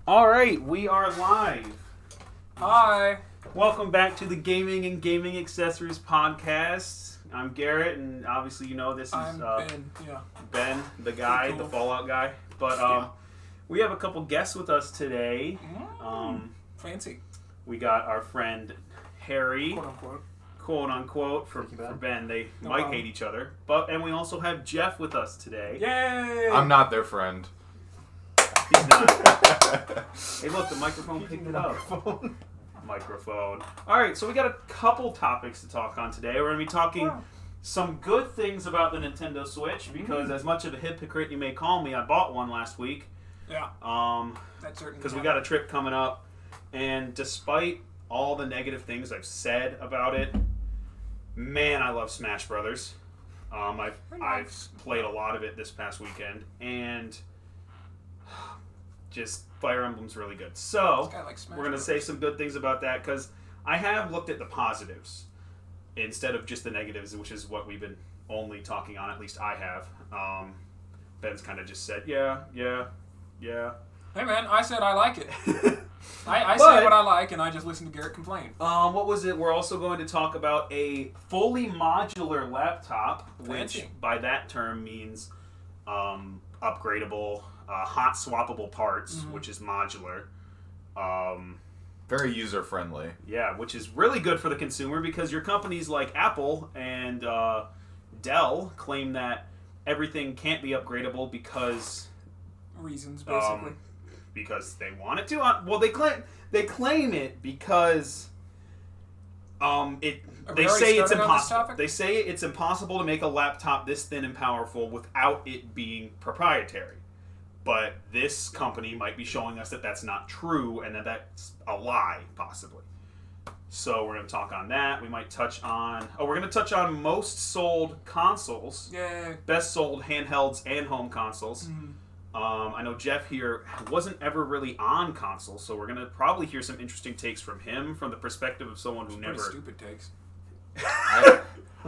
All right, we are live. Hi. Welcome back to the Gaming and Gaming Accessories Podcast. I'm Garrett, and obviously you know this is Ben. Yeah. Ben, the guy, Cool. the Fallout guy. But we have a couple guests with us today. Fancy. We got our friend Harry, Quote unquote. for Ben. Ben. They No might problem. hate each other, and we also have Jeff with us today. Yay! I'm not their friend. He's not. Hey, look, the microphone picked it up. Microphone. All right, so we got a couple topics to talk on today. We're going to be talking some good things about the Nintendo Switch because, as much of a hypocrite you may call me, I bought one last week. Yeah. That's certain. Because we got a trip coming up, and despite all the negative things I've said about it, man, I love Smash Brothers. I've played a lot of it this past weekend, and just Fire Emblem's really good. So we're going to say some good things about that because I have looked at the positives instead of just the negatives, which is what we've been only talking on. At least I have. Ben's kind of just said, yeah. Hey man, I said I like it. I say what I like, and I just listen to Garrett complain. What was it? We're also going to talk about a fully modular laptop, Fancy. which by that term means upgradable, hot swappable parts, which is modular. Very user friendly. Yeah, which is really good for the consumer because your companies like Apple and Dell claim that everything can't be upgradable because Reasons, basically. because they want it to. Well, they claim it because they say it's impossible. They say it's impossible to make a laptop this thin and powerful without it being proprietary. But this company might be showing us that that's not true and that that's a lie, possibly. So we're going to talk on that. We might touch on... we're going to touch on most sold consoles. Yay. Best sold handhelds and home consoles. I know Jeff here wasn't ever really on consoles, so we're going to probably hear some interesting takes from him from the perspective of someone who Pretty never... stupid takes. I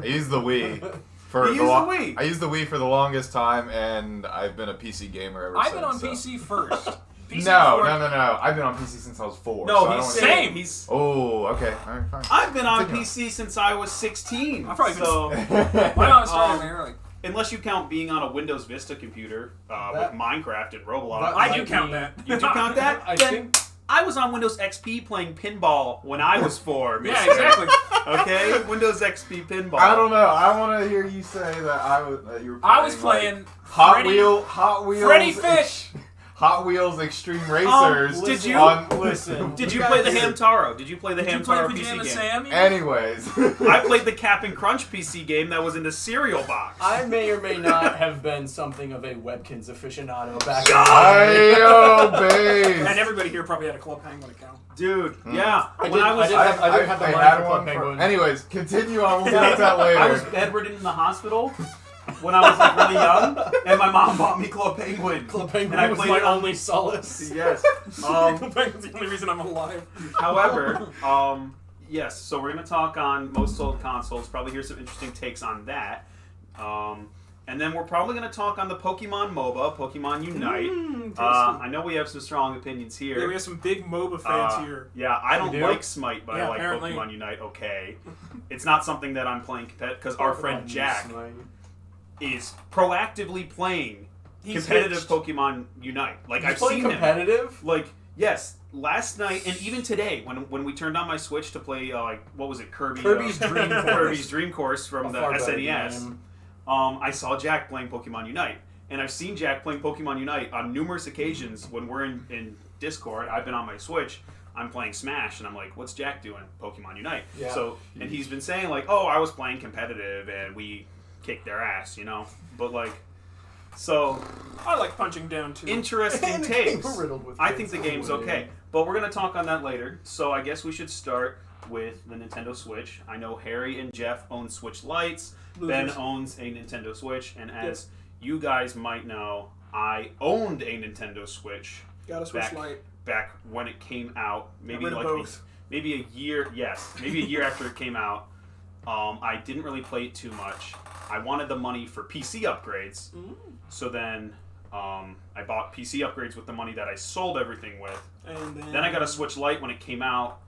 use the Wii. Wii? I used the Wii for the longest time, and I've been a PC gamer ever I've since. been on so. PC first. PC No. before- I've been on PC since I was 4. No, so I he's don't saying... Same. Oh, okay. All right, fine. I've been on Continue. PC since I was 16. I've probably been- so... Why not start in there? Like, Unless you count being on a Windows Vista computer with Minecraft and Roblox. I do count that. You do count that? I Then think- I was on Windows XP playing pinball when I was 4. Yeah, mister. exactly. Okay? Windows XP pinball. I don't know. I want to hear you say that that you were playing. I was playing Hot Wheels. Freddy Fish. Hot Wheels Extreme Racers. did you- Listen. Did you play the Hamtaro? Did you play the Did you play Hamtaro Pajama PC game? Sammy? Anyways. I played the Cap and Crunch PC game that was in the cereal box. I may or may not have been something of a Webkins aficionado back Ayo, babe. And everybody here probably had a Club Penguin account. Dude, yeah. I when I was did have the I money had for one Club Penguin. Anyways, continue on. We'll get to that later. I was bedridden in the hospital when I was like really young, and my mom bought me Club Penguin. Club Penguin And I was played my it on- only solace. Yes. Club Penguin's the only reason I'm alive. However, yes, so we're going to talk on most sold consoles, probably hear some interesting takes on that. And then we're probably going to talk on the Pokemon MOBA, Pokemon Unite. I know we have some strong opinions here. Yeah, we have some big MOBA fans here. Yeah, I don't We do? like Smite, but I Yeah, like apparently. Pokemon Unite okay. It's not something that I'm playing competitive, because our friend Jack is proactively playing He's competitive hitched. Pokemon Unite. Like, I've playing seen him. competitive? Like, yes, last night and even today, when we turned on my Switch to play, what was it, Kirby's Dream Course. Kirby's Dream Course from A the far better SNES. game. I saw Jack playing Pokemon Unite, and I've seen Jack playing Pokemon Unite on numerous occasions when we're in Discord. I've been on my Switch. I'm playing Smash, and I'm like, "What's Jack doing? Pokemon Unite." Yeah. So, and he's been saying like, "Oh, I was playing competitive, and we kicked their ass," you know. But like, so I like punching down too. interesting And the takes. game's riddled with I think the kids. game's okay, but we're gonna talk on that later. So I guess we should start with the Nintendo Switch. I know Harry and Jeff own Switch Lites. Ben Losers. owns a Nintendo Switch, and as you guys might know, I owned a Nintendo Switch Got a Switch Lite. back when it came out. Maybe rid of like both. maybe a year. Yes, maybe a year after it came out. I didn't really play it too much. I wanted the money for PC upgrades, so then I bought PC upgrades with the money that I sold everything with. And then I got a Switch Lite when it came out.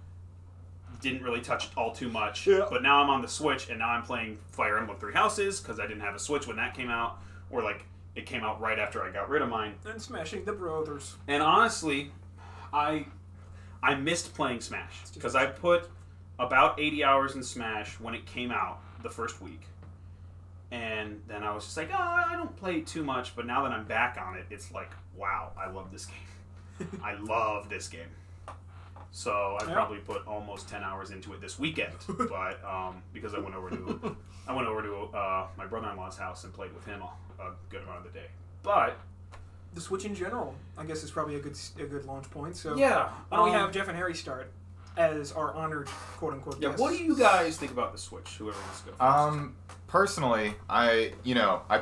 Didn't really touch it all too much. Yeah. But now I'm on the Switch, and now I'm playing Fire Emblem Three Houses because I didn't have a Switch when that came out. Or, like, it came out right after I got rid of mine. And Smashing the Brothers. And honestly, I missed playing Smash. Because I put about 80 hours in Smash when it came out the first week. And then I was just like, oh, I don't play it too much. But now that I'm back on it, it's like, wow, I love this game. I love this game. So I probably put almost 10 hours into it this weekend. But because I went over to my brother-in-law's house and played with him a good amount of the day. But the Switch in general, I guess, is probably a good launch point. So yeah, why don't we have Jeff and Harry start as our honored quote-unquote guests? What do you guys think about the Switch? Whoever wants to go first. Personally, I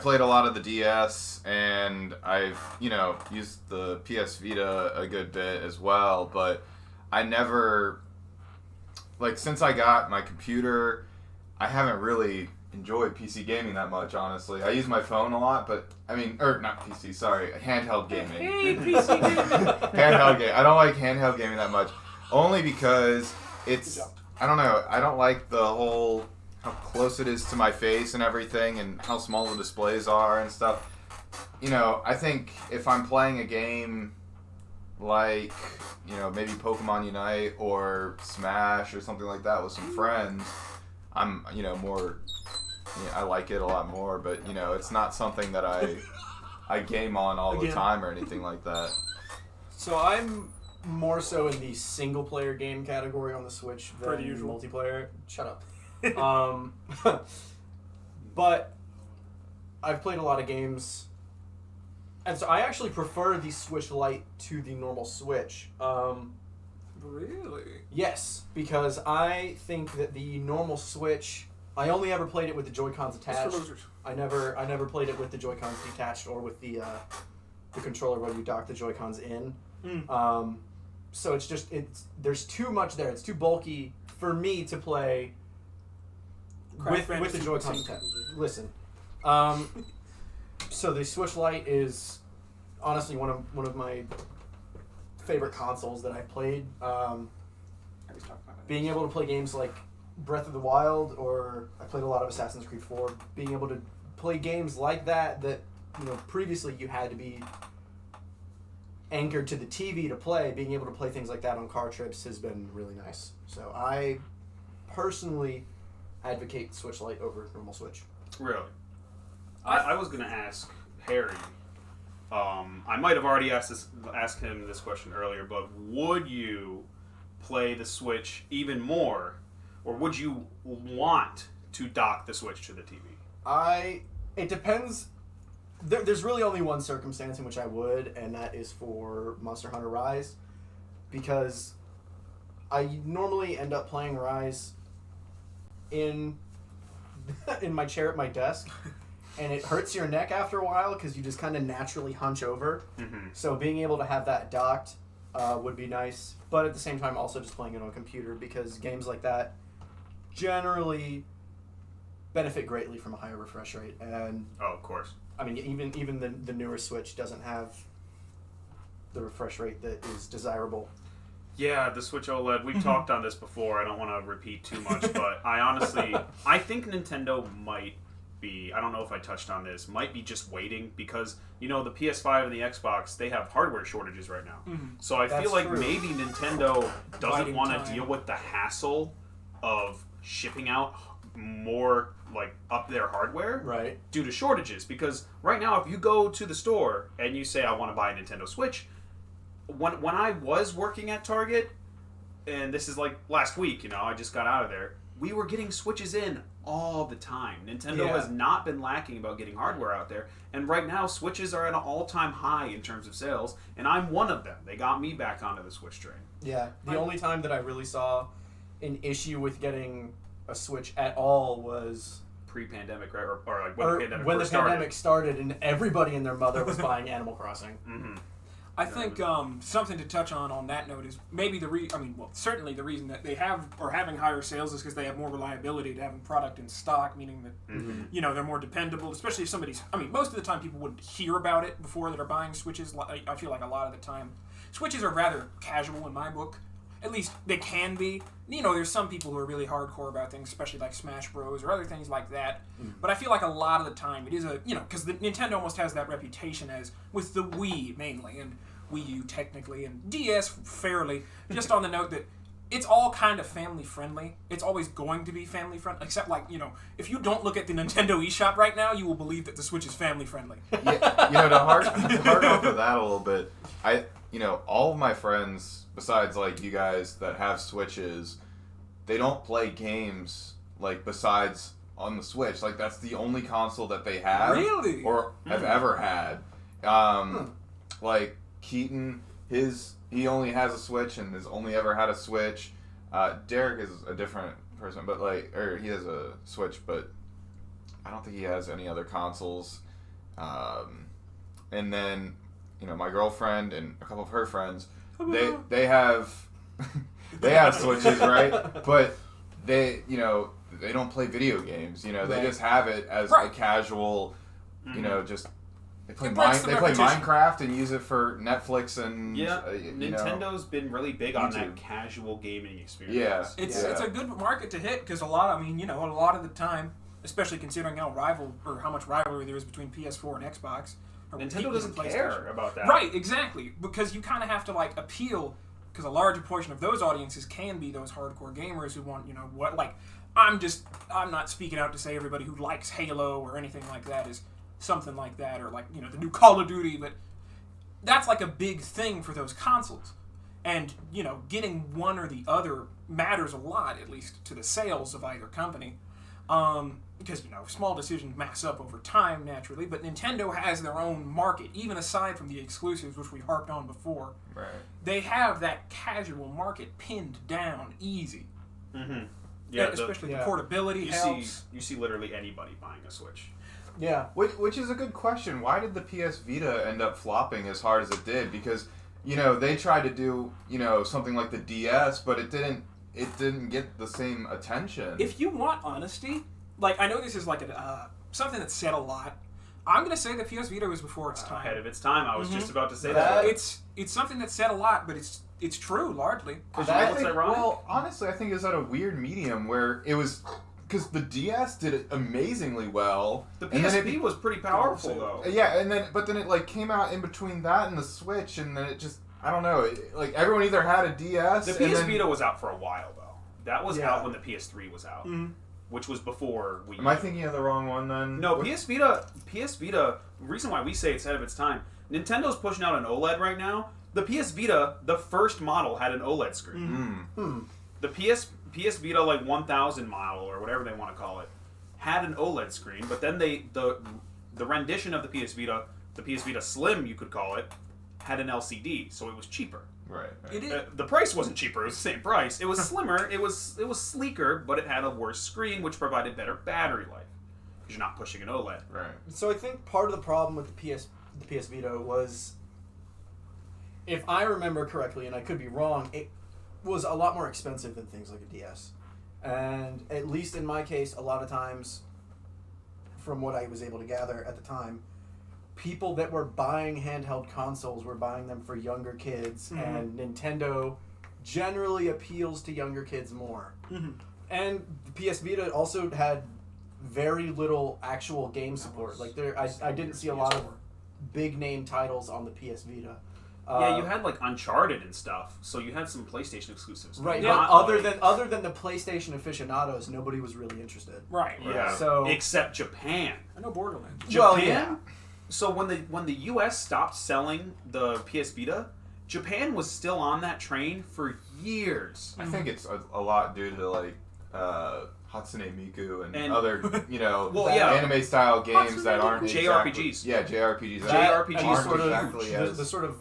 played a lot of the DS, and I've, used the PS Vita a good bit as well, but I never, since I got my computer, I haven't really enjoyed PC gaming that much, honestly. I use my phone a lot, but, not PC, sorry, handheld gaming. Hey, PC gaming! Handheld game. I don't like handheld gaming that much, only because it's, I don't know, I don't like the whole how close it is to my face and everything, and how small the displays are and stuff. I think if I'm playing a game like, maybe Pokemon Unite or Smash or something like that with some friends, I'm, more, I like it a lot more, but, it's not something that I game on all the time or anything like that. So I'm more so in the single-player game category on the Switch than multiplayer. Shut up. But I've played a lot of games, and so I actually prefer the Switch Lite to the normal Switch. Really? Yes, because I think that the normal Switch, I only ever played it with the Joy-Cons attached. I never played it with the Joy-Cons detached or with the controller where you dock the Joy-Cons in. So there's too much there. It's too bulky for me to play with the Joy-Cons attached. Listen, so the Switch Lite is honestly one of my favorite consoles that I've played. Being able to play games like Breath of the Wild, or I played a lot of Assassin's Creed 4. Being able to play games like that previously you had to be anchored to the TV to play. Being able to play things like that on car trips has been really nice. So I personally advocate Switch Lite over normal Switch. Really? I was going to ask Harry. I might have already asked him this question earlier, but would you play the Switch even more, or would you want to dock the Switch to the TV? It depends. There's really only one circumstance in which I would, and that is for Monster Hunter Rise, because I normally end up playing Rise in my chair at my desk, and it hurts your neck after a while because you just kind of naturally hunch over. Mm-hmm. So being able to have that docked would be nice, but at the same time also just playing it on a computer, because games like that generally benefit greatly from a higher refresh rate. And of course. I mean, even the newer Switch doesn't have the refresh rate that is desirable. Yeah, the Switch OLED, we've talked on this before. I don't want to repeat too much, but I think Nintendo might be, I don't know if I touched on this, might be just waiting, because, the PS5 and the Xbox, they have hardware shortages right now. Mm-hmm. So I feel like maybe Nintendo doesn't want to deal with the hassle of shipping out more, up their hardware due to shortages. Because right now, if you go to the store and you say, I want to buy a Nintendo Switch, when I was working at Target, and this is last week, I just got out of there, we were getting Switches in all the time. Nintendo has not been lacking about getting hardware out there, and right now Switches are at an all-time high in terms of sales, and I'm one of them. They got me back onto the Switch train. Yeah, the only time that I really saw an issue with getting a Switch at all was pre-pandemic, right? Or when the pandemic started and everybody and their mother was buying Animal Crossing. Mm-hmm. I think something to touch on that note is maybe certainly the reason that they are having higher sales is because they have more reliability to having product in stock, meaning that they're more dependable. Especially if somebody's, most of the time people wouldn't hear about it before that are buying Switches. I feel like a lot of the time, Switches are rather casual in my book. At least they can be. There's some people who are really hardcore about things, especially like Smash Bros. Or other things like that. But I feel like a lot of the time it is because the Nintendo almost has that reputation as, with the Wii mainly, and Wii U technically, and DS fairly, just on the note that it's all kind of family friendly. It's always going to be family friendly, except if you don't look at the Nintendo eShop right now, you will believe that the Switch is family friendly. Yeah, to hard off of that a little bit, all of my friends, besides like you guys that have Switches, they don't play games besides on the Switch. That's the only console that they have, really, or have ever had. Like Keaton, he only has a Switch and has only ever had a Switch. Derek is a different person, but he has a Switch, but I don't think he has any other consoles. And then my girlfriend and a couple of her friends, they have Switches, right? But they don't play video games. They just have it as a casual, just they play Minecraft and use it for Netflix and Nintendo's been really big on that casual gaming experience. Yeah, it's a good market to hit because a lot of the time, especially considering how much rivalry there is between PS4 and Xbox. Nintendo doesn't care about that. Right, exactly. Because you kind of have to appeal, because a larger portion of those audiences can be those hardcore gamers who want, I'm not speaking out to say everybody who likes Halo or anything like that is something like that, or the new Call of Duty, but that's a big thing for those consoles. And, getting one or the other matters a lot, at least to the sales of either company. Because, small decisions mass up over time, naturally, but Nintendo has their own market, even aside from the exclusives, which we harped on before. Right. They have that casual market pinned down easy. Mm-hmm. Yeah, especially the portability helps. You see literally anybody buying a Switch. Yeah. Which is a good question. Why did the PS Vita end up flopping as hard as it did? Because, they tried to do, something like the DS, but it didn't get the same attention. If you want honesty, I know this is something that's said a lot. I'm going to say the PS Vita was before its time. Ahead of its time. I was just about to say that. It's something that's said a lot, but it's true, largely. Well, honestly, I think it's at a weird medium where it was... Because the DS did it amazingly well. The PSP was pretty powerful, though. Yeah, but then it came out in between that and the Switch, and then it just... I don't know. Everyone either had a DS... The PS Vita was out for a while, though. That was out when the PS3 was out. Mm-hmm. Which was before we... Am I thinking of the wrong one then? No, PS Vita, the reason why we say it's ahead of its time, Nintendo's pushing out an OLED right now. The PS Vita, the first model, had an OLED screen. The PS Vita 1000 model, or whatever they want to call it, had an OLED screen, but then the rendition of the PS Vita Slim, you could call it, had an LCD, so it was cheaper. Right. The price wasn't cheaper; it was the same price. It was slimmer, it was sleeker, but it had a worse screen, which provided better battery life because you're not pushing an OLED. Right. So I think part of the problem with the PS Vita was, if I remember correctly, and I could be wrong, it was a lot more expensive than things like a DS, and at least in my case, a lot of times, from what I was able to gather at the time, people that were buying handheld consoles were buying them for younger kids, and Nintendo generally appeals to younger kids more. Mm-hmm. And the PS Vita also had very little actual game support. I didn't see a lot of big name titles on the PS Vita. Yeah, you had Uncharted and stuff, so you had some PlayStation exclusives. Right, but other than the PlayStation aficionados, nobody was really interested. Right. Yeah. So except Japan. I know Borderlands. Japan. Well, yeah. So when the U.S. stopped selling the PS Vita, Japan was still on that train for years. I think it's a lot due to Hatsune Miku and other anime style games that aren't JRPGs. JRPGs. JRPGs the sort of,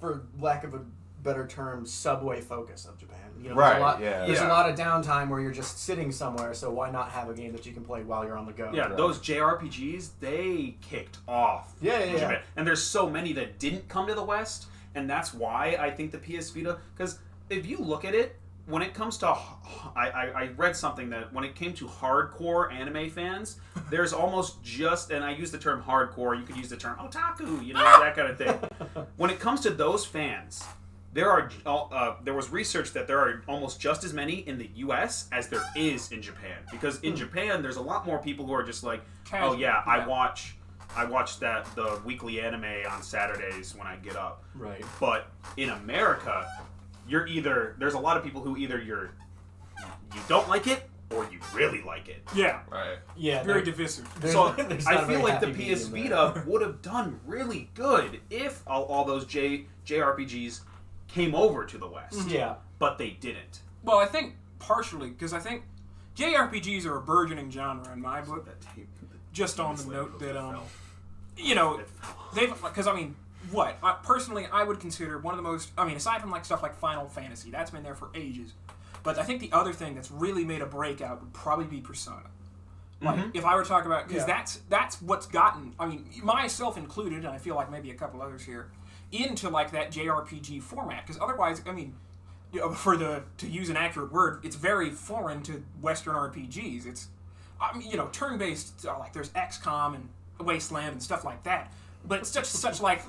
for lack of a better term, subway focus of Japan. You know, Right, there's a lot of downtime where you're just sitting somewhere, so why not have a game that you can play while you're on the go? Yeah, those JRPGs, they kicked off. Yeah. And there's so many that didn't come to the West, and that's why I think the PS Vita, because if you look at it, when it comes to, I read something that when it came to hardcore anime fans, there's almost just, and I use the term hardcore, you could use the term otaku, you know, that kind of thing. When it comes to those fans, there was research that there are almost just as many in the U.S. as there is in Japan. Because in Japan, there's a lot more people who are just like, casual. oh yeah, I watch the weekly anime on Saturdays when I get up. Right. But in America, there's a lot of people who either you don't like it or you really like it. Yeah. Right. Yeah. Very divisive. So I feel like the PS Vita would have done really good if all those JRPGs came over to the West. Yeah. But they didn't. Well, I think partially because I think JRPGs are a burgeoning genre in my book. Just on the note that you know, because I mean, personally I would consider one of the most, I mean, aside from like stuff like Final Fantasy, that's been there for ages. But I think the other thing that's really made a breakout would probably be Persona. Like, if I were to talk about, because that's what's gotten, I mean, myself included, and I feel like maybe a couple others here, into like that JRPG format. Because otherwise, I mean, to use an accurate word, it's very foreign to Western RPGs. It's, I mean, you know, turn-based, like there's XCOM and Wasteland and stuff like that. But it's such like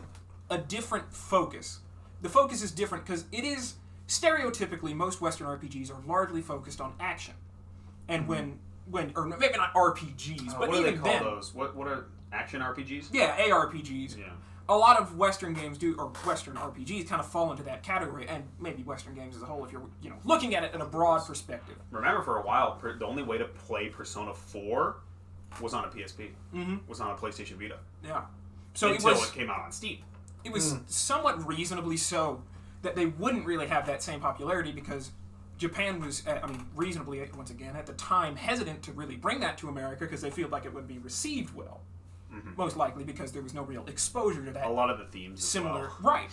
a different focus. The focus is different because it is, stereotypically, most Western RPGs are largely focused on action. And when or maybe not RPGs, but what do even they call then, those? What are action RPGs? yeah, ARPGs. Yeah. A lot of Western games or Western RPGs kind of fall into that category, and maybe Western games as a whole, if you're looking at it in a broad perspective. Remember, for a while, the only way to play Persona 4 was on a PSP. Was on a PlayStation Vita. Yeah. So until it came out on Steam. It was somewhat reasonably so that they wouldn't really have that same popularity because Japan was, reasonably, once again, at the time, hesitant to really bring that to America because they feel like it would be received well. Most likely because there was no real exposure to that. A lot of the themes similar. as well. Right.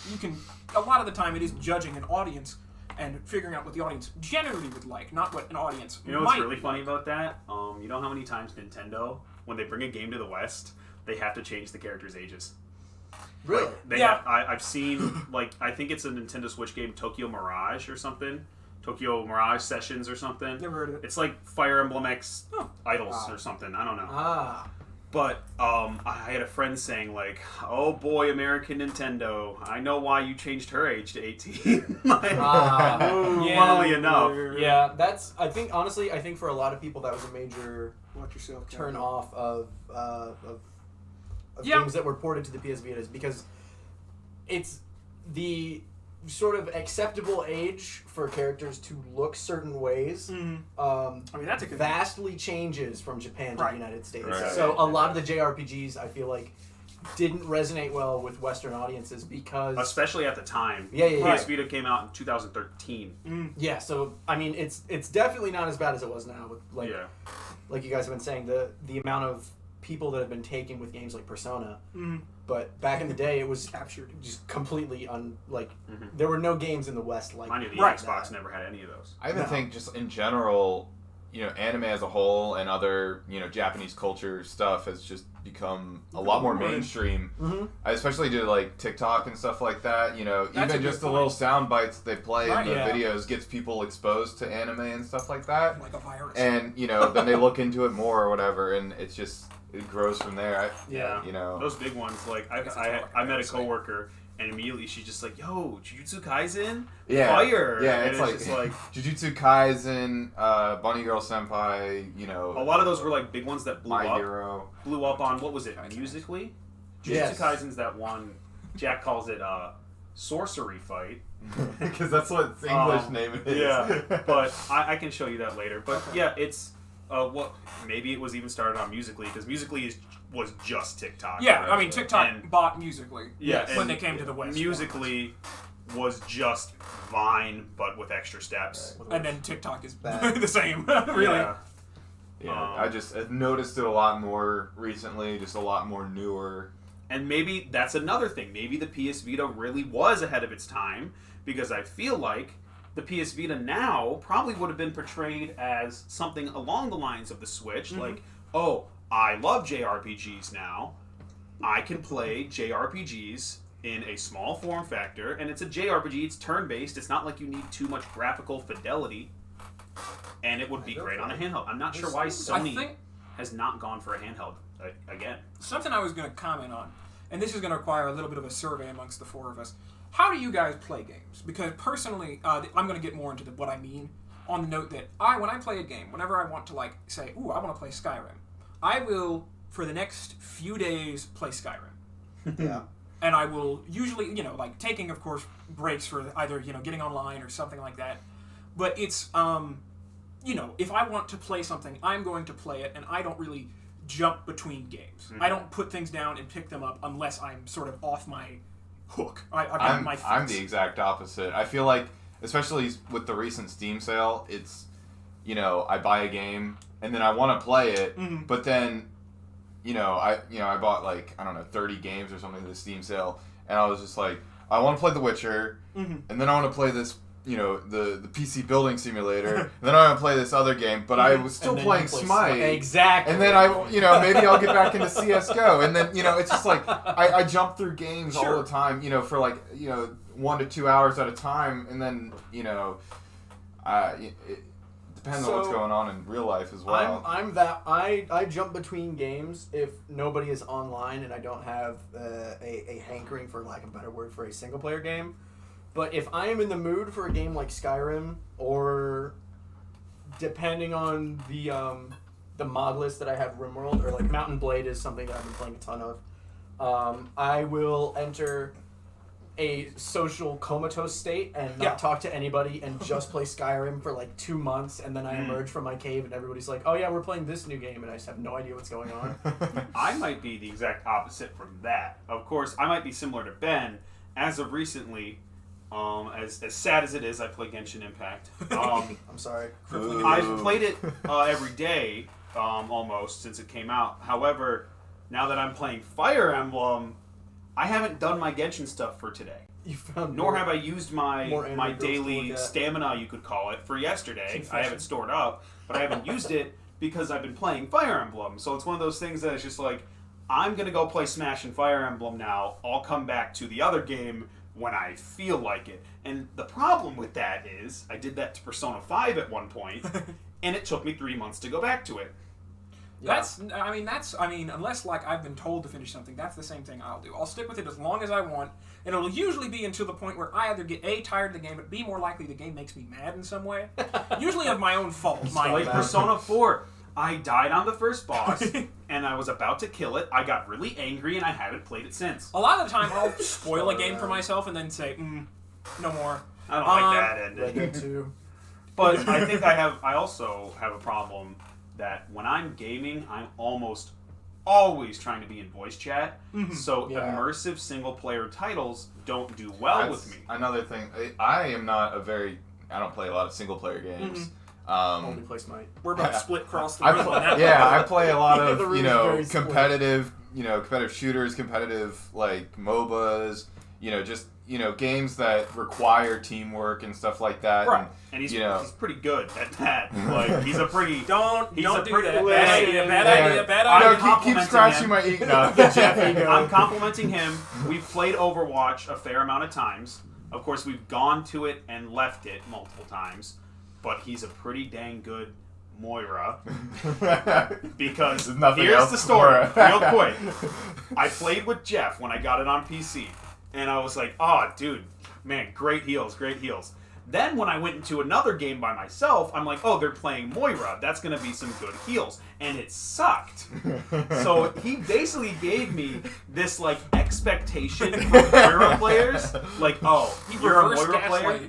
A lot of the time it is judging an audience and figuring out what the audience generally would like, not what an audience You know what's really funny about that? You know how many times Nintendo, when they bring a game to the West, they have to change the characters' ages? Really? I've seen, like, I think it's a Nintendo Switch game, Tokyo Mirage or something. Tokyo Mirage Sessions or something. Never heard of it. It's like Fire Emblem X Idols or something. I don't know. But I had a friend saying, like, oh boy, American Nintendo, I know why you changed her age to 18. Funnily enough. Yeah, I think for a lot of people that was a major turn off of games that were ported to the PS Vitas because it's the sort of acceptable age for characters to look certain ways. That's a vastly changes from Japan to the United States. Right. So a lot of the JRPGs, I feel like, didn't resonate well with Western audiences because, especially at the time. PS Vita came out in 2013. Yeah, so I mean, it's definitely not as bad as it was now. With like you guys have been saying, the amount of people that have been taken with games like Persona. But back in the day, it was captured, just completely there were no games in the West like. Mind you, the Xbox never had any of those. I even think just in general, anime as a whole and other Japanese culture stuff has just become a lot more mainstream. Especially to like TikTok and stuff like that. Even just the little sound bites they play in the videos gets people exposed to anime and stuff like that. Like a virus. And then they look into it more or whatever, and it's just. It grows from there. Those big ones. Like I met a coworker, and immediately she's just like, "Yo, Jujutsu Kaisen, fire!" Yeah, and it's just like Jujutsu Kaisen, Bunny Girl Senpai. A lot of those were like big ones that blew My up. Hero. Blew up on what was it? Musically. Jujutsu Kaisen's that one. Jack calls it sorcery fight. Because that's what its English name is. Yeah, but I can show you that later. But it's. Maybe it was even started on Musically because Musically was just TikTok. Yeah, I mean TikTok bought Musically. Yeah, when they came to the West. Musically was just Vine, but with extra steps. And then TikTok is the same. Really. Yeah, I've noticed it a lot more recently. Just a lot more newer And maybe that's another thing. Maybe the PS Vita really was ahead of its time, because I feel like the PS Vita now probably would have been portrayed as something along the lines of the Switch, like, oh, I love JRPGs now. I can play JRPGs in a small form factor, and it's a JRPG, it's turn-based, it's not like you need too much graphical fidelity, and it would be great on a handheld. I'm not sure why Sony has not gone for a handheld again. Something I was going to comment on, and this is going to require a little bit of a survey amongst the four of us. How do you guys play games? Because personally, I'm going to get more into what I mean on the note that when I play a game, whenever I want to like say, ooh, I want to play Skyrim, I will, for the next few days, play Skyrim. Yeah. And I will usually, like taking, of course, breaks for either, getting online or something like that. But it's, if I want to play something, I'm going to play it, and I don't really jump between games. I don't put things down and pick them up unless I'm sort of off my hook. I'm the exact opposite. I feel like, especially with the recent Steam sale, it's, I buy a game, and then I want to play it, but then... I bought 30 games or something to the Steam sale, and I was just like, I want to play The Witcher, and then I want to play this, the PC building simulator, and then I want to play this other game, but I was still playing Smite. Exactly. And then maybe I'll get back into CSGO, and then, it's just like, I jump through games all the time, for 1 to 2 hours at a time, and then, depends on what's going on in real life as well. I jump between games if nobody is online and I don't have a hankering, for lack of a better word, for a single player game. But if I am in the mood for a game like Skyrim, or depending on the mod list that I have, RimWorld, or like Mountain Blade is something that I've been playing a ton of, I will enter a social comatose state and not talk to anybody and just play Skyrim for 2 months, and then I emerge from my cave and everybody's like, oh yeah, we're playing this new game, and I just have no idea what's going on. I might be the exact opposite from that. Of course, I might be similar to Ben. As of recently, as sad as it is, I play Genshin Impact. I'm sorry. I've played it every day, almost, since it came out. However, now that I'm playing Fire Emblem, I haven't done my Genshin stuff for today. Nor have I used my daily stamina, you could call it, for yesterday. Confession. I have it stored up, but I haven't used it because I've been playing Fire Emblem. So it's one of those things that it's just like, I'm going to go play Smash and Fire Emblem now. I'll come back to the other game when I feel like it. And the problem with that is, I did that to Persona 5 at one point, and it took me 3 months to go back to it. Yeah. Unless I've been told to finish something, that's the same thing I'll do. I'll stick with it as long as I want, and it'll usually be until the point where I either get A, tired of the game, but B, more likely the game makes me mad in some way. Usually of my own fault. Like Persona 4, I died on the first boss, and I was about to kill it. I got really angry, and I haven't played it since. A lot of the time, I'll spoil a game for myself and then say, no more. I don't like that ending. Too. But I think I also have a problem that when I'm gaming, I'm almost always trying to be in voice chat. So immersive single-player titles don't do well with me. Another thing, I don't play a lot of single-player games. Only play Smite. We're about to split across the room on that. I play a lot of, competitive, competitive shooters, competitive, MOBAs, games that require teamwork and stuff like that. Right. And he's pretty good at that. He's a pretty... Don't do that. Bad idea. Keep scratching my ego. I'm complimenting him. We've played Overwatch a fair amount of times. Of course, we've gone to it and left it multiple times. But he's a pretty dang good Moira. Because here's the story, real quick. I played with Jeff when I got it on PC. And I was like, oh, dude, man, great heals. Then when I went into another game by myself, I'm like, oh, they're playing Moira. That's going to be some good heals. And it sucked. So he basically gave me this, expectation from Moira players. You're a Moira player?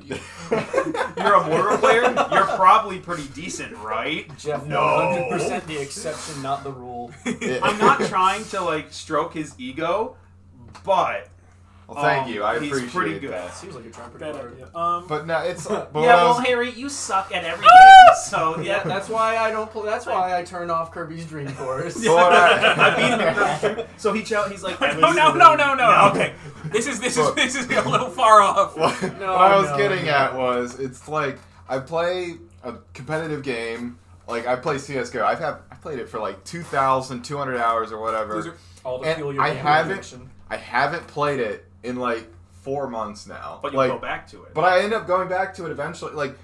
You're a Moira player? You're probably pretty decent, right? Jeff, no. 100% the exception, not the rule. I'm not trying to, stroke his ego, but... Well, thank you. I he's appreciate pretty good. that. Seems like you're trying pretty Bad hard. idea. But no, it's. But Yeah, well, Harry, you suck at every game, so Yeah, yeah. that's why I don't. That's why I turned off Kirby's Dream Course. I beat him in So he's like, No. Okay, this is a little far off. What I was getting at was, it's like I play a competitive game. Like I play CS:GO. I played it for like 2,200 hours or whatever. All to And fuel your I gambling haven't. addiction. I haven't played it in like 4 months now. But you'll go back to it. But I end up going back to it eventually. Like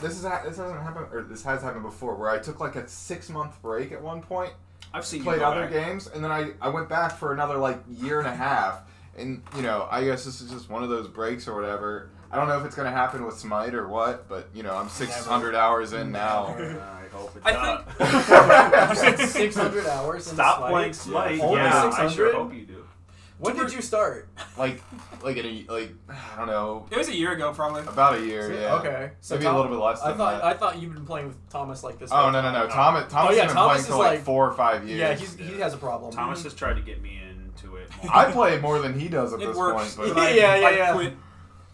this hasn't happened, or this has happened before, where I took like a 6-month break at one point. I've seen Played you go other back. games, and then I went back for another like year and a half. And I guess this is just one of those breaks or whatever. I don't know if it's gonna happen with Smite or what, but I'm 600 hours in now. I hope it I does. think- You said 600 hours. in Stop Smite? playing Smite. Only Yeah, I 600? sure hope you do. When did you start? like I don't know, It was a year ago, probably. about a year. Yeah. Okay. So Maybe a little bit less than that. I thought you'd been playing with Thomas like this. Oh whole no. time. Thomas Oh, yeah, has been Thomas playing for is like like- 4 or 5 years. Yeah, he has a problem. Thomas has tried to get me into it. I play more than he does at It this works. point. but But I- Yeah. I quit.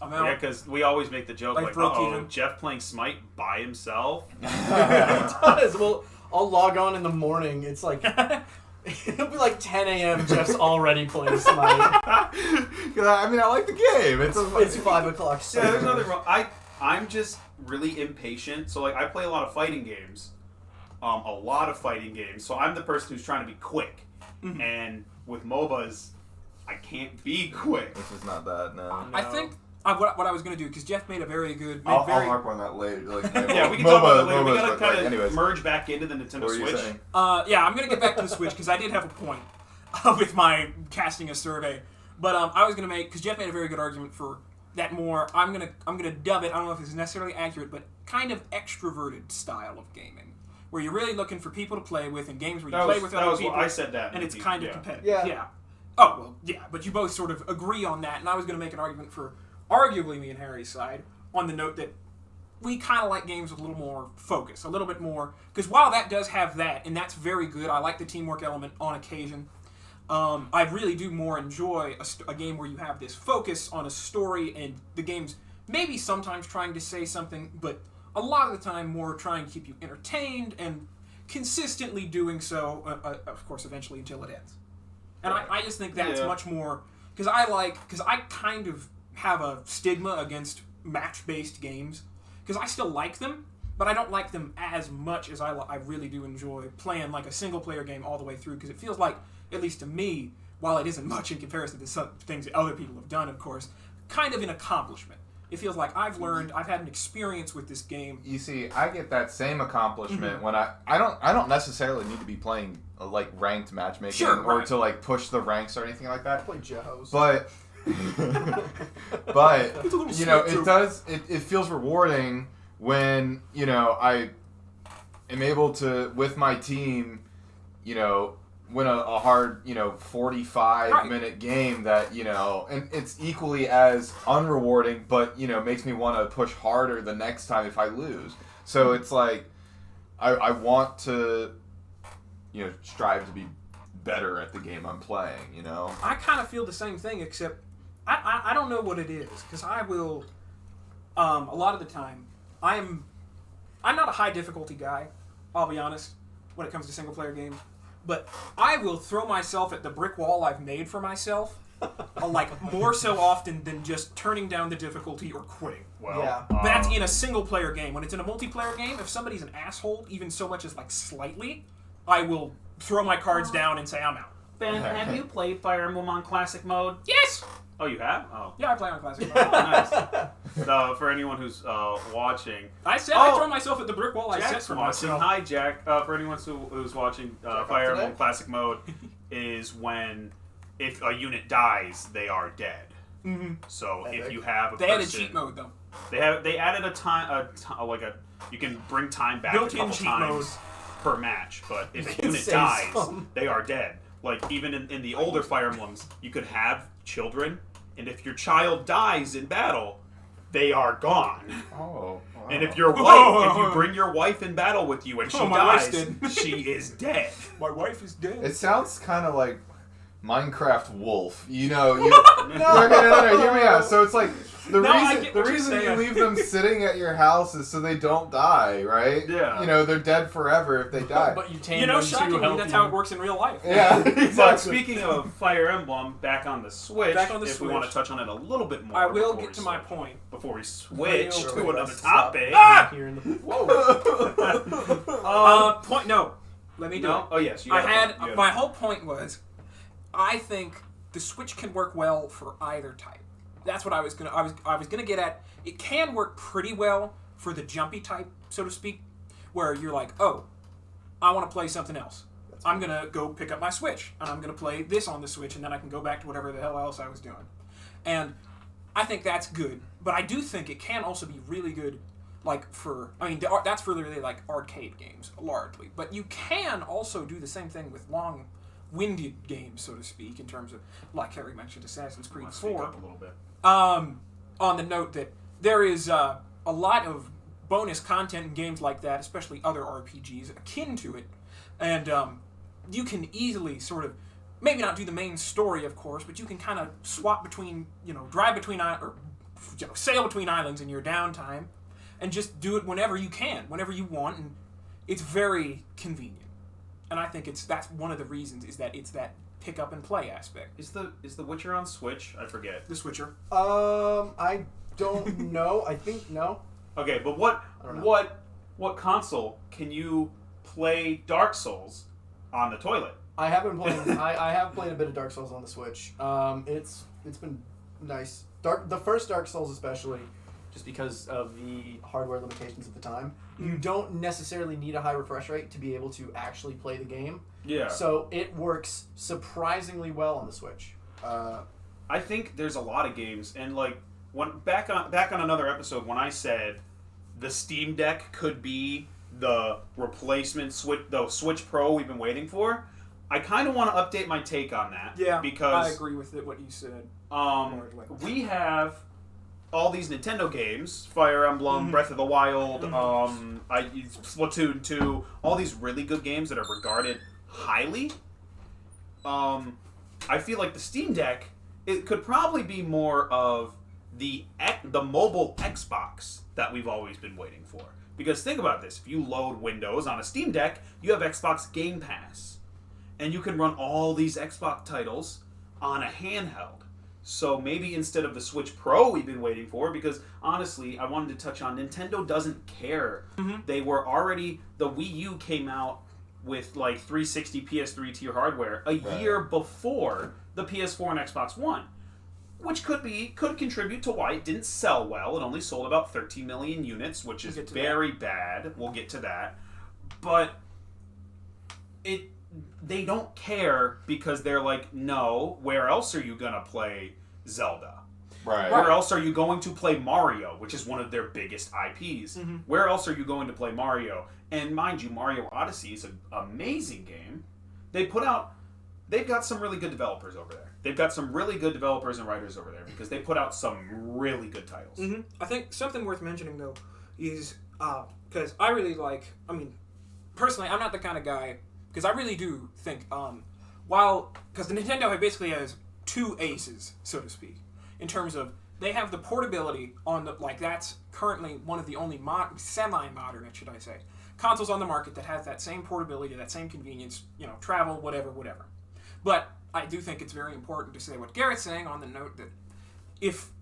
I'm out. Yeah, because we always make the joke Like like, broke oh, even. Jeff playing Smite by himself. He does. Well, I'll log on in the morning. It's like it'll be like 10 a.m. Jeff's already playing Smite. I like the game. It's 5 o'clock. Yeah, there's nothing wrong. I'm just really impatient. So like I play a lot of fighting games. So I'm the person who's trying to be quick. Mhm. And with MOBAs, I can't be quick. This is not that. No. I think what I was going to do, because Jeff made a very good... I'll harp on that later. Like, Yeah, we can talk about that later. We MOBAs, gotta but, kind of anyways, merge back into the Nintendo what were you Switch. saying? Yeah, I'm going to get back to the Switch, because I did have a point with my casting a survey. But I was going to make... Because Jeff made a very good argument for that more... I'm gonna dub it, I don't know if it's necessarily accurate, but kind of extroverted style of gaming. Where you're really looking for people to play with, and games where you play with other people. I said that. And it's kind of competitive. Yeah. Oh, well, yeah, but you both sort of agree on that, and I was going to make an argument for arguably me and Harry's side on the note that we kind of like games with a little more focus, a little bit more, because while that does have that, and that's very good, I like the teamwork element on occasion, I really do more enjoy a game where you have this focus on a story, and the game's maybe sometimes trying to say something, but a lot of the time more trying to keep you entertained, and consistently doing so, of course, eventually until it ends. And I just think that's much more... Because I kind of have a stigma against match-based games. Because I still like them, but I don't like them as much as I really do enjoy playing like a single-player game all the way through. Because it feels like, at least to me, while it isn't much in comparison to some things that other people have done, of course, kind of an accomplishment. It feels like I've had an experience with this game. You see, I get that same accomplishment when I don't necessarily need to be playing like ranked matchmaking or to like push the ranks or anything like that. Play Joe's. But it feels rewarding when I am able to, with my team, win a hard 45-minute game that and it's equally as unrewarding, but makes me want to push harder the next time if I lose. So it's like I want to strive to be better at the game I'm playing. I kind of feel the same thing, except I don't know what it is, because I will a lot of the time I'm not a high difficulty guy, I'll be honest, when it comes to single player games. But I will throw myself at the brick wall I've made for myself, like more so often than just turning down the difficulty or quitting. Well, Yeah. That's in a single player game. When it's in a multiplayer game, if somebody's an asshole, even so much as like slightly, I will throw my cards down and say I'm out. Ben, have you played Fire Emblem on Classic Mode? Yes! Oh, you have? Oh, Yeah, I play on classic mode. nice. For anyone who's watching, I said I throw myself at the brick wall I set Jack's for watching. myself. Hi, Jack. For anyone who's watching, Jack Fire up Emblem today? Classic Mode is when if a unit dies, they are dead. Mm-hmm. So if Epic. you have a They added person, cheat mode though. they added you can bring time back Built-in a couple cheat times per match, but if You a can unit save dies, some. they are dead. Like even in the older Fire Emblems, you could have children, and if your child dies in battle, they are gone. Oh. Wow. And if your wife, if you bring your wife in battle with you and she Oh, my wife's dies, dead. she is dead. My wife is dead. It sounds kind of like Minecraft Wolf. You know, no, hear me out. So it's like the reason you leave them sitting at your house is so they don't die, right? Yeah. You know, they're dead forever if they die. But you tame them shockingly, that's how it works in real life. Yeah, But exactly. speaking of Fire Emblem, back on the Switch, we want to touch on it a little bit more. I will get to my point. Before we switch Sure, to another let's topic. stop here in the- Point. No, let me do it. Oh yes, My whole point was, I think the Switch can work well for either type. That's what I was gonna get at. It can work pretty well for the jumpy type, so to speak, where you're like, oh, I want to play something else. I'm gonna go pick up my Switch and I'm gonna play this on the Switch, and then I can go back to whatever the hell else I was doing. And I think that's good, but I do think it can also be really good. Like that's for really like arcade games largely, but you can also do the same thing with long-winded games, so to speak, in terms of, like Harry mentioned, Assassin's Creed 4. Up a little bit. On the note that there is a lot of bonus content in games like that, especially other RPGs akin to it, and you can easily sort of maybe not do the main story, of course, but you can kind of swap between, drive between sail between islands in your downtime. And just do it whenever you can, whenever you want, and it's very convenient. And I think that's one of the reasons is that it's that pick up and play aspect. Is the Witcher on Switch? I forget. The Switcher. I don't know. I think no. Okay, but what console can you play Dark Souls on the toilet? I have been playing. I have played a bit of Dark Souls on the Switch. It's been nice. The first Dark Souls especially. Just because of the hardware limitations at the time. You don't necessarily need a high refresh rate to be able to actually play the game. Yeah. So it works surprisingly well on the Switch. I think there's a lot of games, and like back on another episode when I said the Steam Deck could be the replacement Switch Pro we've been waiting for, I kind of want to update my take on that. Yeah, because I agree with what you said. We have all these Nintendo games, Fire Emblem, Breath of the Wild, Splatoon 2, all these really good games that are regarded highly. I feel like the Steam Deck, it could probably be more of the mobile Xbox that we've always been waiting for. Because think about this, if you load Windows on a Steam Deck, you have Xbox Game Pass. And you can run all these Xbox titles on a handheld. So maybe instead of the Switch Pro we've been waiting for, because honestly, I wanted to touch on Nintendo doesn't care. They were already, the Wii U came out with like 360 PS3 tier hardware a year before the PS4 and Xbox One, which could contribute to why it didn't sell well. It only sold about 13 million units, which is very bad. We'll get to that. But they don't care because they're like, no, where else are you going to play Zelda? Right. Where else are you going to play Mario, which is one of their biggest IPs? Where else are you going to play Mario? And mind you, Mario Odyssey is an amazing game. They've got some really good developers over there. They've got some really good developers and writers over there because they put out some really good titles. I think something worth mentioning, though, is because I really personally, I'm not the kind of guy. Because I really do think, because the Nintendo basically has two aces, so to speak, in terms of they have the portability on that's currently one of the only semi-modern, should I say, consoles on the market that has that same portability, that same convenience, travel, whatever. But I do think it's very important to say what Garrett's saying on the note that if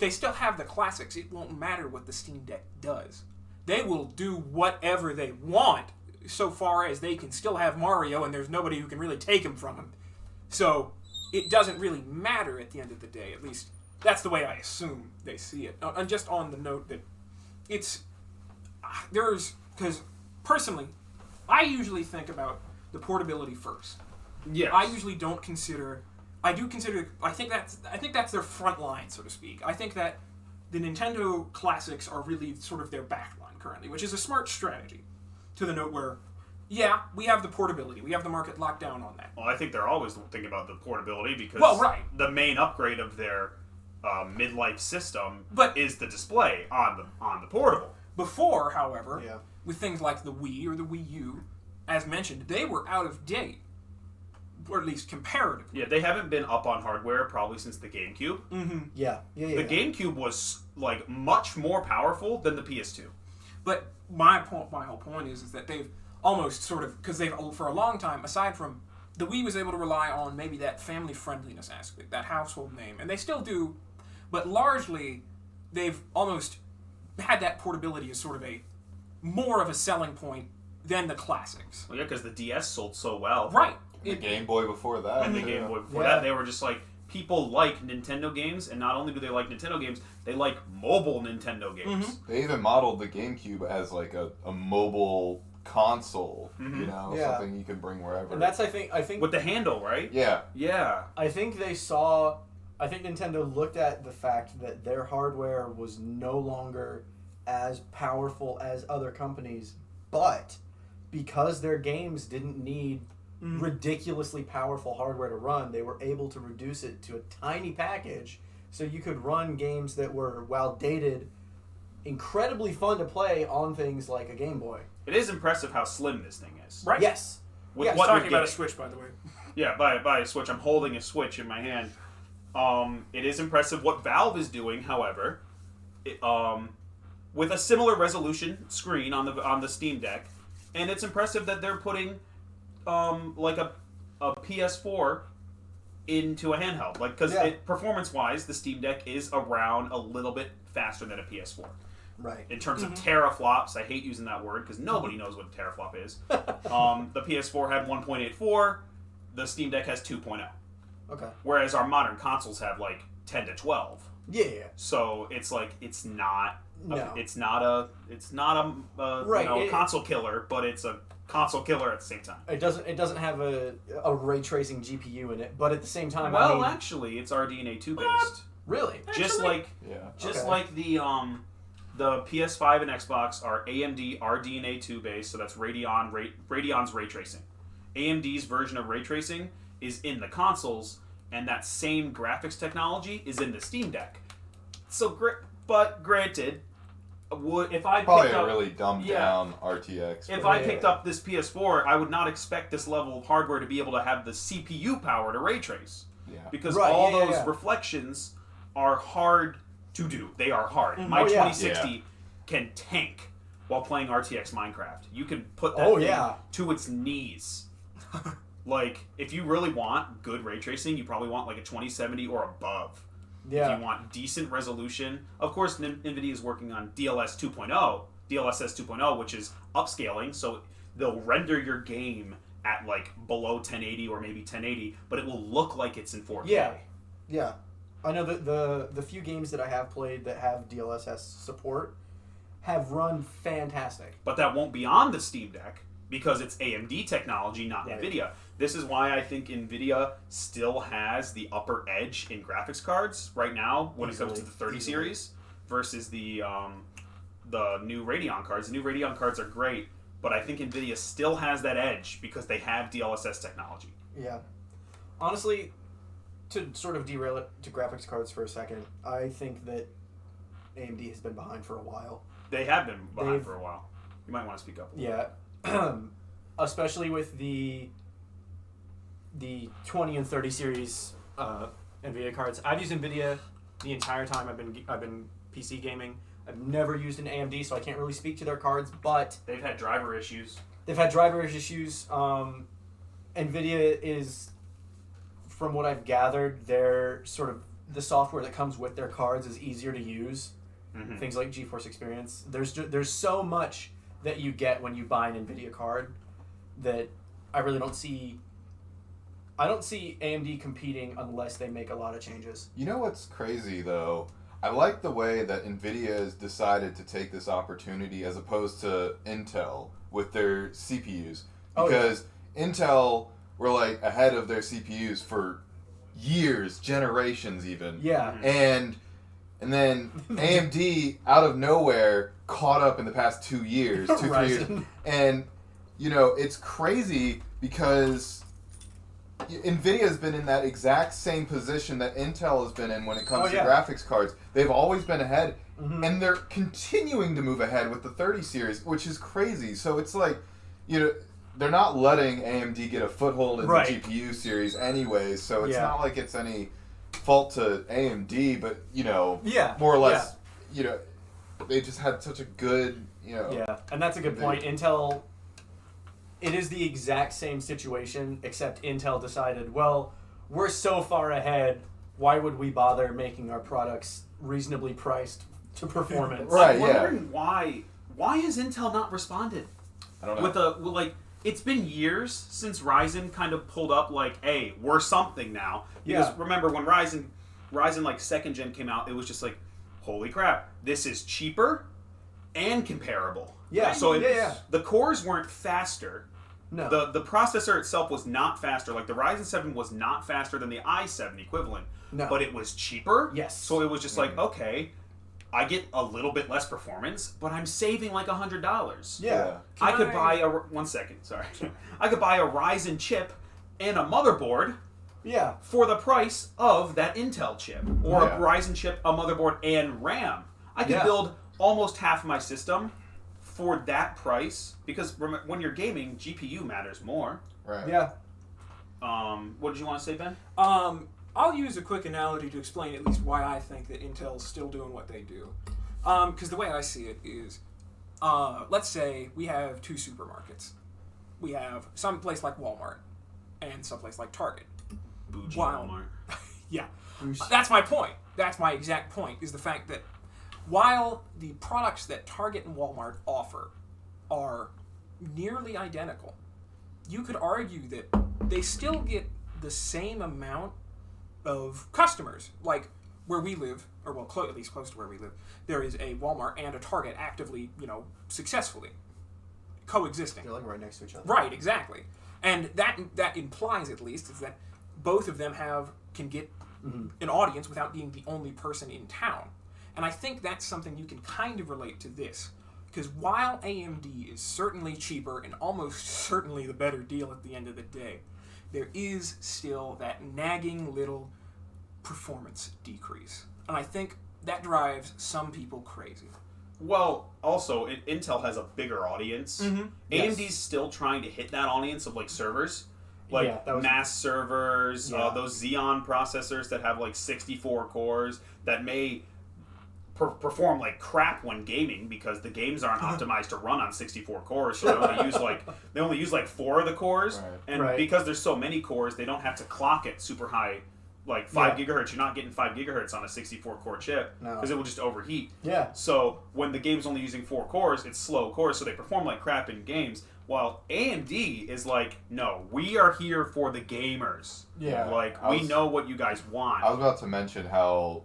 they still have the classics, it won't matter what the Steam Deck does. They will do whatever they want, so far as they can still have Mario and there's nobody who can really take him from him. So it doesn't really matter at the end of the day. At least that's the way I assume they see it. And just on the note that because personally, I usually think about the portability first. Yes. I usually don't consider. I think that's their front line, so to speak. I think that the Nintendo classics are really sort of their back line currently, which is a smart strategy. To the note where, we have the portability. We have the market locked down on that. Well, I think they're always thinking about the portability because the main upgrade of their midlife system is the display on the portable. Before, however, with things like the Wii or the Wii U, as mentioned, they were out of date. or at least comparatively. Yeah, they haven't been up on hardware probably since the GameCube. Yeah. The GameCube was like much more powerful than the PS2. But my whole point is that they've almost sort of, because they've for a long time, aside from the Wii was able to rely on maybe that family friendliness aspect, that household name, and they still do, but largely they've almost had that portability as sort of more of a selling point than the classics. Well, yeah, because the DS sold so well. Right. The Game Boy before that. And the Game Boy before that, they were just like, people like Nintendo games, and not only do they like Nintendo games, they like mobile Nintendo games. They even modeled the GameCube as like a mobile console, something you can bring wherever. And that's I think with the handle, right? Yeah. I think Nintendo looked at the fact that their hardware was no longer as powerful as other companies, but because their games didn't need ridiculously powerful hardware to run, they were able to reduce it to a tiny package so you could run games that were, while dated, incredibly fun to play on things like a Game Boy. It is impressive how slim this thing is. Right? Yes. With Yes, what talking you're about a getting. Switch, by the way. Yeah, by a Switch. I'm holding a Switch in my hand. It is impressive what Valve is doing, however, with a similar resolution screen on the Steam Deck, and it's impressive that they're putting like a PS4 into a handheld, like because performance-wise, the Steam Deck is around a little bit faster than a PS4. Right. In terms of teraflops, I hate using that word because nobody knows what a teraflop is. The PS4 had 1.84, the Steam Deck has 2.0. Okay. Whereas our modern consoles have like 10 to 12. Yeah. So it's like it's not No. a console killer, but it's a console killer at the same time. It doesn't have a ray tracing GPU in it, but at the same time, Well, actually, it's RDNA 2 based. really, Just like the PS5 and Xbox are AMD RDNA 2 based, so that's Radeon's ray tracing. AMD's version of ray tracing is in the consoles, and that same graphics technology is in the Steam Deck. So, but granted, if I probably picked a up, really dumbed down RTX. If I picked up this PS4, I would not expect this level of hardware to be able to have the CPU power to ray trace. Yeah. Because all those reflections are hard to do. They are hard. My 2060 can tank while playing RTX Minecraft. You can put that thing to its knees. Like, if you really want good ray tracing, you probably want like a 2070 or above. Yeah. If you want decent resolution. Of course, NVIDIA is working on DLSS 2.0, which is upscaling, so they'll render your game at like below 1080 or maybe 1080, but it will look like it's in 4K. Yeah. I know that the few games that I have played that have DLSS support have run fantastic. But that won't be on the Steam Deck because it's AMD technology, not NVIDIA. This is why I think NVIDIA still has the upper edge in graphics cards right now when it comes to the 30 series versus the new Radeon cards. The new Radeon cards are great, but I think NVIDIA still has that edge because they have DLSS technology. Yeah. Honestly, to sort of derail it to graphics cards for a second, I think that AMD has been behind for a while. They have been behind for a while. You might want to speak up. Yeah. Especially with the 20 and 30 series NVIDIA cards. I've used NVIDIA the entire time I've been PC gaming. I've never used an AMD, so I can't really speak to their cards, but they've had driver issues. NVIDIA is, from what I've gathered, their sort of the software that comes with their cards is easier to use. Mm-hmm. Things like GeForce Experience. There's so much that you get when you buy an NVIDIA card that I really don't see. I don't see AMD competing unless they make a lot of changes. You know what's crazy though? I like the way that NVIDIA has decided to take this opportunity as opposed to Intel with their CPUs. Because Intel were like ahead of their CPUs for years, generations even. Yeah. And then AMD out of nowhere caught up in the past 2 years, 3 years. And you know, it's crazy because NVIDIA has been in that exact same position that Intel has been in when it comes to graphics cards. They've always been ahead, and they're continuing to move ahead with the 30 series, which is crazy. So it's like, you know, they're not letting AMD get a foothold in Right. the GPU series anyways, so it's Yeah. not like it's any fault to AMD, but, Yeah. more or less, they just had such a good, Yeah, and that's a good point. Intel, it is the exact same situation, except Intel decided, well, we're so far ahead, why would we bother making our products reasonably priced to performance? Right, I'm yeah. wondering why has Intel not responded? I don't know. It's been years since Ryzen kind of pulled up like, hey, we're something now. Because remember when Ryzen like 2nd gen came out, it was just like, holy crap, this is cheaper and comparable. Yeah. So Yeah. the cores weren't faster. No. The processor itself was not faster. Like the Ryzen 7 was not faster than the i7 equivalent. No. But it was cheaper. Yes. So it was just like, okay, I get a little bit less performance, but I'm saving like $100. Yeah. I could buy a 1 second. Sorry, I could buy a Ryzen chip and a motherboard Yeah. for the price of that Intel chip, or Yeah. a Ryzen chip, a motherboard, and RAM. I could Yeah. build almost half my system for that price because when you're gaming, GPU matters more. Right. Yeah. What did you want to say, Ben? I'll use a quick analogy to explain at least why I think that Intel's still doing what they do. Because the way I see it is, let's say we have two supermarkets. We have some place like Walmart and some place like Target. Bougie Wow. Walmart. Yeah. That's my point. That's my exact point, is the fact that while the products that Target and Walmart offer are nearly identical, you could argue that they still get the same amount of customers. Like where we live, or well, at least close to where we live, there is a Walmart and a Target actively, successfully coexisting. They're like right next to each other. Right, exactly. And that implies, at least, is that both of them can get an audience without being the only person in town. And I think that's something you can kind of relate to this. Because while AMD is certainly cheaper and almost certainly the better deal at the end of the day, there is still that nagging little performance decrease. And I think that drives some people crazy. Well, also, Intel has a bigger audience. Yes. AMD's still trying to hit that audience of like servers, like Yeah, that was- mass servers, Yeah. those Xeon processors that have like 64 cores that may perform like crap when gaming because the games aren't optimized to run on 64 cores, so they only use like 4 of the cores, Right. and Right. because there's so many cores, they don't have to clock it super high. Like 5 Yeah. gigahertz, you're not getting 5 gigahertz on a 64 core chip No. because it will just overheat. Yeah. So when the game's only using 4 cores, it's slow cores, so they perform like crap in games. While AMD is like, no, we are here for the gamers. Yeah. Like, I we was- know what you guys want. I was about to mention how,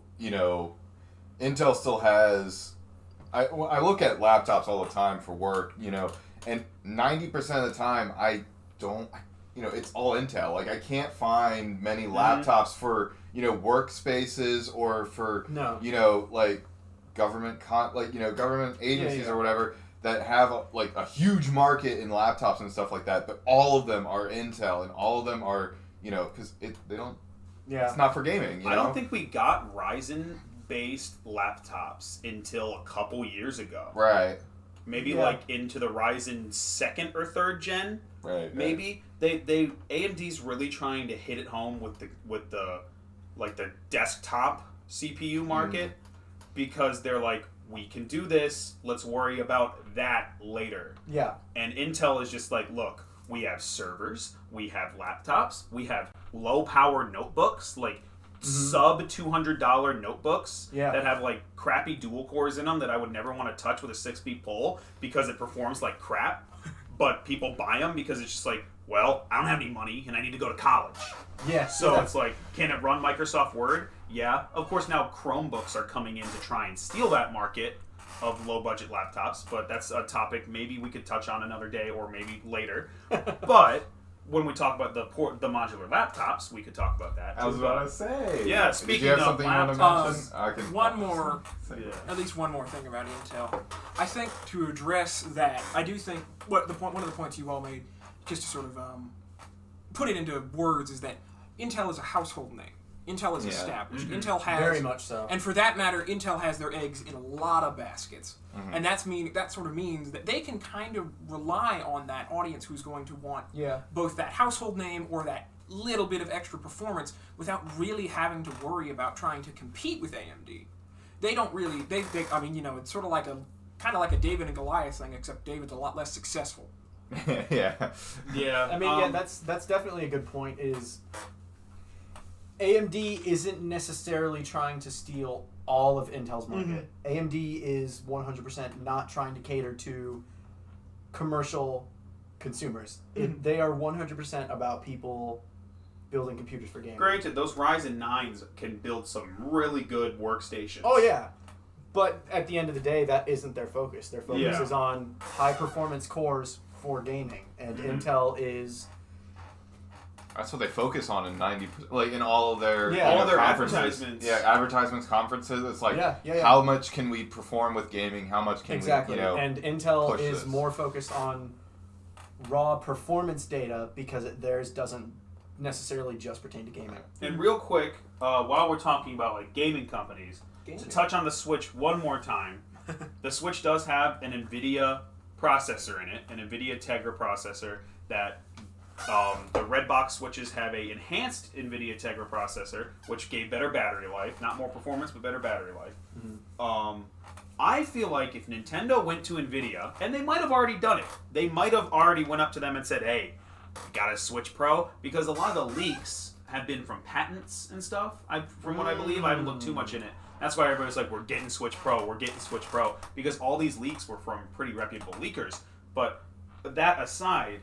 Intel still has... I look at laptops all the time for work, and 90% of the time I don't... it's all Intel. Like, I can't find many laptops for, workspaces or for, No. like, government government agencies yeah. or whatever that have, a huge market in laptops and stuff like that, but all of them are Intel, and all of them are, because they don't... Yeah. It's not for gaming, I don't think we got Ryzen-based laptops until a couple years ago. Right. Maybe Yeah. like into the Ryzen 2nd or 3rd gen. Right. Maybe they AMD's really trying to hit it home with the desktop CPU market because they're like, we can do this, let's worry about that later. Yeah. And Intel is just like, look, we have servers, we have laptops, we have low power notebooks, like sub $200 notebooks that have like crappy dual cores in them that I would never want to touch with a 6-speed pole because it performs like crap. But people buy them because it's just like, well, I don't have any money and I need to go to college. Yeah. So it's like, can it run Microsoft Word? Yeah. Of course, now Chromebooks are coming in to try and steal that market of low-budget laptops, but that's a topic maybe we could touch on another day or maybe later. But when we talk about the modular laptops, we could talk about that. I was about to say. Yeah, Did speaking you have of something you want to laptops, mention? one more, Yeah. at least one more thing about Intel. I think to address that, I do think one of the points you all made, just to sort of put it into words, is that Intel is a household name. Intel is established. Mm-hmm. Intel has very much so. and for that matter, Intel has their eggs in a lot of baskets, and that sort of means that they can kind of rely on that audience who's going to want both that household name or that little bit of extra performance without really having to worry about trying to compete with AMD. They don't really. They I mean, you know, it's sort of like a David and Goliath thing, except David's a lot less successful. Yeah. I mean, that's definitely a good point. Is AMD isn't necessarily trying to steal all of Intel's market. AMD is 100% not trying to cater to commercial consumers. They are 100% about people building computers for gaming. Granted, those Ryzen 9s can build some really good workstations. Oh, yeah. But at the end of the day, that isn't their focus. Their focus is on high-performance cores for gaming. And Intel is... That's what they focus on in 90%, like in all of their all of their conferences. advertisements. Yeah, advertisements, conferences. It's like how much can we perform with gaming? How much can we, and Intel is this. more focused on raw performance data because theirs doesn't necessarily just pertain to gaming. And real quick, while we're talking about like gaming companies, to touch on the Switch one more time, the Switch does have an NVIDIA processor in it, an NVIDIA Tegra processor that. The red box Switches have a enhanced NVIDIA Tegra processor, which gave better battery life, not more performance, but better battery life. I feel like if Nintendo went to NVIDIA, and they might have already done it, they might have already went up to them and said, "Hey, got a Switch Pro?" Because a lot of the leaks have been from patents and stuff. From what I believe, I haven't looked too much in it. That's why everybody's like, "We're getting Switch Pro, we're getting Switch Pro," because all these leaks were from pretty reputable leakers. But that aside,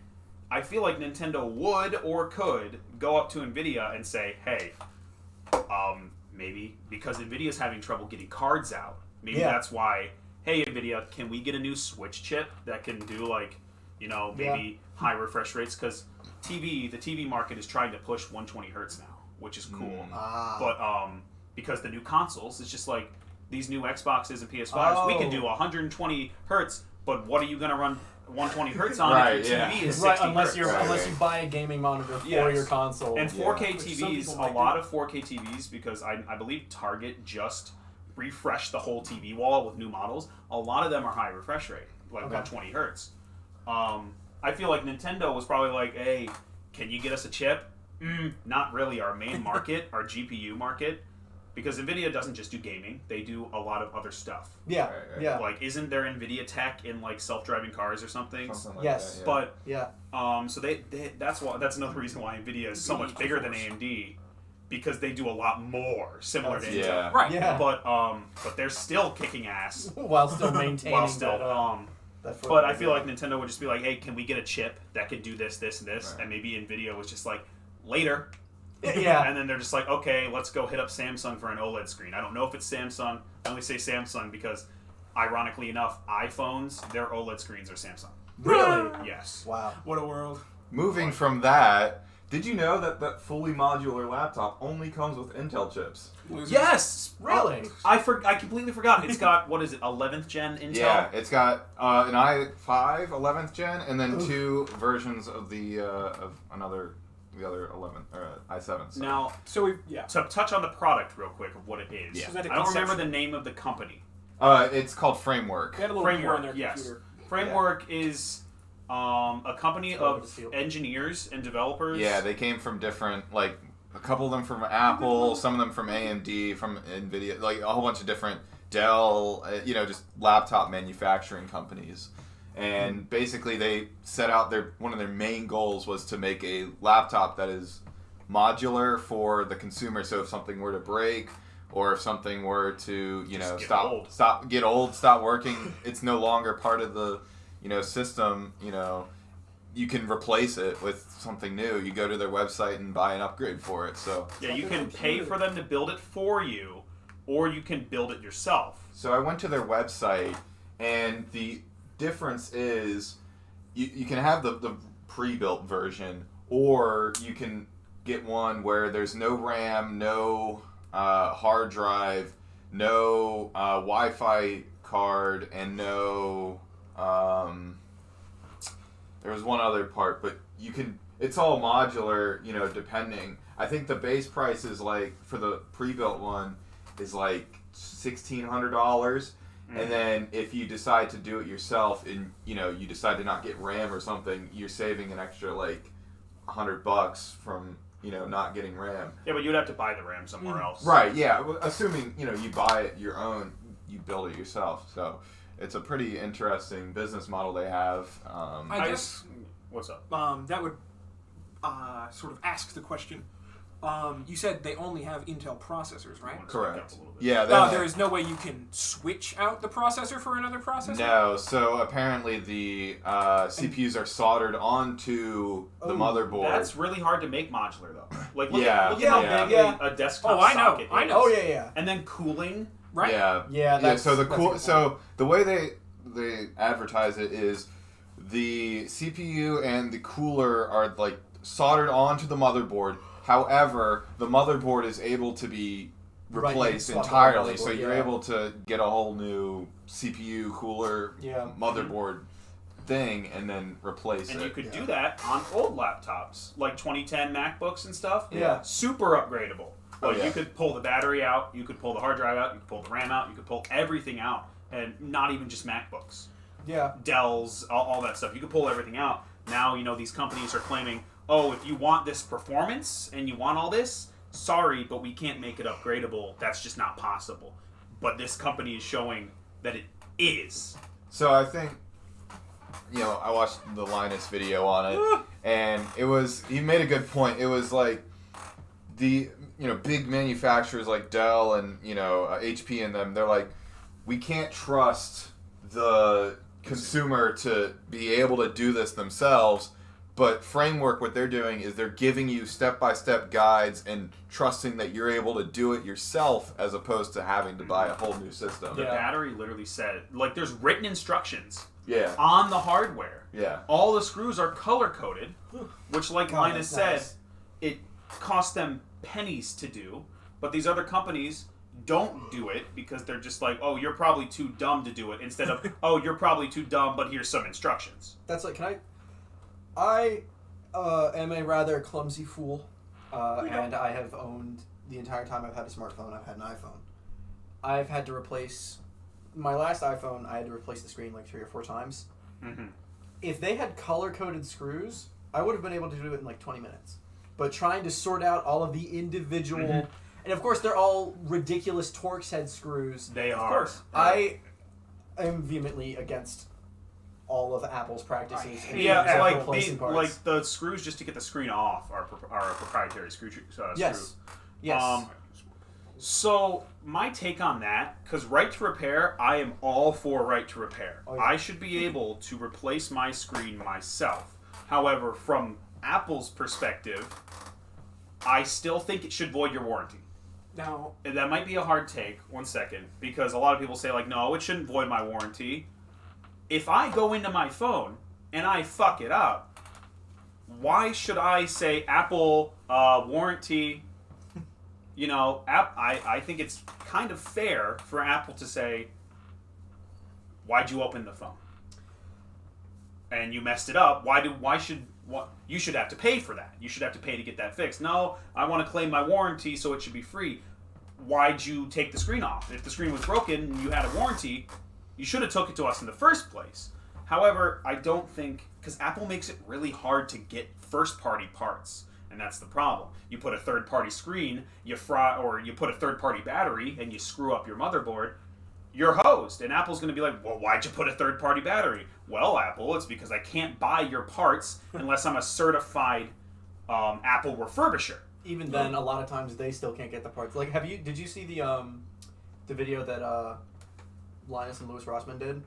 I feel like Nintendo would or could go up to NVIDIA and say, hey, maybe because NVIDIA's having trouble getting cards out, maybe that's why, hey, NVIDIA, can we get a new Switch chip that can do, like, you know, maybe high refresh rates? Because the TV market is trying to push 120 hertz now, which is cool. But because the new consoles, it's just like these new Xboxes and PS5s, we can do 120 hertz, but what are you going to run 120 hertz on if your TV is 60 unless hertz. Unless you buy a gaming monitor for your console. And 4K TVs, a lot of 4K TVs, because I believe Target just refreshed the whole TV wall with new models. A lot of them are high refresh rate, like 120 hertz. I feel like Nintendo was probably like, hey, can you get us a chip? Not really our main market, our GPU market. Because NVIDIA doesn't just do gaming; they do a lot of other stuff. Yeah. Like, isn't there NVIDIA tech in like self-driving cars or something? Like yes. that, But so they that's another reason why NVIDIA is so much bigger than AMD, because they do a lot more similar to Intel. Right. Yeah. But they're still kicking ass while still maintaining but I feel like Nintendo would just be like, hey, can we get a chip that can do this, this, and this? Right. And maybe NVIDIA was just like, later. Yeah. And then they're just like, okay, let's go hit up Samsung for an OLED screen. I don't know if it's Samsung. I only say Samsung because, ironically enough, iPhones, their OLED screens are Samsung. Really? Yes. Wow. What a world. Moving from that, did you know that fully modular laptop only comes with Intel chips? Yes! Really? I completely forgot. It's got, what is it, 11th gen Intel? Yeah, it's got an i5 11th gen, and then two versions of the other 11th i7. So. Now, to touch on the product real quick of what it is. Yeah. I don't remember the name of the company. It's called Framework. They had a little Framework, on their computer. Framework is a company of engineers and developers. Yeah, they came from different, like, a couple of them from Apple, some of them from AMD, from NVIDIA, like a whole bunch of different Dell, just laptop manufacturing companies. And basically they set out one of their main goals was to make a laptop that is modular for the consumer. So if something were to break, or if something were to, stop working, it's no longer part of the, system, you can replace it with something new. You go to their website and buy an upgrade for it. So yeah, you can pay for them to build it for you, or you can build it yourself. So I went to their website, and the difference is you can have the pre-built version, or you can get one where there's no RAM, no hard drive, no Wi-Fi card, and no there was one other part, but it's all modular, depending. I think the base price is like for the pre-built one is like $1,600, and then if you decide to do it yourself and you decide to not get RAM or something, you're saving an extra like $100 from not getting RAM. Yeah, but you'd have to buy the RAM somewhere else. Right. Yeah. Assuming you buy it your own, you build it yourself. So it's a pretty interesting business model they have. I guess. What's up? That would sort of ask the question. You said they only have Intel processors, right? Correct. Yeah. There is no way you can switch out the processor for another processor? No. So apparently the CPUs are soldered onto the motherboard. That's really hard to make modular, though. Like, look Yeah. at how big a desktop socket is. I know. Oh, yeah. And then cooling. Right? Yeah. So the way they advertise it is the CPU and the cooler are like soldered onto the motherboard. However, the motherboard is able to be replaced entirely, so you're able to get a whole new CPU, cooler, motherboard thing, and then replace it. And you could do that on old laptops, like 2010 MacBooks and stuff. Yeah. Super upgradable. Like you could pull the battery out, you could pull the hard drive out, you could pull the RAM out, you could pull everything out, and not even just MacBooks. Yeah. Dells, all that stuff. You could pull everything out. Now, these companies are claiming, oh, if you want this performance and you want all this, sorry, but we can't make it upgradable. That's just not possible. But this company is showing that it is. So I think, I watched the Linus video on it, and he made a good point. It was like the, big manufacturers like Dell and, HP and them, they're like, we can't trust the consumer to be able to do this themselves. But Framework, what they're doing is they're giving you step-by-step guides and trusting that you're able to do it yourself as opposed to having to buy a whole new system. The battery literally said, like, there's written instructions on the hardware. Yeah. All the screws are color-coded, which, like Linus said, it costs them pennies to do. But these other companies don't do it because they're just like, oh, you're probably too dumb to do it, instead of, oh, you're probably too dumb, but here's some instructions. That's like, I am a rather clumsy fool, and I have owned, the entire time I've had a smartphone, I've had an iPhone. I've had to replace, my last iPhone, I had to replace the screen like 3 or 4 times. Mm-hmm. If they had color-coded screws, I would have been able to do it in like 20 minutes. But trying to sort out all of the individual, and of course they're all ridiculous Torx head screws. They are. Of course, I am vehemently against all of Apple's practices. Yeah, like the screws just to get the screen off are a proprietary screw. Yes. So my take on that, because right to repair, I am all for right to repair. Oh, yeah. I should be able to replace my screen myself. However, from Apple's perspective, I still think it should void your warranty. Now, that might be a hard take. 1 second, because a lot of people say like, no, it shouldn't void my warranty. If I go into my phone and I fuck it up, why should I say Apple warranty? I think it's kind of fair for Apple to say, why'd you open the phone? And you messed it up. You should have to pay for that. You should have to pay to get that fixed. No, I want to claim my warranty, so it should be free. Why'd you take the screen off? If the screen was broken and you had a warranty, you should have took it to us in the first place. However, I don't think, because Apple makes it really hard to get first-party parts, and that's the problem. You put a third-party screen, you put a third-party battery, and you screw up your motherboard, you're hosed. And Apple's going to be like, well, why'd you put a third-party battery? Well, Apple, it's because I can't buy your parts unless I'm a certified Apple refurbisher. Even then, a lot of times they still can't get the parts. Like, did you see the video that Linus and Louis Rossmann did?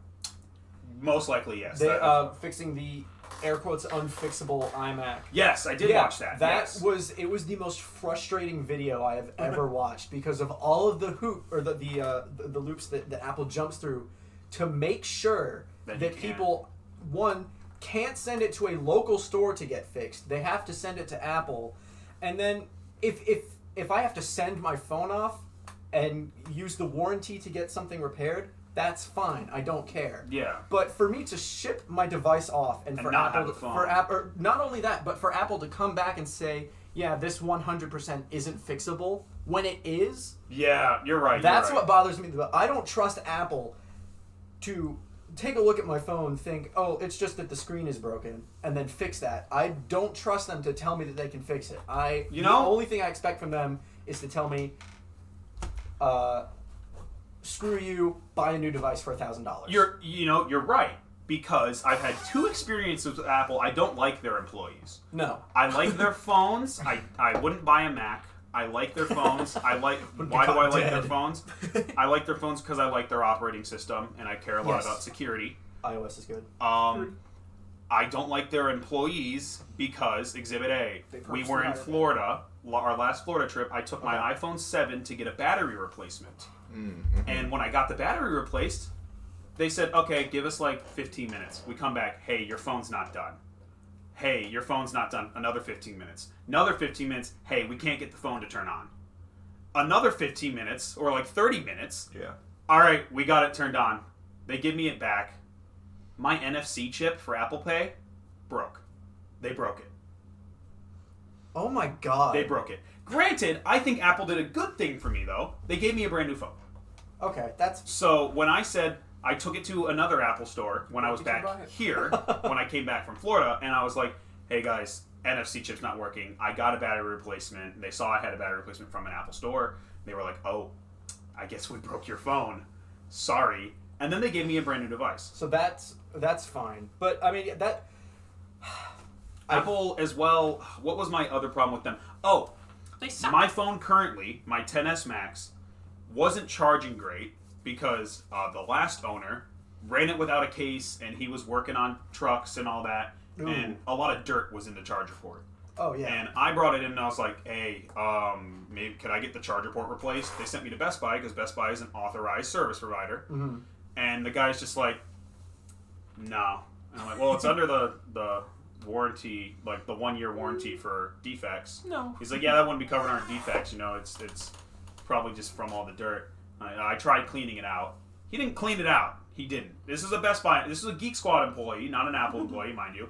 Most likely, yes. They fixing the air quotes unfixable iMac. Yes, I did watch that. Was the most frustrating video I have ever watched because of all of the the loops that Apple jumps through to make sure that people can't send it to a local store to get fixed. They have to send it to Apple, and then if I have to send my phone off and use the warranty to get something repaired, that's fine. I don't care. Yeah. But for me to ship my device off and for not Apple, not only that, but for Apple to come back and say, yeah, this 100% isn't fixable, when it is, Yeah, you're right. that's what bothers me. I don't trust Apple to take a look at my phone, think, oh, it's just that the screen is broken, and then fix that. I don't trust them to tell me that they can fix it. The only thing I expect from them is to tell me, screw you, buy a new device for $1,000. You're right. Because I've had 2 experiences with Apple. I don't like their employees. No. I like their phones. I wouldn't buy a Mac. I like their phones. Why do I like their phones? I like their phones because I like their operating system and I care a lot about security. iOS is good. I don't like their employees because, Exhibit A, we were in Florida, our last Florida trip. I took my iPhone 7 to get a battery replacement. Mm-hmm. And when I got the battery replaced, they said, okay, give us like 15 minutes. We come back, hey, your phone's not done. Hey, your phone's not done. Another 15 minutes. Another 15 minutes, hey, we can't get the phone to turn on. Another 15 minutes, or like 30 minutes. Yeah. All right, we got it turned on. They give me it back. My NFC chip for Apple Pay broke. They broke it. Oh my god. They broke it. Granted, I think Apple did a good thing for me, though. They gave me a brand new phone. Okay, that's... So when I said... I took it to another Apple store when I was back here, when I came back from Florida, and I was like, hey guys, NFC chip's not working. I got a battery replacement. They saw I had a battery replacement from an Apple store. They were like, oh, I guess we broke your phone. Sorry. And then they gave me a brand new device. So that's fine. But, I mean, that... Apple as well, what was my other problem with them? Oh, they suck. My phone currently, my XS Max, wasn't charging great. Because the last owner ran it without a case, and he was working on trucks and all that, and a lot of dirt was in the charger port. Oh, yeah. And I brought it in, and I was like, hey, maybe could I get the charger port replaced? They sent me to Best Buy, because Best Buy is an authorized service provider. Mm-hmm. And the guy's just like, no. And I'm like, well, it's under the warranty, like the 1-year warranty for defects. No. He's like, yeah, that wouldn't be covered under defects, it's probably just from all the dirt. I tried cleaning it out. He didn't clean it out. He didn't. This is a Best Buy. This is a Geek Squad employee, not an Apple employee, mind you.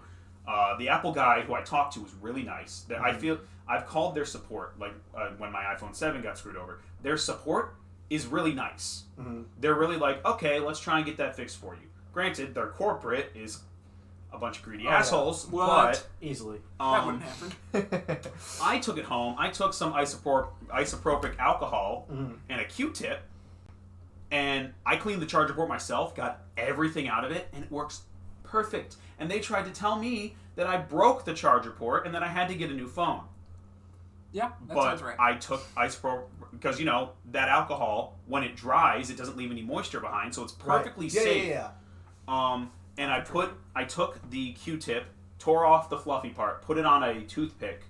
The Apple guy who I talked to was really nice. I feel I've called their support, like when my iPhone 7 got screwed over. Their support is really nice. Mm-hmm. They're really like, okay, let's try and get that fixed for you. Granted, their corporate is a bunch of greedy assholes, but easily that wouldn't happen. I took it home. I took some isopropyl alcohol and a Q-tip. And I cleaned the charger port myself, got everything out of it, and it works perfect. And they tried to tell me that I broke the charger port and that I had to get a new phone. Yeah, that sounds right. I took isopropyl, because, that alcohol, when it dries, it doesn't leave any moisture behind, so it's perfectly safe. Yeah. And I took the Q-tip, tore off the fluffy part, put it on a toothpick,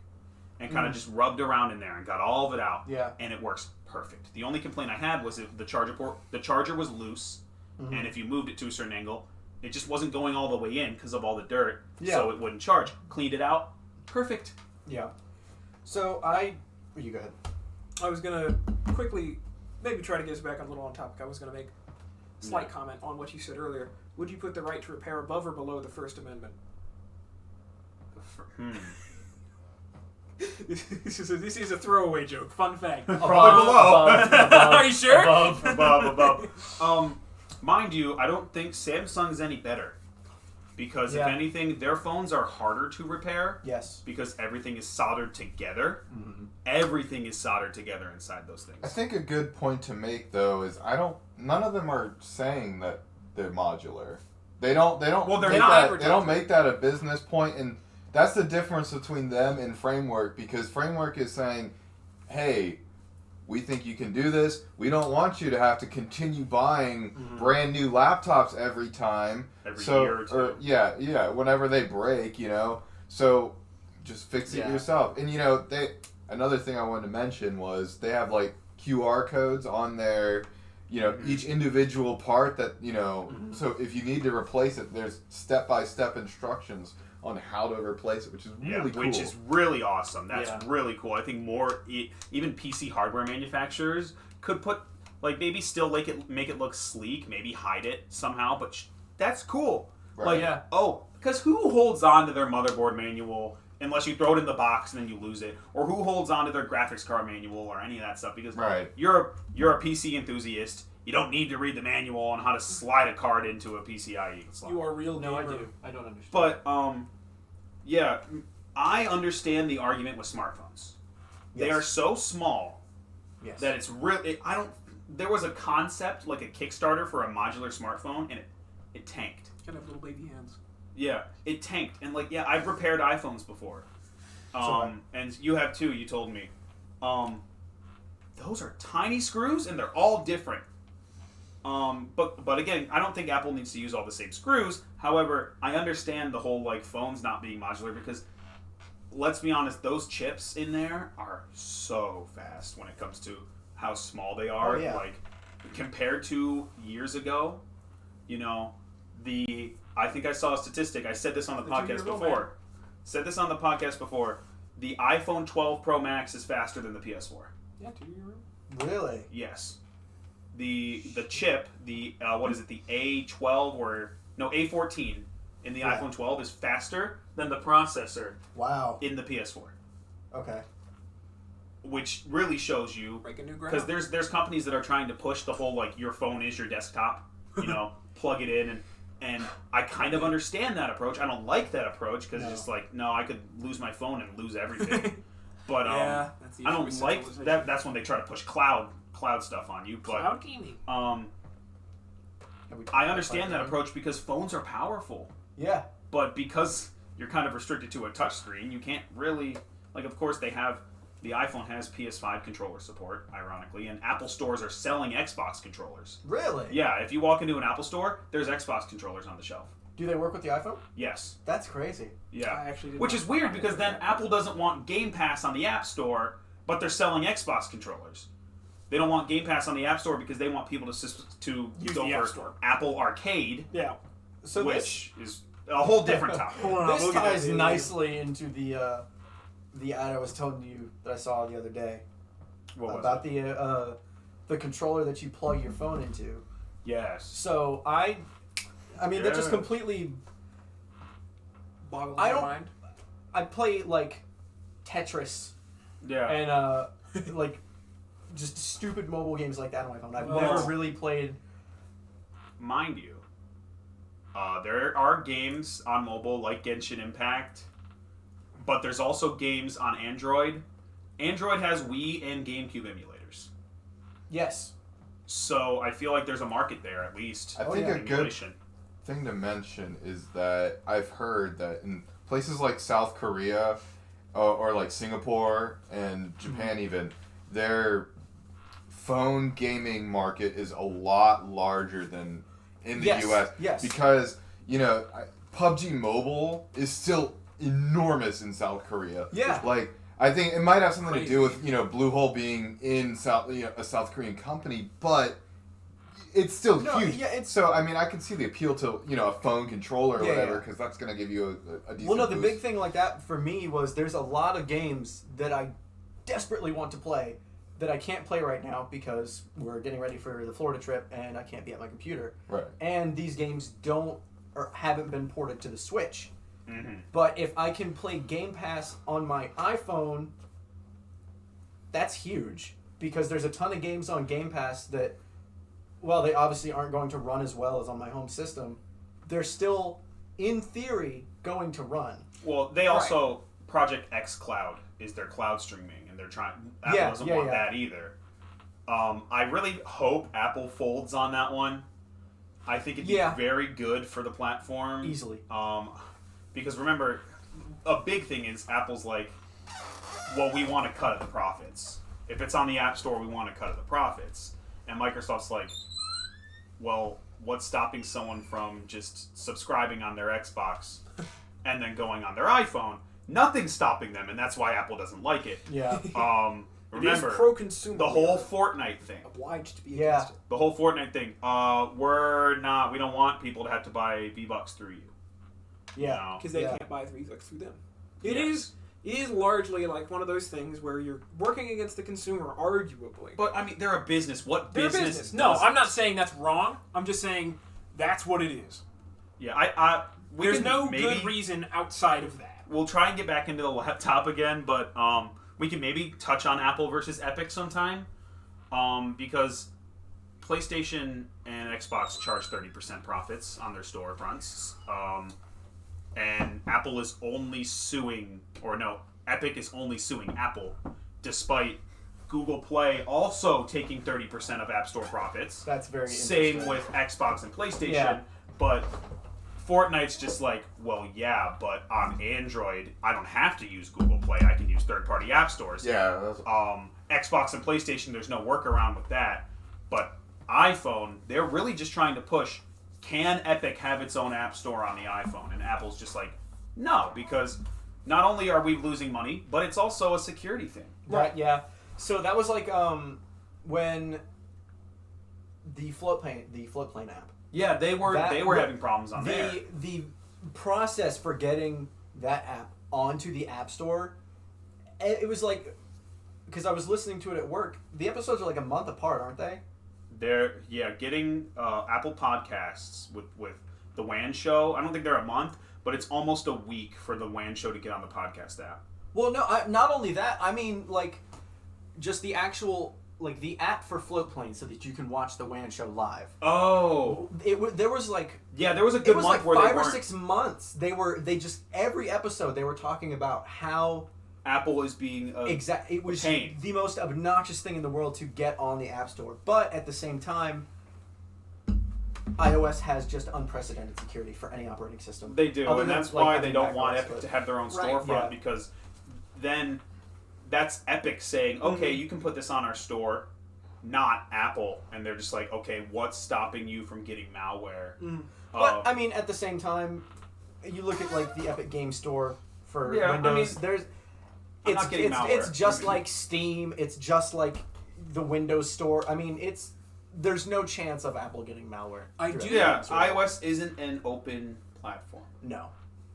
and kind of just rubbed around in there and got all of it out. Yeah. And it works perfect. The only complaint I had was if the charger was loose, and if you moved it to a certain angle, it just wasn't going all the way in because of all the dirt, so it wouldn't charge. Cleaned it out, perfect. Yeah. So you go ahead. I was gonna quickly maybe try to get us back a little on topic. I was gonna make a slight comment on what you said earlier. Would you put the right to repair above or below the First Amendment? This is a throwaway joke. Fun fact. Probably below. Are you sure? Above. Mind you, I don't think Samsung's any better. Because if anything, their phones are harder to repair. Yes. Because everything is soldered together. Mm-hmm. Everything is soldered together inside those things. I think a good point to make though is none of them are saying that they're modular. They don't. Well, they're not. They don't make that a business point, and that's the difference between them and Framework, because Framework is saying, hey, we think you can do this. We don't want you to have to continue buying brand new laptops every time. Every year or two. Yeah, whenever they break, So just fix it yourself. And, another thing I wanted to mention was they have, like, QR codes on their, each individual part that, so if you need to replace it, there's step-by-step instructions on how to replace it, which is really cool. Which is really awesome. That's really cool. I think even PC hardware manufacturers could put, like, maybe still make it look sleek, maybe hide it somehow, but that's cool. Right. Like, because who holds on to their motherboard manual unless you throw it in the box and then you lose it, or who holds onto their graphics card manual or any of that stuff, because you're a PC enthusiast. You don't need to read the manual on how to slide a card into a PCIe slot. You are real gamer. No, I do. I don't understand. But yeah, I understand the argument with smartphones. They are so small that it's really. There was a concept like a Kickstarter for a modular smartphone, and it tanked. Gotta have little baby hands. Yeah, it tanked, and I've repaired iPhones before, and you have too. You told me, those are tiny screws, and they're all different. But again, I don't think Apple needs to use all the same screws. However, I understand the whole phones not being modular because, let's be honest, those chips in there are so fast when it comes to how small they are. Oh, yeah. Compared to years ago, I think I saw a statistic. I said this on the podcast before. The iPhone 12 Pro Max is faster than the PS4. Yeah, 2-year room. Really? Yes. The chip, the A12 A14 in the iPhone 12 is faster than the processor in the PS4. Okay. Which really shows you, breaking new ground. because there's companies that are trying to push the whole your phone is your desktop, plug it in, and I kind of understand that approach. I don't like that approach because it's just no, I could lose my phone and lose everything. But I don't like that. That's when they try to push cloud stuff on you. But cloud gaming. I understand that approach because phones are powerful. Yeah. But because you're kind of restricted to a touchscreen, you can't really of course the iPhone has PS5 controller support, ironically, and Apple stores are selling Xbox controllers. Really? Yeah, if you walk into an Apple store, there's Xbox controllers on the shelf. Do they work with the iPhone? Yes. That's crazy. Yeah. I actually Which is weird because then Apple doesn't want Game Pass on the App Store, but they're selling Xbox controllers. They don't want Game Pass on the App Store because they want people to use go the for App Store. Apple Arcade, So which is a whole different topic. This ties nicely into the ad I was telling you that I saw the other day about the controller that you plug your phone into. Yes. So that just completely boggles my mind. I play Tetris. Yeah. And just stupid mobile games like that on my phone. I've never really played. Mind you, there are games on mobile like Genshin Impact, but there's also games on Android. Android has Wii and GameCube emulators. Yes. So I feel like there's a market there at least. I think a good thing to mention is that I've heard that in places like South Korea or Singapore and Japan even, their phone gaming market is a lot larger than in the US. Yes. Because, PUBG Mobile is still enormous in South Korea. Yeah. I think it might have something to do with, Bluehole being in a South Korean company, but it's still huge. Yeah, so, I can see the appeal to, a phone controller or whatever, because that's going to give you a decent the boost. big thing like that for me was there's a lot of games that I desperately want to play that I can't play right now because we're getting ready for the Florida trip and I can't be at my computer. Right. And these games haven't been ported to the Switch. Mm-hmm. But if I can play Game Pass on my iPhone, that's huge because there's a ton of games on Game Pass that, well, they obviously aren't going to run as well as on my home system. They're still, in theory, going to run. Well, they also Project X Cloud is their cloud streaming, and they're trying. Apple doesn't want that either. I really hope Apple folds on that one. I think it'd be very good for the platform. Easily. Because remember, a big thing is Apple's like, well, we want to cut at the profits. If it's on the App Store, we want to cut at the profits. And Microsoft's like, well, what's stopping someone from just subscribing on their Xbox and then going on their iPhone? Nothing's stopping them, and that's why Apple doesn't like it. Yeah. Remember, it is pro-consumer. The whole Fortnite thing. Obliged to be against it. The whole Fortnite thing. We don't want people to have to buy V-Bucks through you. Yeah. Because they can't buy V-Bucks through them. It is largely like one of those things where you're working against the consumer, arguably. But, they're a business. They're a business. No, I'm not saying that's wrong. I'm just saying that's what it is. Yeah, There's no good reason outside of that. we'll try and get back into the laptop again, but we can maybe touch on Apple versus Epic sometime, because PlayStation and Xbox charge 30% profits on their storefronts, and Apple is only suing, or no, Epic is only suing Apple, despite Google Play also taking 30% of App Store profits. That's very Same interesting. with Xbox and PlayStation, Yeah. but Fortnite's just like, well, yeah, but on Android, I don't have to use Google Play. I can use third-party app stores. Yeah. That's, Xbox and PlayStation, there's no workaround with that. But iPhone, they're really just trying to push, can Epic have its own app store on the iPhone? And Apple's just like, no, because not only are we losing money, but it's also a security thing. Right, yeah. So that was like when the floatplane app. Yeah, they were having problems on there. The process for getting that app onto the App Store, it was like, because I was listening to it at work, the episodes are like a month apart, aren't they? They're getting Apple Podcasts with the WAN show. I don't think they're a month, but it's almost a week for the WAN show to get on the podcast app. Well, no, not only that. I mean, like, just the actual, like, the app for Floatplane so that you can watch the WAN show live. Oh, There was like, yeah, there was a good it was month like where 5 they or weren't. 6 months. They just every episode they were talking about how Apple is being it was pain. the most obnoxious thing in the world to get on the App Store. But at the same time, iOS has just unprecedented security for any operating system. They do, Other and than, that's like, why having they don't macOS, want Epic but- to have their own Right, storefront, yeah. because then that's Epic saying, okay, you can put this on our store, not Apple, and they're just like, okay, what's stopping you from getting malware? But I mean, at the same time, you look at like the Epic Game Store for Yeah, I Windows. mean, I'm not getting malware. It's just like Steam. It's just like the Windows Store. I mean, there's no chance of Apple getting malware. I through do- Epic Yeah, Game Store. iOS isn't an open platform. No.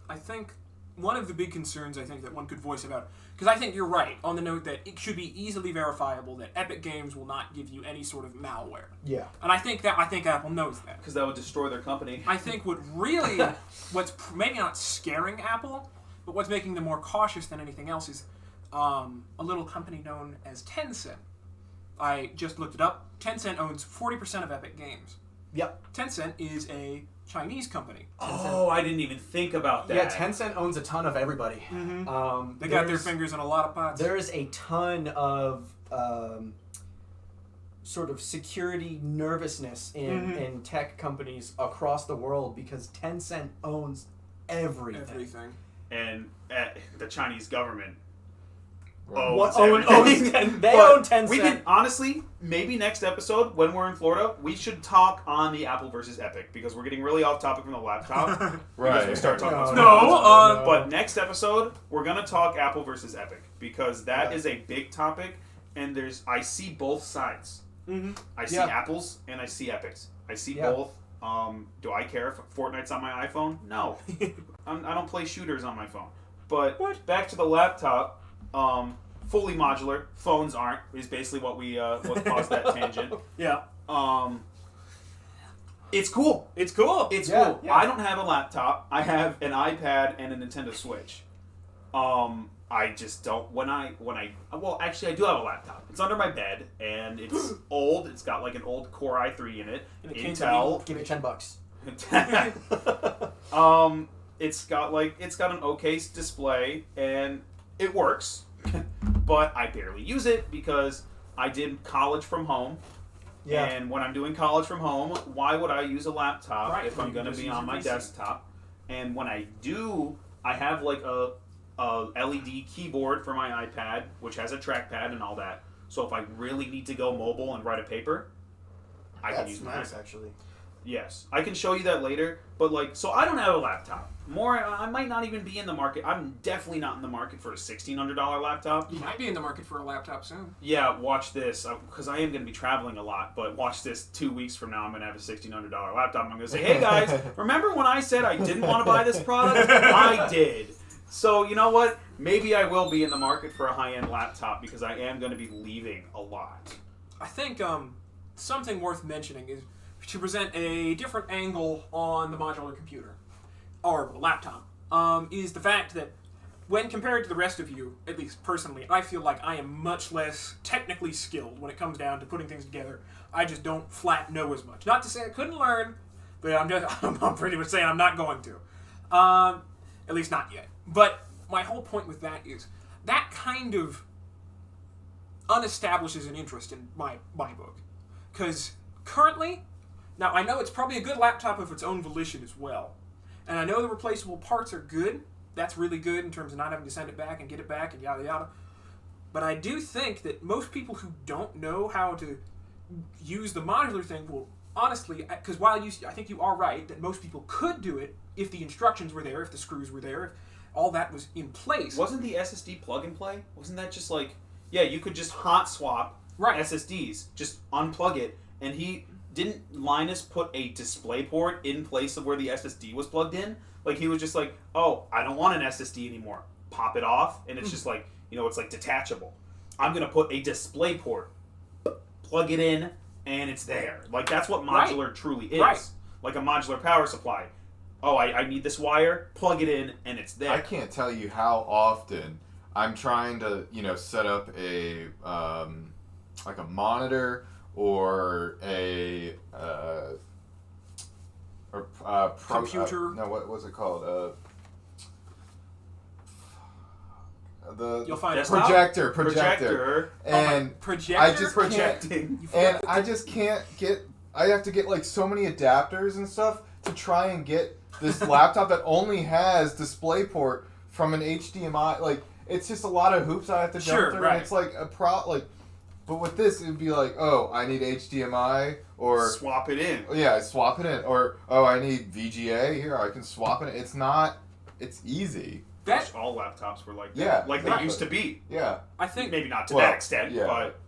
I think one of the big concerns I think that one could voice about, because I think you're right on the note that it should be easily verifiable that Epic Games will not give you any sort of malware, Yeah. and I think Apple knows that. Because that would destroy their company. I think what's maybe not scaring Apple, but what's making them more cautious than anything else is a little company known as Tencent. I just looked it up. Tencent owns 40% of Epic Games. Yep. Tencent is a Chinese company. Oh, I didn't even think about that. Yeah, Tencent owns a ton of everybody. They got their fingers in a lot of pots. There is a ton of sort of security nervousness in tech companies across the world because Tencent owns everything. And the Chinese government Well, owns everything. They But own Tencent. We can, honestly, maybe next episode, when we're in Florida, we should talk on the Apple versus Epic, because we're getting really off topic from the laptop. Because Right. we start talking about No, But next episode, we're going to talk Apple versus Epic, because that Yeah. is a big topic, and I see both sides. I see Yeah. Apple's and I see Epic's. I see Yeah. both. Do I care if Fortnite's on my iPhone? No. I don't play shooters on my phone. But back to the laptop, fully modular. Phones aren't, is basically what caused that tangent. Yeah. It's cool. It's cool. It's Yeah, cool. yeah. I don't have a laptop. I have an iPad and a Nintendo Switch. I just don't. Well, actually, I do have a laptop. It's under my bed, and it's old. It's got like an old Core i3 in it. And it came to Intel. Give me $10. It's got an okay display, and it works. But I barely use it because I did college from home. Yeah. And when I'm doing college from home, why would I use a laptop Right, if you I'm can going to just be use on your my PC. desktop? And when I do, I have like a LED keyboard for my iPad, which has a trackpad and all that. So if I really need to go mobile and write a paper, I can use my nice, iPad. actually. Yes, I can show you that later. But so I don't have a laptop. I might not even be in the market. I'm definitely not in the market for a $1,600 laptop. You might be in the market for a laptop soon. Yeah, watch this, because I am going to be traveling a lot, but watch this 2 weeks from now, I'm going to have a $1,600 laptop, and I'm going to say, hey guys, remember when I said I didn't want to buy this product? I did. So, you know what? Maybe I will be in the market for a high-end laptop, because I am going to be leaving a lot. I think something worth mentioning is to present a different angle on the modular computer or laptop is the fact that when compared to the rest of you, at least personally, I feel like I am much less technically skilled when it comes down to putting things together. I just don't flat know as much. Not to say I couldn't learn, but I'm pretty much saying I'm not going to. At least not yet. But my whole point with that is that kind of unestablishes an interest in my book. Because currently, now I know it's probably a good laptop of its own volition as well. And I know the replaceable parts are good. That's really good in terms of not having to send it back and get it back and yada yada. But I do think that most people who don't know how to use the modular thing will honestly, because while I think you are right that most people could do it if the instructions were there, if the screws were there, if all that was in place. Wasn't the SSD plug and play? Wasn't that just like, yeah, you could just hot swap SSDs, just unplug it, and didn't Linus put a display port in place of where the SSD was plugged in? Like, he was just like, oh, I don't want an SSD anymore. Pop it off, and it's just like, it's like detachable. I'm going to put a display port, plug it in, and it's there. Like, that's what modular truly is. Right. Like a modular power supply. Oh, I need this wire, plug it in, and it's there. I can't tell you how often I'm trying to, set up a, like a monitor or a, computer. No, what was it called? You'll find projector, and projector. I just projecting, and I just can't get. I have to get like so many adapters and stuff to try and get this laptop that only has DisplayPort from an HDMI. Like, it's just a lot of hoops I have to jump through. And it's like but with this, it'd be like, oh, I need HDMI, or swap it in. Yeah, swap it in, or oh, I need VGA. Here, I can swap it. It's not. It's easy. All laptops were like that. Yeah, like exactly. They used to be. Yeah, I think maybe not to that extent, yeah. But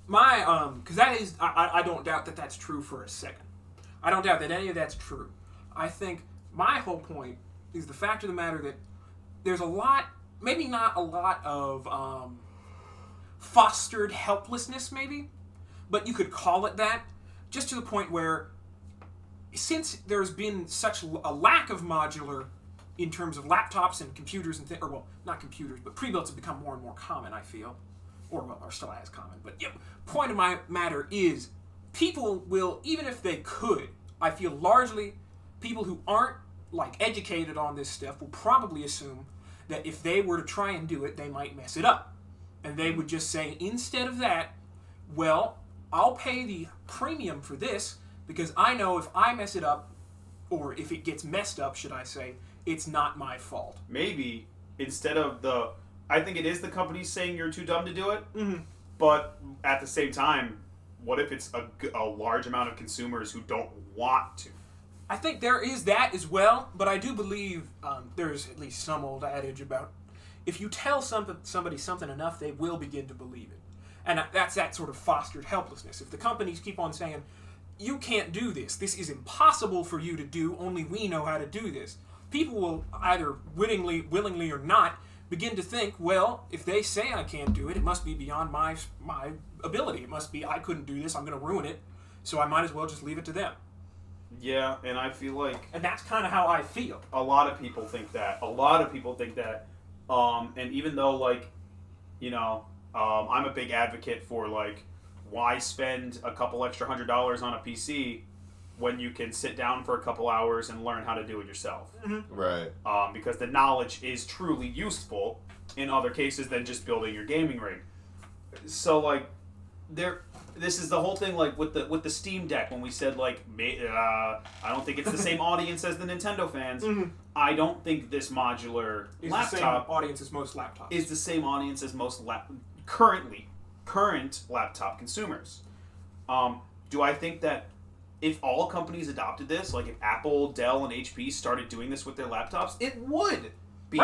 my because that is I don't doubt that that's true for a second. I don't doubt that any of that's true. I think my whole point is the fact of the matter that there's a lot, maybe not a lot of fostered helplessness, maybe, but you could call it that, just to the point where since there's been such a lack of modular in terms of laptops and computers and or well, not computers, but pre-builts have become more and more common, I feel. Or still as common. But yeah, point of my matter is, people will, even if they could, I feel largely, people who aren't, educated on this stuff will probably assume that if they were to try and do it, they might mess it up. And they would just say, instead of that, well, I'll pay the premium for this, because I know if I mess it up, or if it gets messed up, should I say, it's not my fault. Maybe instead of I think it is the company saying you're too dumb to do it, mm-hmm. But at the same time, what if it's a large amount of consumers who don't want to? I think there is that as well, but I do believe there's at least some old adage about if you tell somebody something enough, they will begin to believe it. And that's that sort of fostered helplessness. If the companies keep on saying, you can't do this, this is impossible for you to do, only we know how to do this, people will either willingly or not begin to think, well, if they say I can't do it, it must be beyond my ability. It must be I couldn't do this, I'm going to ruin it, so I might as well just leave it to them. Yeah, and I feel like... And that's kind of how I feel. A lot of people think that. And even though, I'm a big advocate for, why spend a couple extra $100 on a PC when you can sit down for a couple hours and learn how to do it yourself. Mm-hmm. Right. Because the knowledge is truly useful in other cases than just building your gaming rig. So, this is the whole thing, with the Steam Deck, when we said, I don't think it's the same audience as the Nintendo fans. Mm-hmm. I don't think this modular laptop... the same audience as most laptops. Is the same audience as most current laptop consumers. Do I think that if all companies adopted this, if Apple, Dell, and HP started doing this with their laptops, it would be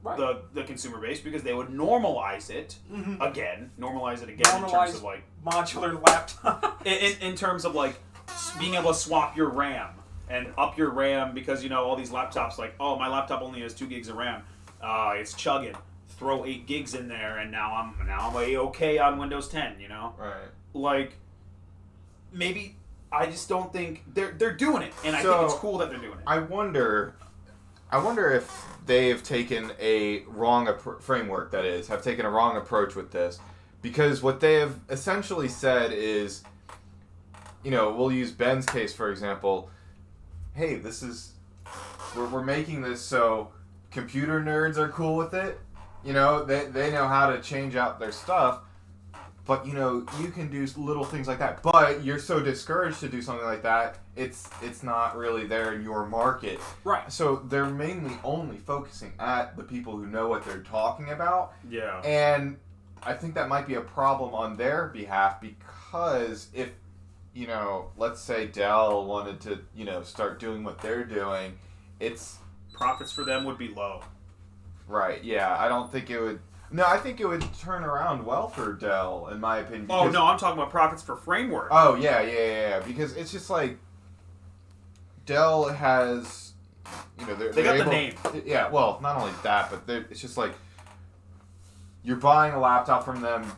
the consumer base, because they would normalize it again. In terms of modular laptop. in terms of being able to swap your RAM and up your RAM, because all these laptops my laptop only has 2 gigs of RAM. It's chugging. Throw 8 gigs in there, and now I'm okay on Windows 10. Right. Maybe I just don't think they're doing it, and I think it's cool that they're doing it. I wonder, I wonder if they've taken a wrong framework, have taken a wrong approach with this. Because what they have essentially said is, we'll use Ben's case, for example. Hey, we're making this so computer nerds are cool with it. They know how to change out their stuff. But, you can do little things like that. But you're so discouraged to do something like that, it's not really there in your market. Right. So they're mainly only focusing at the people who know what they're talking about. Yeah. And I think that might be a problem on their behalf because if, let's say Dell wanted to, start doing what they're doing, profits for them would be low. Right, yeah. I don't think it would... No, I think it would turn around well for Dell, in my opinion. Oh, no, I'm talking about profits for Framework. Oh, yeah. Because it's just like... Dell has... they got the name. Yeah, well, not only that, but it's just like... You're buying a laptop from them,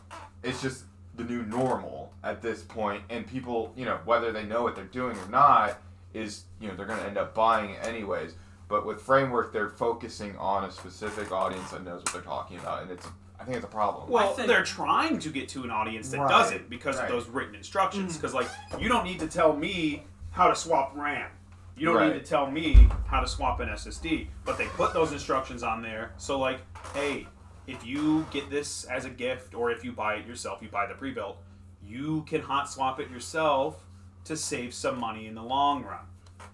it's just the new normal at this point, and people, whether they know what they're doing or not, is, they're going to end up buying it anyways. But with Framework, they're focusing on a specific audience that knows what they're talking about, and I think it's a problem. Well, they're trying to get to an audience that doesn't because of those written instructions. Because, you don't need to tell me how to swap RAM. You don't need to tell me how to swap an SSD. But they put those instructions on there, so, hey, if you get this as a gift, or if you buy it yourself, you buy the pre-built, you can hot swap it yourself to save some money in the long run.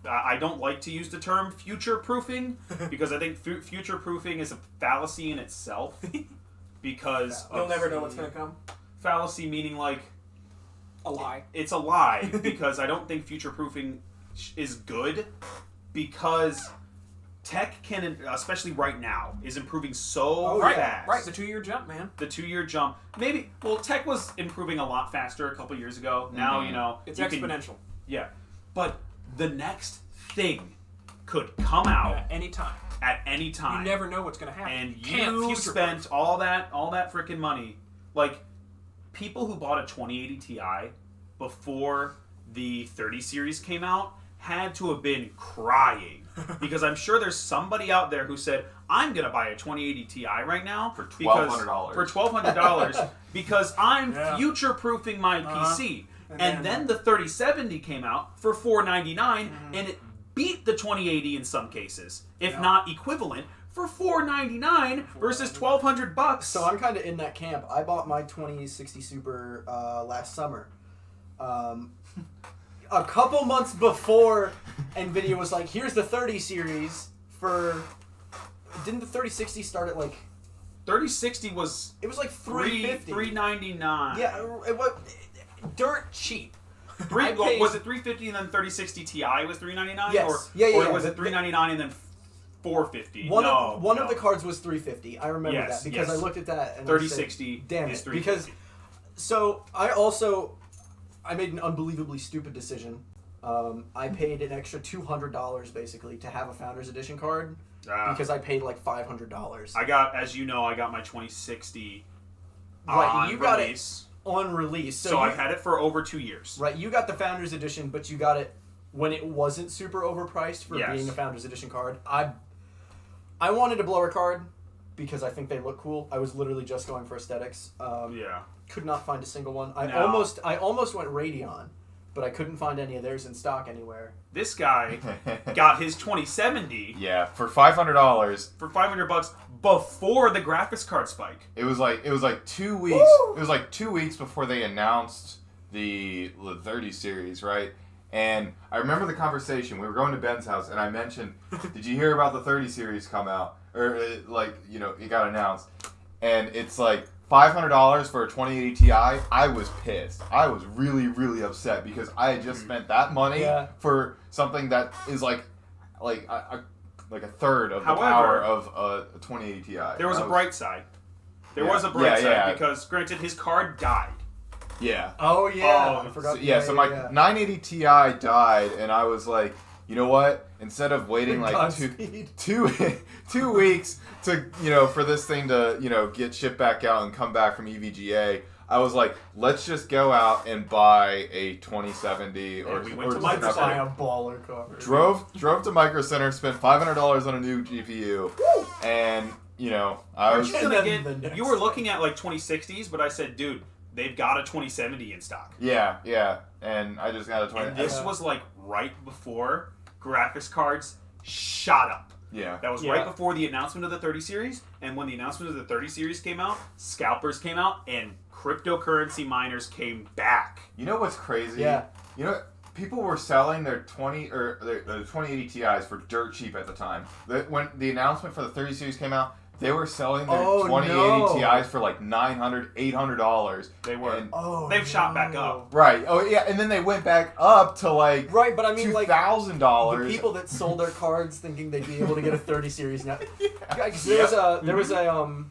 I don't like to use the term future-proofing, because I think future-proofing is a fallacy in itself, because... You'll never know what's going to come. Fallacy meaning, a lie. It's a lie, because I don't think future-proofing is good, because... Tech can, especially right now, is improving so fast. Right, the 2-year jump, man. The 2-year jump. Maybe, tech was improving a lot faster a couple years ago. Now, it's exponential. Yeah. But the next thing could come out at any time. At any time. You never know what's going to happen. And you spent all that freaking money. People who bought a 2080 Ti before the 30 series came out had to have been crying. Because I'm sure there's somebody out there who said, I'm going to buy a 2080 Ti right now for $1,200. For $1,200 because I'm future-proofing my PC. And then the 3070 came out for $499, and it beat the 2080 in some cases, if not equivalent, for $499 versus $1,200. So I'm kind of in that camp. I bought my 2060 Super last summer. A couple months before NVIDIA was like, here's the 30 series for... Didn't the 3060 start at 3060 was... It was $350. $399. Yeah, it was dirt cheap. Was it $350 and then 3060 Ti was $399? Yes. Or was it $399 and then $450? One of the cards was $350. I remember that because I looked at that and 3060 damn is it. $350. Because, I made an unbelievably stupid decision. I paid an extra $200 basically to have a Founders Edition card because I paid $500. I got my 2060 on you got release. It on release. So I've had it for over 2 years. Right, you got the Founders Edition, but you got it when it wasn't super overpriced for being a Founders Edition card. I wanted a blower card because I think they look cool. I was literally just going for aesthetics. Could not find a single one. I almost went Radeon, but I couldn't find any of theirs in stock anywhere. This guy got his 2070. Yeah, for $500. For $500 before the graphics card spike. It was like 2 weeks. Woo! It was 2 weeks before they announced the 30 series, right? And I remember the conversation. We were going to Ben's house, and I mentioned, "Did you hear about the 30 series come out?" Or it got announced, and it's $500 for a 2080 Ti. I was pissed. I was really, really upset because I had just spent that money for something that is like a third of the power of a 2080 Ti. There was a bright side. There was a bright side because, granted, his card died. Yeah. Oh yeah. I forgot. So my 980 Ti died, and I was like, you know what? Instead of waiting two weeks to for this thing to get shipped back out and come back from EVGA, I was like, let's just go out and buy a 2070 or we went or to something. Microsoft. Buy a baller card. Drove to Micro Center, spent $500 on a new GPU, and I was. You were looking at like 2060s, but I said, dude, they've got a 2070 in stock. Yeah, and I just got a 20. And this was like right before graphics cards shot up. Yeah. That was right before the announcement of the 30 series, and when the announcement of the 30 series came out, scalpers came out, and cryptocurrency miners came back. You know what's crazy? Yeah. People were selling their 2080 Ti's for dirt cheap at the time. When the announcement for the 30 series came out, they were selling their 2080 Ti's for like $900, $800. They were. And they've shot back up. Right. Oh yeah, and then they went back up to like but I mean $2,000. the people that sold their cards thinking they'd be able to get a 30 series now. There was a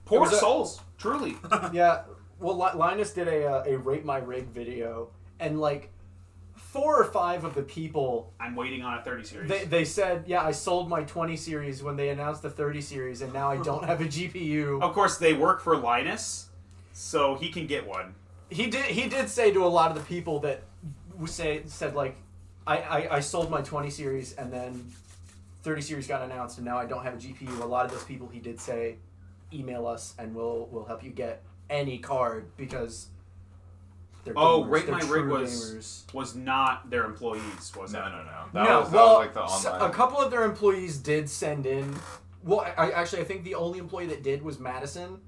Poor souls, truly. Yeah. Well, Linus did a Rate My Rig video, and like 4 or 5 of the people, I'm waiting on a 30 series. They said, yeah, I sold my 20 series when they announced the 30 series, and now I don't have a GPU. Of course, they work for Linus, so he can get one. He did say to a lot of the people that said like, I sold my 20 series and then 30 series got announced and now I don't have a GPU. A lot of those people, he did say, email us and we'll help you get any card because they're gamers. Rate They're My true Rig gamers. was not their employees, was it? No. That was like the online. A couple of their employees did send in. Well, I think the only employee that did was Madison,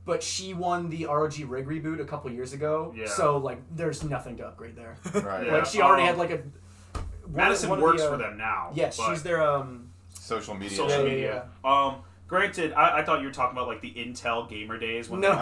but she won the ROG Rig reboot a couple years ago. Yeah. So like, there's nothing to upgrade there. Right. Yeah. Like she already had like a. Madison works for them now. Yes, but she's their social media. social Yeah, media. yeah. Granted, I thought you were talking about like the Intel gamer days when No.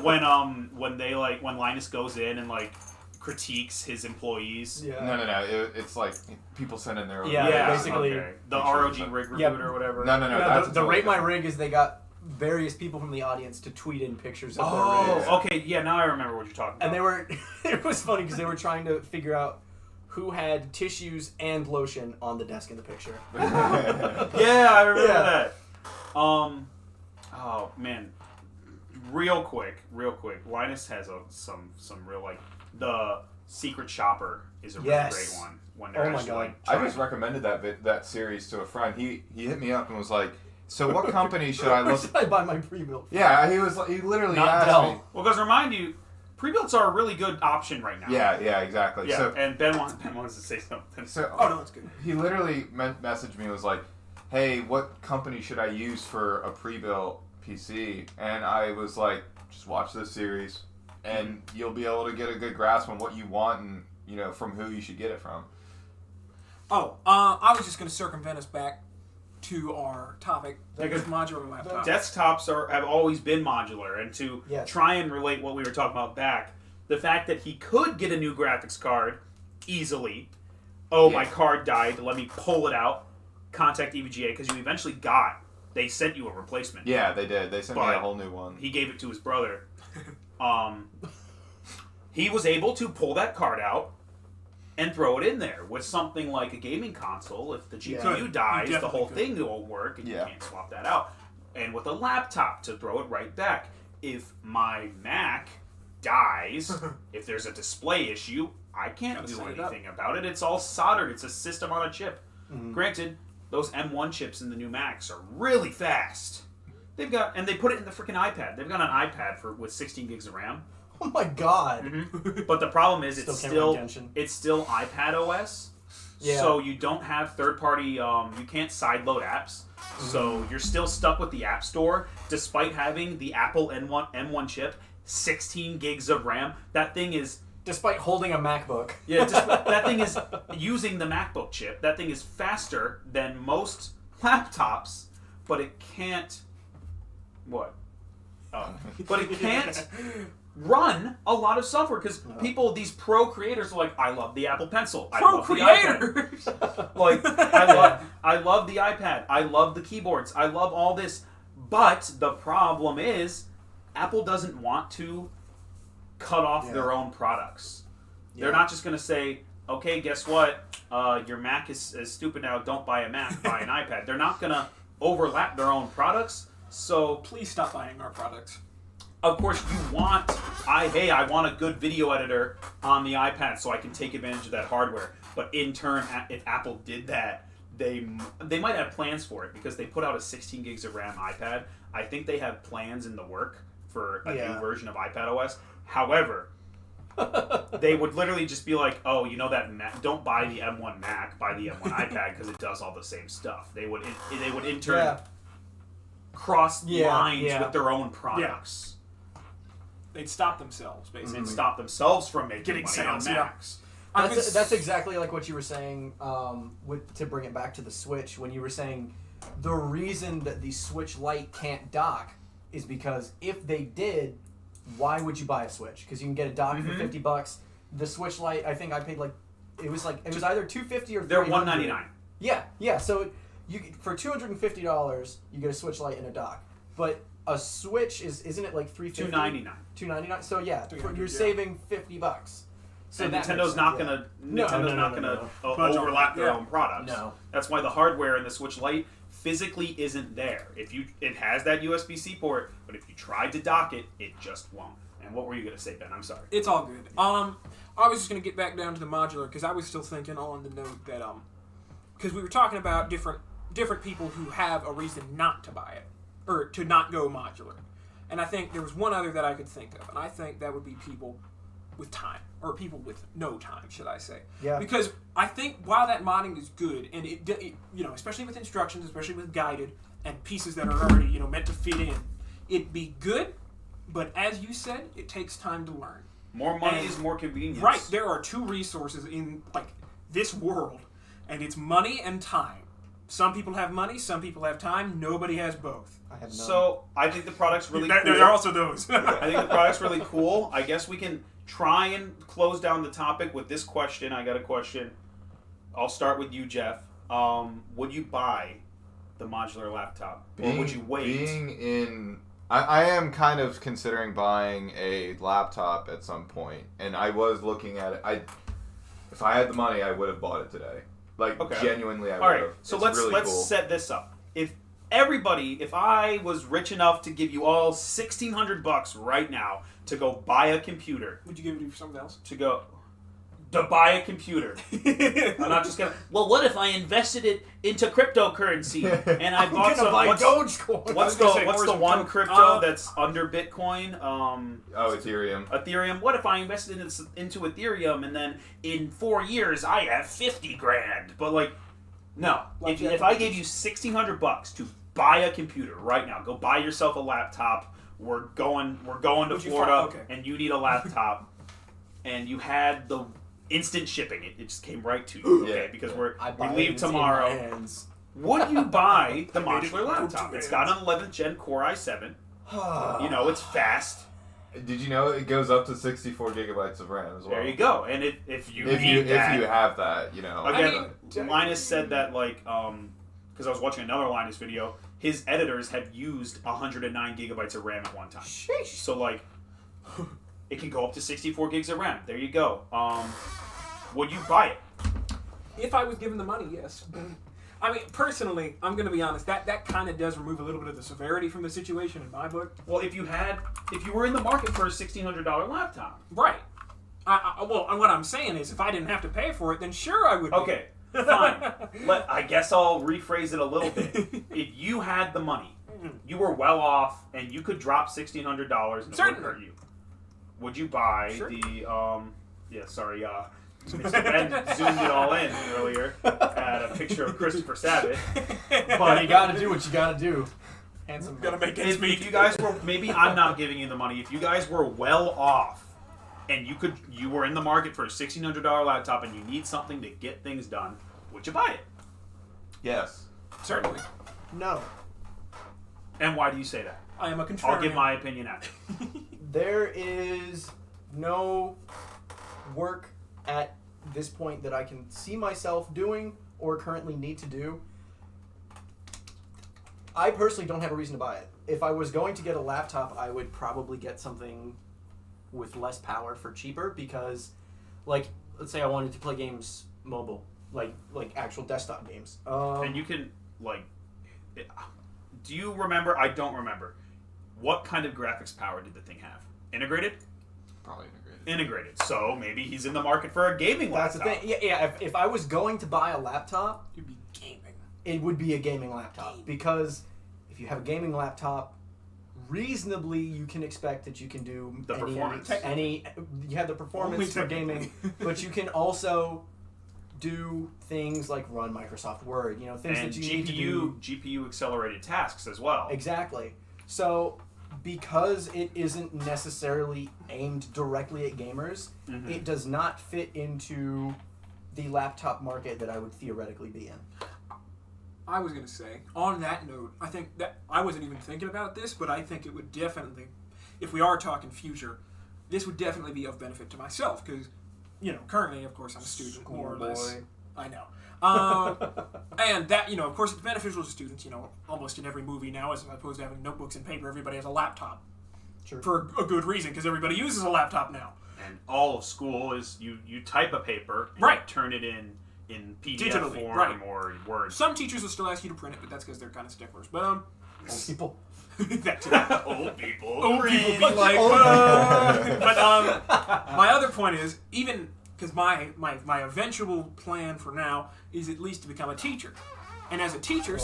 when Linus goes in and like critiques his employees. Yeah. No. It's like people send in their own. Yeah, basically. okay. The ROG Rig reboot or whatever. No. That's The Rate My Rig is they got various people from the audience to tweet in pictures of their rigs. Okay, yeah, now I remember what you're talking about. And they were, it was funny because they were trying to figure out who had tissues and lotion on the desk in the picture. Yeah, I remember that. Oh man, real quick. Linus has some real like the Secret Shopper is a really great one. When they're actually, like, I just recommended that series to a friend. He hit me up and was like, "So what company should I Where look?" should I buy my pre-built? Yeah, he literally Not asked Dell. me. Well, because remind you, pre-builts are a really good option right now. Yeah, exactly. Yeah, So, and Ben wants to say something. so no, it's good. he literally messaged me and was like, "Hey, what company should I use for a pre-built PC?" And I was like, "Just watch this series, and you'll be able to get a good grasp on what you want and from who you should get it from." I was just going to circumvent us back to our topic, Because modular laptops. Desktops have always been modular, and to try and relate what we were talking about back, the fact that he could get a new graphics card easily. My card died. Let me pull it out. Contact EVGA because you eventually they sent you a replacement. Yeah, they did. They sent me a whole new one. He gave it to his brother. He was able to pull that card out and throw it in there with something like a gaming console. If the GPU dies, the whole thing won't work, and you can't swap that out. And with a laptop to throw it right back. If my Mac dies, if there's a display issue, I can't do anything about it. It's all soldered. It's a system on a chip. Mm-hmm. Granted, those M1 chips in the new Macs are really fast. They put it in the freaking iPad. They've got an iPad with 16 gigs of RAM. Oh my god! Mm-hmm. But the problem is it's still iPad OS. Yeah. So you don't have third-party. You can't sideload apps. So you're still stuck with the App Store, despite having the Apple M1 chip, 16 gigs of RAM. That thing is. Despite holding a MacBook. Yeah, that thing is using the MacBook chip. That thing is faster than most laptops, but it can't. What? But it can't run a lot of software because these pro creators are like, I love the Apple Pencil. I love the iPad. Like, I love the iPad. I love the keyboards. I love all this. But the problem is, Apple doesn't want to cut off their own products. They're not just going to say, okay, guess what? Your Mac is stupid now. Don't buy a Mac. Buy an iPad. They're not going to overlap their own products. So please stop buying our products. of course, you want I want a good video editor on the iPad so I can take advantage of that hardware. But in turn, if Apple did that, they might have plans for it because they put out a 16 gigs of RAM iPad. I think they have plans in the work for a new version of iPadOS. However, they would literally just be like, oh, you know that Mac, don't buy the M1 Mac, buy the M1 iPad because it does all the same stuff. They would in turn cross lines with their own products. They'd stop themselves, basically. They'd stop themselves from making getting money on sales. Macs. That's exactly like what you were saying. To bring it back to the Switch, when you were saying the reason that the Switch Lite can't dock is because if they did, why would you buy a Switch? Because you can get a dock for $50. The Switch Lite, I think I paid it was either $250 or $300. They're $199. Yeah. So for $250, you get a Switch Lite and a dock. But a Switch isn't it like $350? $299. $299. So you're saving $50. So and Nintendo's not gonna overlap their own products. No. That's why the hardware in the Switch Lite physically isn't there. It has that USB-C port, but if you tried to dock it, it just won't. And what were you gonna say, Ben? I'm sorry. It's all good. I was just gonna get back down to the modular because I was still thinking on the note that because we were talking about different people who have a reason not to buy it or to not go modular, and I think there was one other that I could think of, and I think that would be people with time, or people with no time, should I say. Yeah. Because I think while that modding is good, and it especially with instructions, especially with guided, and pieces that are already, meant to fit in, it'd be good, but as you said, it takes time to learn. More money is more convenience. Right. There are two resources in, this world, and it's money and time. Some people have money, some people have time, nobody has both. I have none. So, I think the product's really cool. There are also those. I think the product's really cool. I guess we can try and close down the topic with this question. I got a question. I'll start with you, Jeff. Would you buy the modular laptop? Or would you wait? I am kind of considering buying a laptop at some point, and I was looking at it. If I had the money, I would have bought it today. Genuinely, I would have. All right, so let's set this up. If I was rich enough to give you all $1,600 right now to go buy a computer. Would you give it for something else? To buy a computer. I'm not just gonna. Well, what if I invested it into cryptocurrency and I bought some? Dogecoin. What's the one crypto that's under Bitcoin? Ethereum. Ethereum. What if I invested into Ethereum and then in 4 years I have $50,000? But no. If I gave you $1,600 to buy a computer right now, go buy yourself a laptop. We're going to Florida, and you need a laptop, and you had the instant shipping. It just came right to you, okay? Because we leave tomorrow. Would you buy the modular laptop? It's got an 11th Gen Core i7. It's fast. Did you know it goes up to 64 gigabytes of RAM as well? There you go. And if you have that, Again, Linus said that because I was watching another Linus video. His editors had used 109 gigabytes of RAM at one time. Sheesh. So, it can go up to 64 gigs of RAM. There you go. Would you buy it? If I was given the money, yes. I mean, personally, I'm going to be honest, that kind of does remove a little bit of the severity from the situation in my book. Well, if you were in the market for a $1,600 laptop. Right. What I'm saying is, if I didn't have to pay for it, then sure I would. Okay. Fine. I guess I'll rephrase it a little bit. If you had the money, you were well off, and you could drop $1,600 and it wouldn't hurt you, would you buy Mr. Ben zoomed it all in earlier at a picture of Christopher Sabat. But you gotta do what you gotta do. Handsome. Gotta make ends meet. If you guys were, maybe I'm not giving you the money, if you guys were well off, and you were in the market for a $1,600 laptop and you need something to get things done, would you buy it? Yes. Certainly. No. And why do you say that? I am a contrarian. I'll give my opinion after. There is no work at this point that I can see myself doing or currently need to do. I personally don't have a reason to buy it. If I was going to get a laptop, I would probably get something with less power for cheaper because, let's say I wanted to play games mobile, like actual desktop games. And you can, do you remember? I don't remember. what kind of graphics power did the thing have? Integrated? Probably integrated. Integrated. So maybe he's in the market for a gaming laptop. That's the thing. Yeah. If I was going to buy a laptop, You'd be gaming. it would be a gaming laptop because if you have a gaming laptop, reasonably you can expect that you can do The performance. You have the performance for gaming, but you can also do things like run Microsoft Word. You know, things And that you need to do. GPU accelerated tasks as well. Exactly. So, because it isn't necessarily aimed directly at gamers, it does not fit into the laptop market that I would theoretically be in. I was going to say, on that note, I think that I wasn't even thinking about this, but I think it would definitely, if we are talking future, this would definitely be of benefit to myself because, you know, currently, of course, I'm a student, more or less. Schoolboy. I know. And that, you know, of course, it's beneficial to students, you know, almost in every movie now, as opposed to having notebooks and paper, everybody has a laptop. Sure. For a good reason, because everybody uses a laptop now. And all of school is you type a paper and Right. you turn it in PDF Digitally, form right. or Word. Some teachers will still ask you to print it, but that's because they're kind of sticklers. But, Old people. that too. Old people. Old people be like, but my other point is, even because my eventual plan for now is at least to become a teacher, and as a teacher,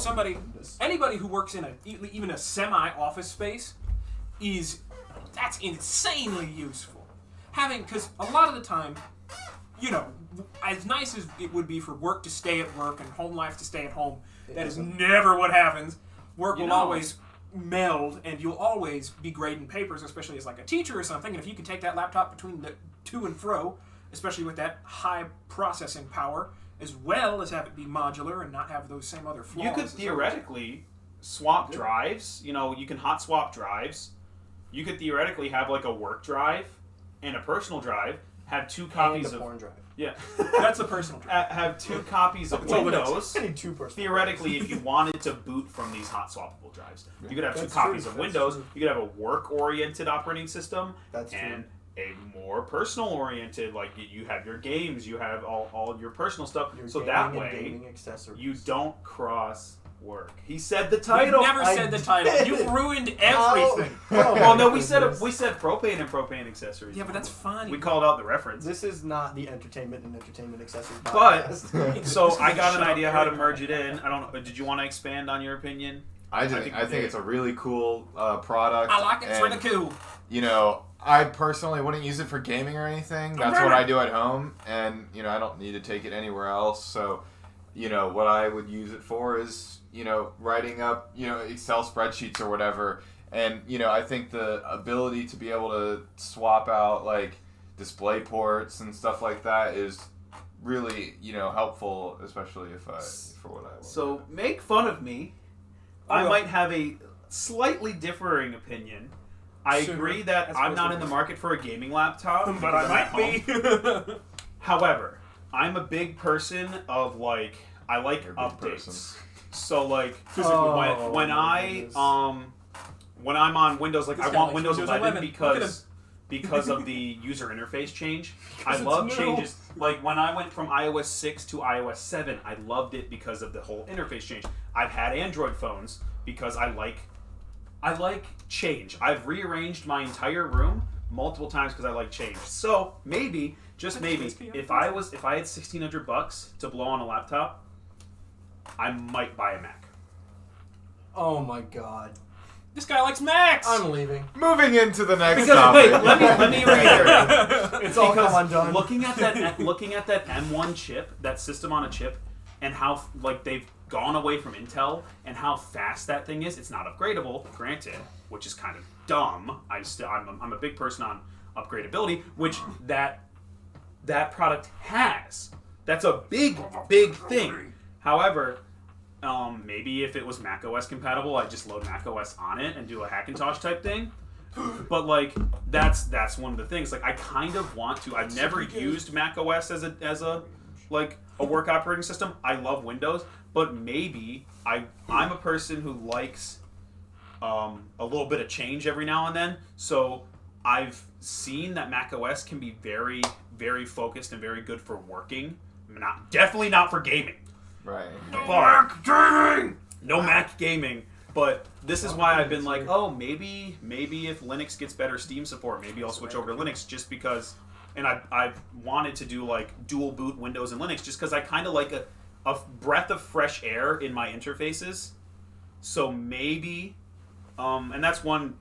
anybody who works in even a semi-office space that's insanely useful. Because a lot of the time, you know, as nice as it would be for work to stay at work and home life to stay at home, that is never what happens. Work will always meld, and you'll always be grading papers, especially as like a teacher or something. And if you can take that laptop between the to and fro, especially with that high processing power, as well as have it be modular and not have those same other flaws. You could theoretically swap drives. You know, you can hot swap drives. You could theoretically have like a work drive and a personal drive. Have 2 copies and a of porn drive. Yeah. That's the personal drive. Have 2 copies of all it is. Windows. I need 2 personal. Theoretically, if you wanted to boot from these hot swappable drives, you could have 2 That's copies true. of That's Windows. true. You could have a work-oriented operating system That's and a more personal-oriented. Like you have your games, you have all your personal stuff. Your So gaming that and way, gaming accessories. you don't cross work. He said the You've title. never said the title. did. You've ruined everything. Oh, Well, no, my we said goodness. propane and propane accessories. Yeah, but that's funny. We called out the reference. This is not the entertainment and entertainment accessories But- podcast. So I got an Shut up, idea how to Eric. merge it in. I don't know. Did you want to expand on your opinion? I think think we did. it's a really cool product. I like it. It's and, really cool. You know, I personally wouldn't use it for gaming or anything. That's what I do at home, and you know, I don't need to take it anywhere else. So, you know, what I would use it for is, you know, writing up, you know, Excel spreadsheets or whatever. And you know, I think the ability to be able to swap out like display ports and stuff like that is really, you know, helpful, especially for what I want. So make fun of me. I might have a slightly differing opinion. I Sure. agree that That's I'm not what in the it is. market for a gaming laptop, But because I'm I at might home. be. However, I'm a big person of like I like You're a big updates. person. So like Oh, when my I goodness. when I'm on Windows, like This I guy want likes Windows Windows 11 11. Look at because of the user interface change. I it's love new. changes. Like when I went from iOS 6 to iOS 7, I loved it because of the whole interface change. I've had Android phones because I like change. I've rearranged my entire room multiple times because I like change. So maybe, just maybe, if I had $1,600 to blow on a laptop, I might buy a Mac. Oh my god. This guy likes Macs. I'm leaving. Moving into the next Because topic. wait, let me reiterate. It's all Because come undone. looking at that M1 chip, that system on a chip, and how like they've gone away from Intel and how fast that thing is. It's not upgradable, granted, which is kind of dumb. I'm a big person on upgradability, which that product has. That's a big thing. However, maybe if it was macOS compatible, I'd just load macOS on it and do a Hackintosh type thing. But like that's one of the things. Like I kind of want to. I've never used macOS as a like a work operating system. I love Windows, but maybe I'm a person who likes a little bit of change every now and then. So I've seen that macOS can be very, very focused and very good for working. Definitely not for gaming. Right. But no Mac gaming. But this is why I've been like, oh, maybe if Linux gets better Steam support, maybe I'll switch over to Linux just because. And I've wanted to do like dual boot Windows and Linux just because I kind of like a breath of fresh air in my interfaces. So maybe, and that's one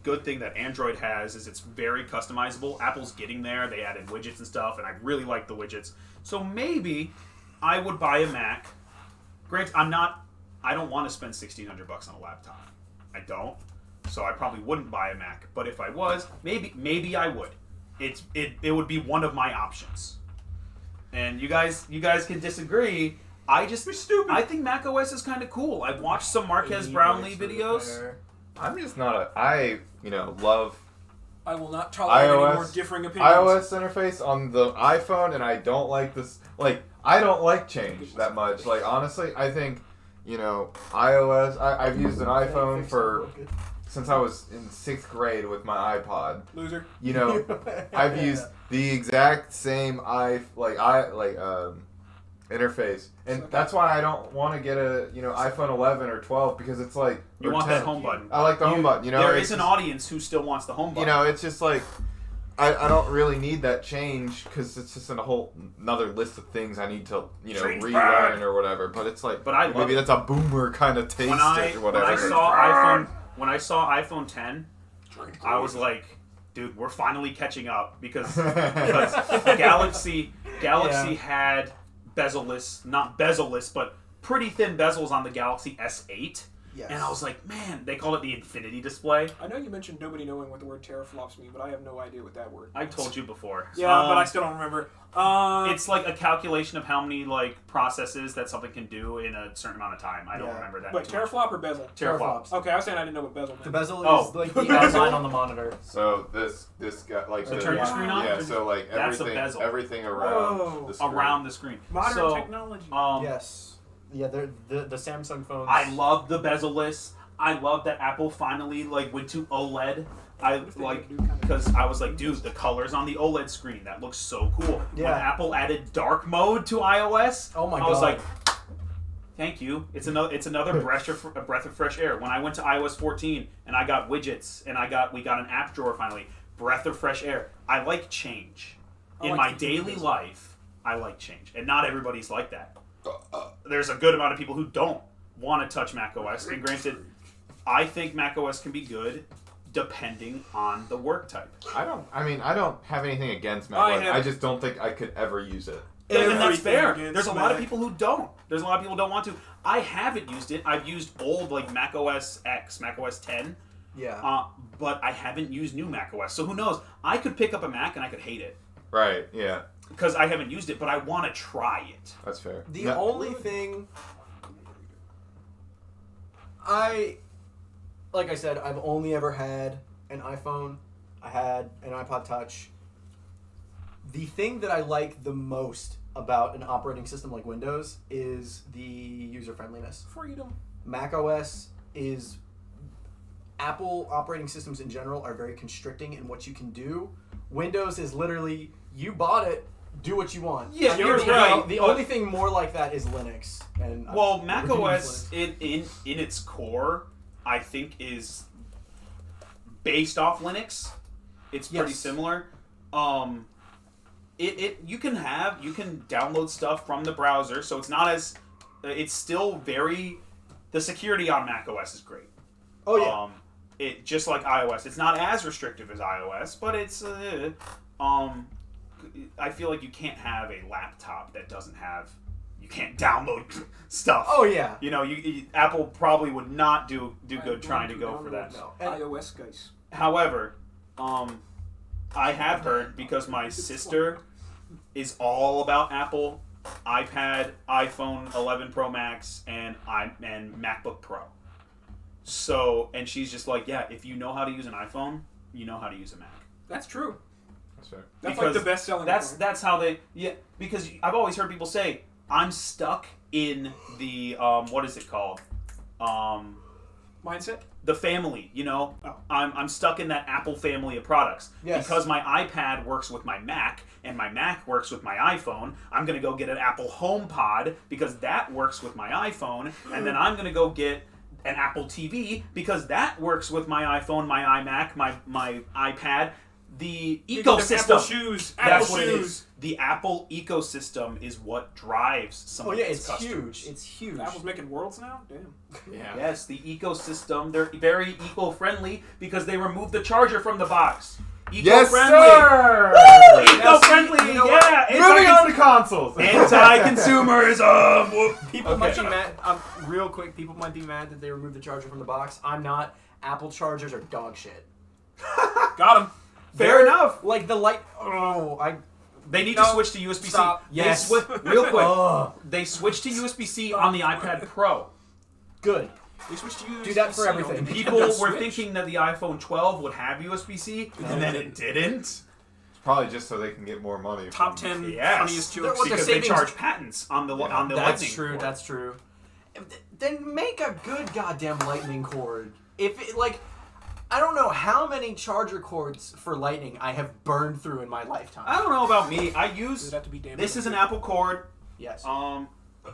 good thing that Android has is it's very customizable. Apple's getting there. They added widgets and stuff, and I really like the widgets. So maybe I would buy a Mac. Granted, I don't want to spend $1,600 on a laptop. I don't. So I probably wouldn't buy a Mac. But if I was, maybe I would. It would be one of my options. And you guys can disagree. I think Mac OS is kind of cool. I've watched some Marquez Brownlee videos. I'm just not love I will not tolerate iOS, any more differing opinions. iOS interface on the iPhone, and I don't like this. Like, I don't like change that much. Like, honestly, I think, iOS. I've used an iPhone since I was in 6th grade with my iPod. Loser. I've used the exact same interface, and that's why I don't want to get a iPhone 11 or 12 because it's like you want 10. That home button. I like the home button. There is an audience who still wants the home button. It's just like I don't really need that change because it's just in a whole another list of things I need to relearn or whatever. But it's like, maybe that's a boomer kind of taste or whatever. When I saw iPhone 10, I was like, dude, we're finally catching up because Galaxy had bezel-less, not bezel-less, but pretty thin bezels on the Galaxy S8. Yes. And I was like, man, they called it the infinity display. I know you mentioned nobody knowing what the word teraflops mean, but I have no idea what that word means. I told you before. Yeah, but I still don't remember. It's like a calculation of how many processes that something can do in a certain amount of time. I don't remember that. Wait, teraflop or bezel? Teraflops. Okay, I was saying I didn't know what bezel meant. The bezel is like the outline on the monitor. So this got like the turn your screen on. Yeah, so like everything around the screen. Around the screen. Modern technology. Yes. Yeah, the Samsung phones. I love the bezel-less. I love that Apple finally went to OLED. Because I was like, dude, the colors on the OLED screen, that looks so cool. Yeah. When Apple added dark mode to iOS, oh my God. I was like, thank you. It's another breath of fresh air. When I went to iOS 14 and I got widgets and we got an app drawer finally, breath of fresh air. I like change. In my daily life, I like change. And not everybody's like that. There's a good amount of people who don't want to touch macOS. And granted, I think macOS can be good depending on the work type. I don't have anything against macOS. I just don't think I could ever use it. And that's fair. There's a lot of people who don't. There's a lot of people who don't want to. I haven't used it. I've used old macOS X, macOS 10. Yeah. But I haven't used new macOS. So who knows? I could pick up a Mac and I could hate it. Right, yeah. Because I haven't used it, but I want to try it. That's fair. The only thing like I said, I've only ever had an iPhone. I had an iPod Touch. The thing that I like the most about an operating system like Windows is the user-friendliness. Freedom. macOS is... Apple operating systems in general are very constricting in what you can do. Windows is literally, you bought it, do what you want. Yeah, you're right. The only thing more like that is Linux. And macOS in its core, I think, is based off Linux. It's pretty similar. You can download stuff from the browser, so it's not as it's still very the security on macOS is great. Oh yeah. It just like iOS. It's not as restrictive as iOS, but it's I feel like you can't have a laptop that doesn't have you can't download stuff. Oh yeah. Apple probably would not do good trying to go for that. No. iOS guys. However, I have heard because my sister is all about Apple, iPad, iPhone 11 Pro Max, and MacBook Pro. So, and she's just like, yeah, if you know how to use an iPhone, you know how to use a Mac. That's true. That's fair. That's like the best selling. That's how they because I've always heard people say I'm stuck in the what is it called mindset. The family, I'm stuck in that Apple family of products. Yes. Because my iPad works with my Mac and my Mac works with my iPhone. I'm gonna go get an Apple HomePod because that works with my iPhone, and then I'm gonna go get an Apple TV because that works with my iPhone, my iMac, my iPad. The ecosystem. Apple shoes. That's what it is. The Apple ecosystem is what drives some of its customers. Huge. It's huge. Apple's making worlds now? Damn. Yeah. Yes, the ecosystem. They're very eco-friendly because they removed the charger from the box. Yes, Eco-friendly. sir! Eco-friendly, You know yeah. Moving on to consoles. Anti-consumerism. People might be mad. Real quick, people might be mad that they removed the charger from the box. I'm not. Apple chargers are dog shit. Got him. Fair enough. Like the light. They need to switch to USB-C. Stop. Yes. Real quick. They switched to USB-C on the iPad Pro. Good. They switched to USB-C. Do that for everything. People were thinking that the iPhone 12 would have USB-C, and then it didn't. Probably just so they can get more money. Top from- 10 Yes. funniest jokes. What they're Because they saving- charge patents on the lightning That's true. cord. That's true. Then make a good goddamn lightning cord. If it, like, I don't know how many charger cords for lightning I have burned through in my lifetime. I don't know about me. I Does use it have to be damaged? this is an Apple cord. Yes.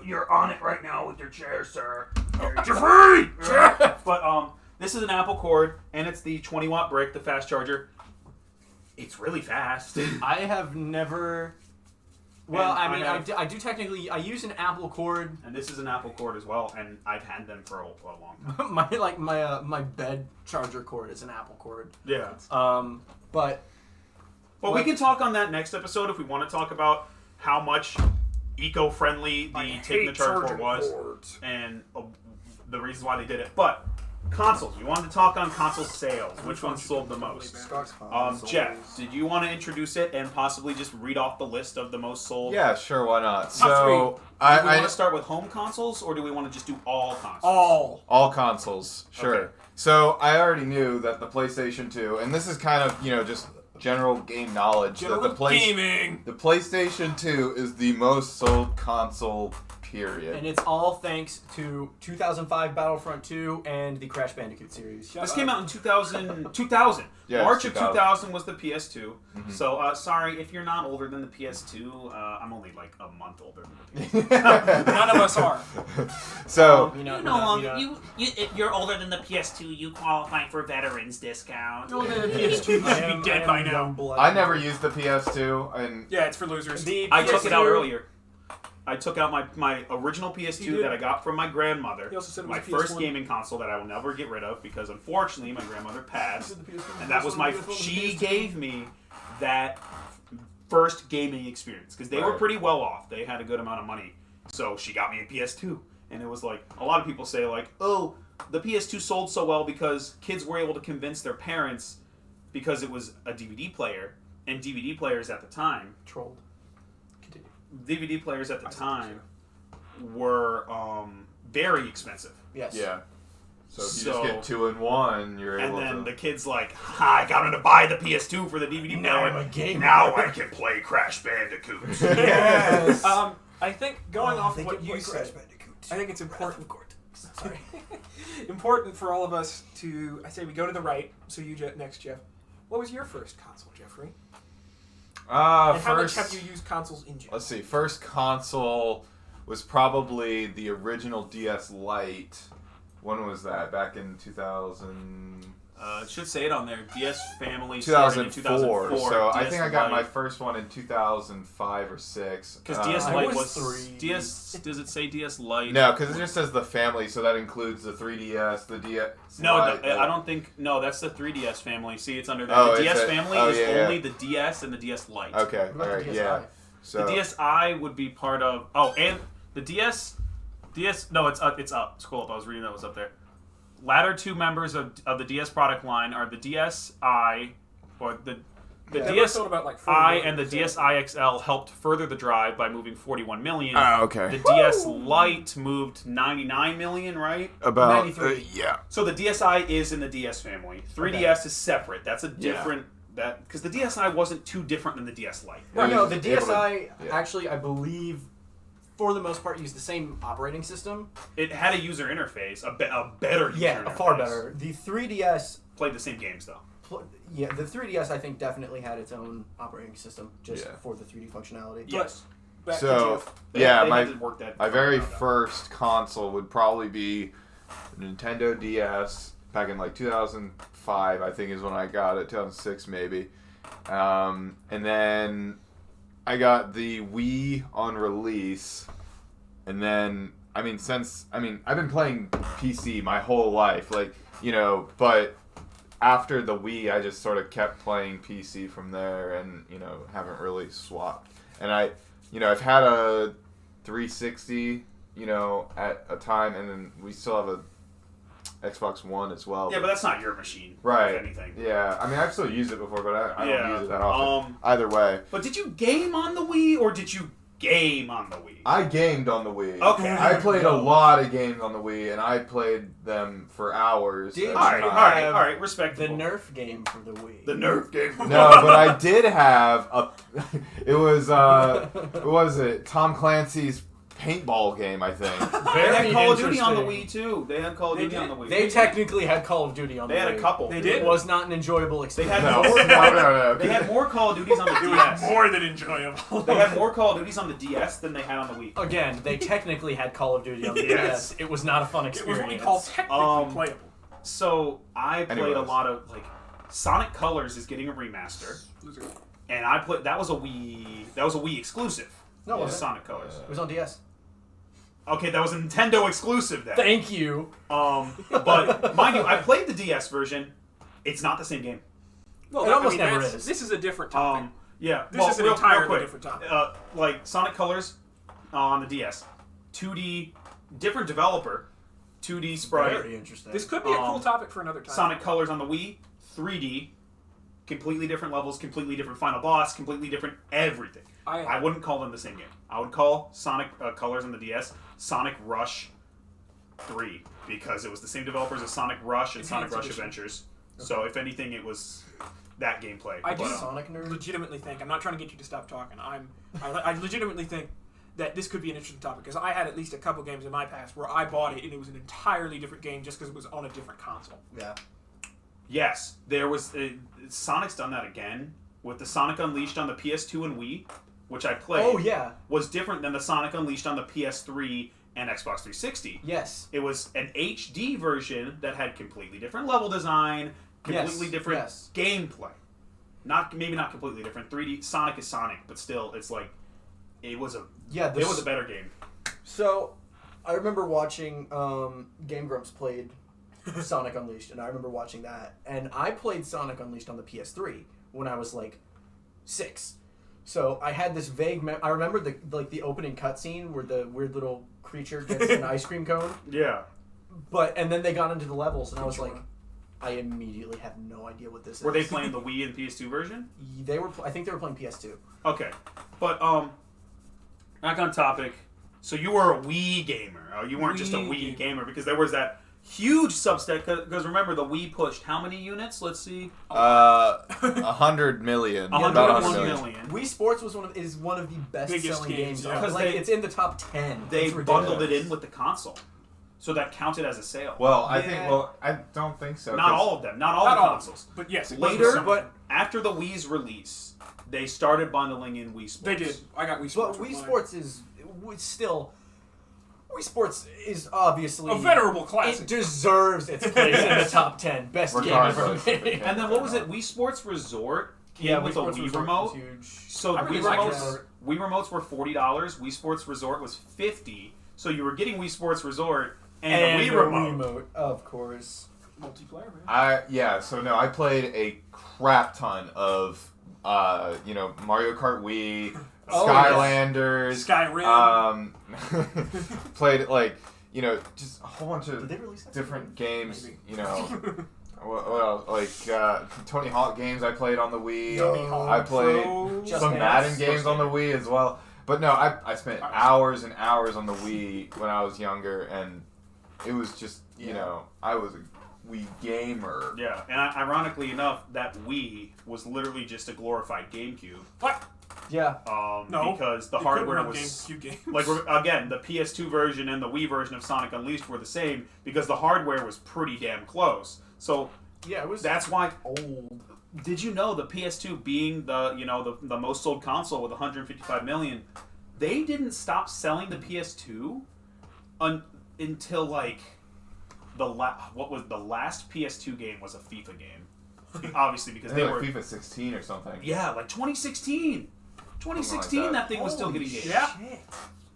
You're on it right now with your chair, sir. Jeffrey! But this is an Apple cord, and it's the 20-watt brick, the fast charger. It's really fast. I have never. Well, And I mean, I I do technically. I use an Apple cord. And this is an Apple cord as well, and I've had them for a long time. my bed charger cord is an Apple cord. Yeah. But We can talk on that next episode if we want to talk about how much eco-friendly the taking the charge cord was and the reasons why they did it. But consoles, you wanted to talk on console sales. Which one sold the most? Jeff, did you want to introduce it and possibly just read off the list of the most sold? Yeah, sure, why not? Top So, three. Do we I want to start with home consoles, or do we want to just do all consoles? all consoles, sure. Okay. So, I already knew that the PlayStation 2, and this is kind of, just general game knowledge, General that gaming. the PlayStation 2 is the most sold console, period. and it's all thanks to 2005 Battlefront 2 and the Crash Bandicoot series. This came out in 2000. Yeah, March it's of 2000 was the PS2. Mhm. So, sorry, if you're not older than the PS2, I'm only like a month older than the PS2. None of us are. So, If you're older than the PS2, you qualify for veterans discount. No, the PS2 should be dead by now. I never used the PS2, and Yeah, it's for losers. I took it out earlier. I took out my original PS2 You did? that I got from my grandmother. He also said it was My a first PS1. gaming console that I will never get rid of because unfortunately my grandmother passed. The PS1, And that was my. PS1, She PS2. gave me that first gaming experience because they were Right. pretty well off. They had a good amount of money, so she got me a PS2. And it was like a lot of people say like, oh, the PS2 sold so well because kids were able to convince their parents because it was a DVD player, and DVD players at the time, Trolled. Continue. DVD players at the time were very expensive. Yes. yeah. So, if you So- just get 2 in 1, you're And able then to... the kid's like, I got him to buy the PS2 for the DVD player. Now I'm a gamer. Now I can play Crash Bandicoot. Yes. I think going off of what you said, I think it's important. Sorry. Important for all of us to. I say we go to the right. So you next, Jeff. What was your first console, Jeffrey? And how much first... have you used consoles in general? Let's see. First console was probably the original DS Lite. When was that? Back in 2000... It should say it on there. DS Family started in 2004. 2004. So I DS think I got my Lite. first one in 2005 or 6. Because DS I Lite was was 3. DS. Does it say DS Lite? No, because it just says the family, so that includes the 3DS, the DS. No, Lite, I don't think. No, that's the 3DS family. See, it's under there. Oh, the is DS it? family Oh, is yeah, yeah. only the DS and the DS Lite. Okay, What about alright, the yeah. DSi? So The DSi would be part of. Oh, and the DS. No, it's up. It's up. Scroll up. I was reading that was up there. Latter two members of the DS product line are the DSi, or the Yeah, they sold about like 40 DSi million, and the so- DSi XL helped further the drive by moving 41 million. Oh, okay. The DS Lite moved 99 million, right? About 93. yeah. So the DSi is in the DS family. 3DS is separate. That's a different because the DSi wasn't too different than the DS Lite. Right, It no, was the able to- DSi yeah. actually, I believe, for the most part, used the same operating system. It had a user interface, a better user interface. Far better. The 3DS, Played the same games though. the 3DS, I think, definitely had its own operating system just Yeah. for the 3D functionality. Yes. Back to So Jeff. yeah, They my had to work that my very around that. first console would probably be Nintendo DS back in like 2005, I think is when I got it, 2006 maybe. And then I got the Wii on release, and then I've been playing PC my whole life, like, you know, but after the Wii, I just sort of kept playing PC from there, and, you know, haven't really swapped. And I've had a 360, you know, at a time, and then we still have a Xbox One as well. Yeah, but that's not your machine. Right. If anything. Yeah, I mean, I've still used it before, but I don't use it that often. Um, Either way. But did you game on the Wii, or did you game on the Wii? I gamed on the Wii. Okay. I played a lot of games on the Wii, and I played them for hours. Did at a you time. All right, the respectable. Nerf game for the Wii? The Nerf game. No, but I did have a. It was what was it? Tom Clancy's paintball game, I think. They had Very Call of Duty on the interesting. Wii too. They had Call of They Duty did. on the Wii. They technically had Call of Duty on They the had Wii. a couple. They It did? was not an enjoyable They experience. had No, more. no. They had more Call of Duties on the It was DS. more than enjoyable. They had more Call of Duties on the DS than they had on the Wii. Again, they technically had Call of Duty on the Yes. DS. It was not a fun It was experience. what we call technically playable. So I played a Anyways. lot of like Sonic Colors is getting a remaster, and I played that was a Wii exclusive. No, it was wasn't. Sonic Colors. It was on DS. Okay, that was a Nintendo exclusive then. Thank you. But mind you, I played the DS version. It's not the same game. Well, It almost never is. This is a different topic. Yeah, This is an entirely different topic. Like Sonic Colors on the DS, 2D, different developer, 2D sprite. Very interesting. This could be a cool topic for another time. Sonic Colors on the Wii, 3D, completely different levels, completely different final boss, completely different everything. I wouldn't call them the same game. I would call Sonic Colors on the DS Sonic Rush 3 because it was the same developers as Sonic Rush and Sonic Enhanced Rush edition. Adventures. So if anything, it was that gameplay. I do But, Sonic nerd. legitimately think, I'm not trying to get you to stop talking, I legitimately think that this could be an interesting topic because I had at least a couple games in my past where I bought it and it was an entirely different game just because it was on a different console. Yeah. yes, there was Sonic's done that again with the Sonic Unleashed on the PS2 and Wii, which I played. Oh yeah. Was different than the Sonic Unleashed on the PS3 and Xbox 360. Yes. It was an HD version that had completely different level design, completely Yes, different yes. gameplay. Maybe not completely different. 3D Sonic is Sonic, but still, it's like it was a better game. So, I remember watching Game Grumps played Sonic Unleashed, and I remember watching that. And I played Sonic Unleashed on the PS3 when I was like 6. So I had this vague. I remember the opening cutscene where the weird little creature gets an ice cream cone. Yeah. And then they got into the levels, and I was like, I immediately have no idea what this is. Were they playing the Wii and PS2 version? They were. I think they were playing PS2. Okay, but back on topic. So you were a Wii gamer. You weren't just a Wii gamer because there was that huge subset. Because remember, the Wii pushed how many units? Let's see. 100 million. About 101 100 million. Wii Sports is one of the best Biggest selling games, games. yeah. Because Like, it's in the top 10. They It's ridiculous. bundled it in with the console, so that counted as a sale. Well, I Yeah. think. Well, I don't think so. Not 'cause- all of them. Not all Not the all, consoles. but yes, it Later, was some. but after the Wii's release, they started bundling in Wii Sports. They did. I got Wii Sports. But Wii with mine. Sports is still. Wii Sports is obviously A venerable classic. It deserves its place in the top 10 best game ever Regardless. made. And then what was it? Wii Sports Resort came with a Sports Wii Resort remote. was huge. So I the really Wii like remotes, that. Wii remotes were $40. Wii Sports Resort was $50. So you were getting Wii Sports Resort and, the Wii remote. of course. Multiplayer, man. So no, I played a crap ton of Mario Kart Wii, Oh, Skylanders, Skyrim. played just a whole bunch Did of they release that? different games, Maybe. what else? Tony Hawk games I played on the Wii. Tony Hawk I played Pro. Just some Dance. Madden games on the Wii as well. But no, I spent hours and hours on the Wii when I was younger, and it was just, I was a Wii gamer. Yeah, and ironically enough, that Wii was literally just a glorified GameCube. What? Yeah. No. Because the It couldn't hardware run was GameCube games. like again, the PS2 version and the Wii version of Sonic Unleashed were the same because the hardware was pretty damn close. So Yeah, it was that's why. old. Did you know the PS2 being the most sold console with 155 million, they didn't stop selling the PS2 until like what was the last PS2 game was a FIFA game. Obviously, because they were FIFA 16 or something. Yeah, like 2016. 2016, Like that thing was still getting games. Yeah.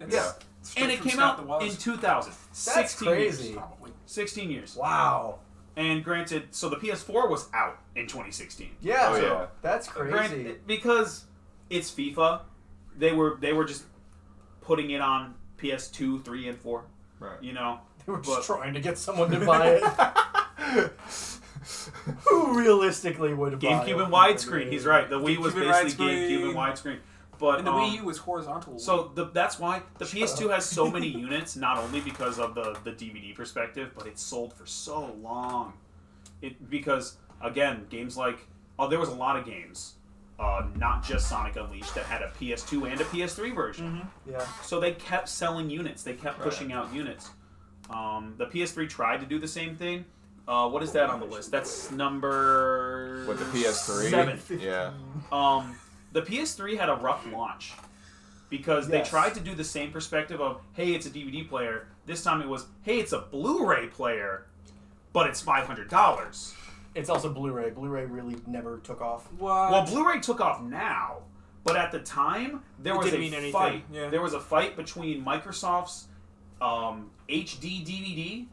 Yeah. And it came out in 2000. That's 16 crazy. years. 16 years. Wow. And granted, so the PS4 was out in 2016. Yeah. Oh, yeah. That's crazy. Because it's FIFA, they were just putting it on PS2, 3, and 4. Right. You know? They were just trying to get someone to buy it. Who realistically would buy it? GameCube and widescreen. He's right. The Wii was GameCube and basically widescreen. GameCube and widescreen. But And the Wii U was horizontal. So that's why the PS2 has so many units, not only because of the DVD perspective, but it's sold for so long. Because again, games like there was a lot of games, not just Sonic Unleashed, that had a PS2 and a PS3 version. Mm-hmm. Yeah. So they kept selling units. They kept pushing out units. The PS3 tried to do the same thing. What is that on the list? That's number With the PS3? 7. Yeah. The PS3 had a rough launch because they tried to do the same perspective of, hey, it's a DVD player. This time it was, hey, it's a Blu-ray player, but it's $500. It's also Blu-ray. Blu-ray really never took off. what? Well, Blu-ray took off now, but at the time there was didn't a mean anything, fight. yeah. There was a fight between Microsoft's HD DVD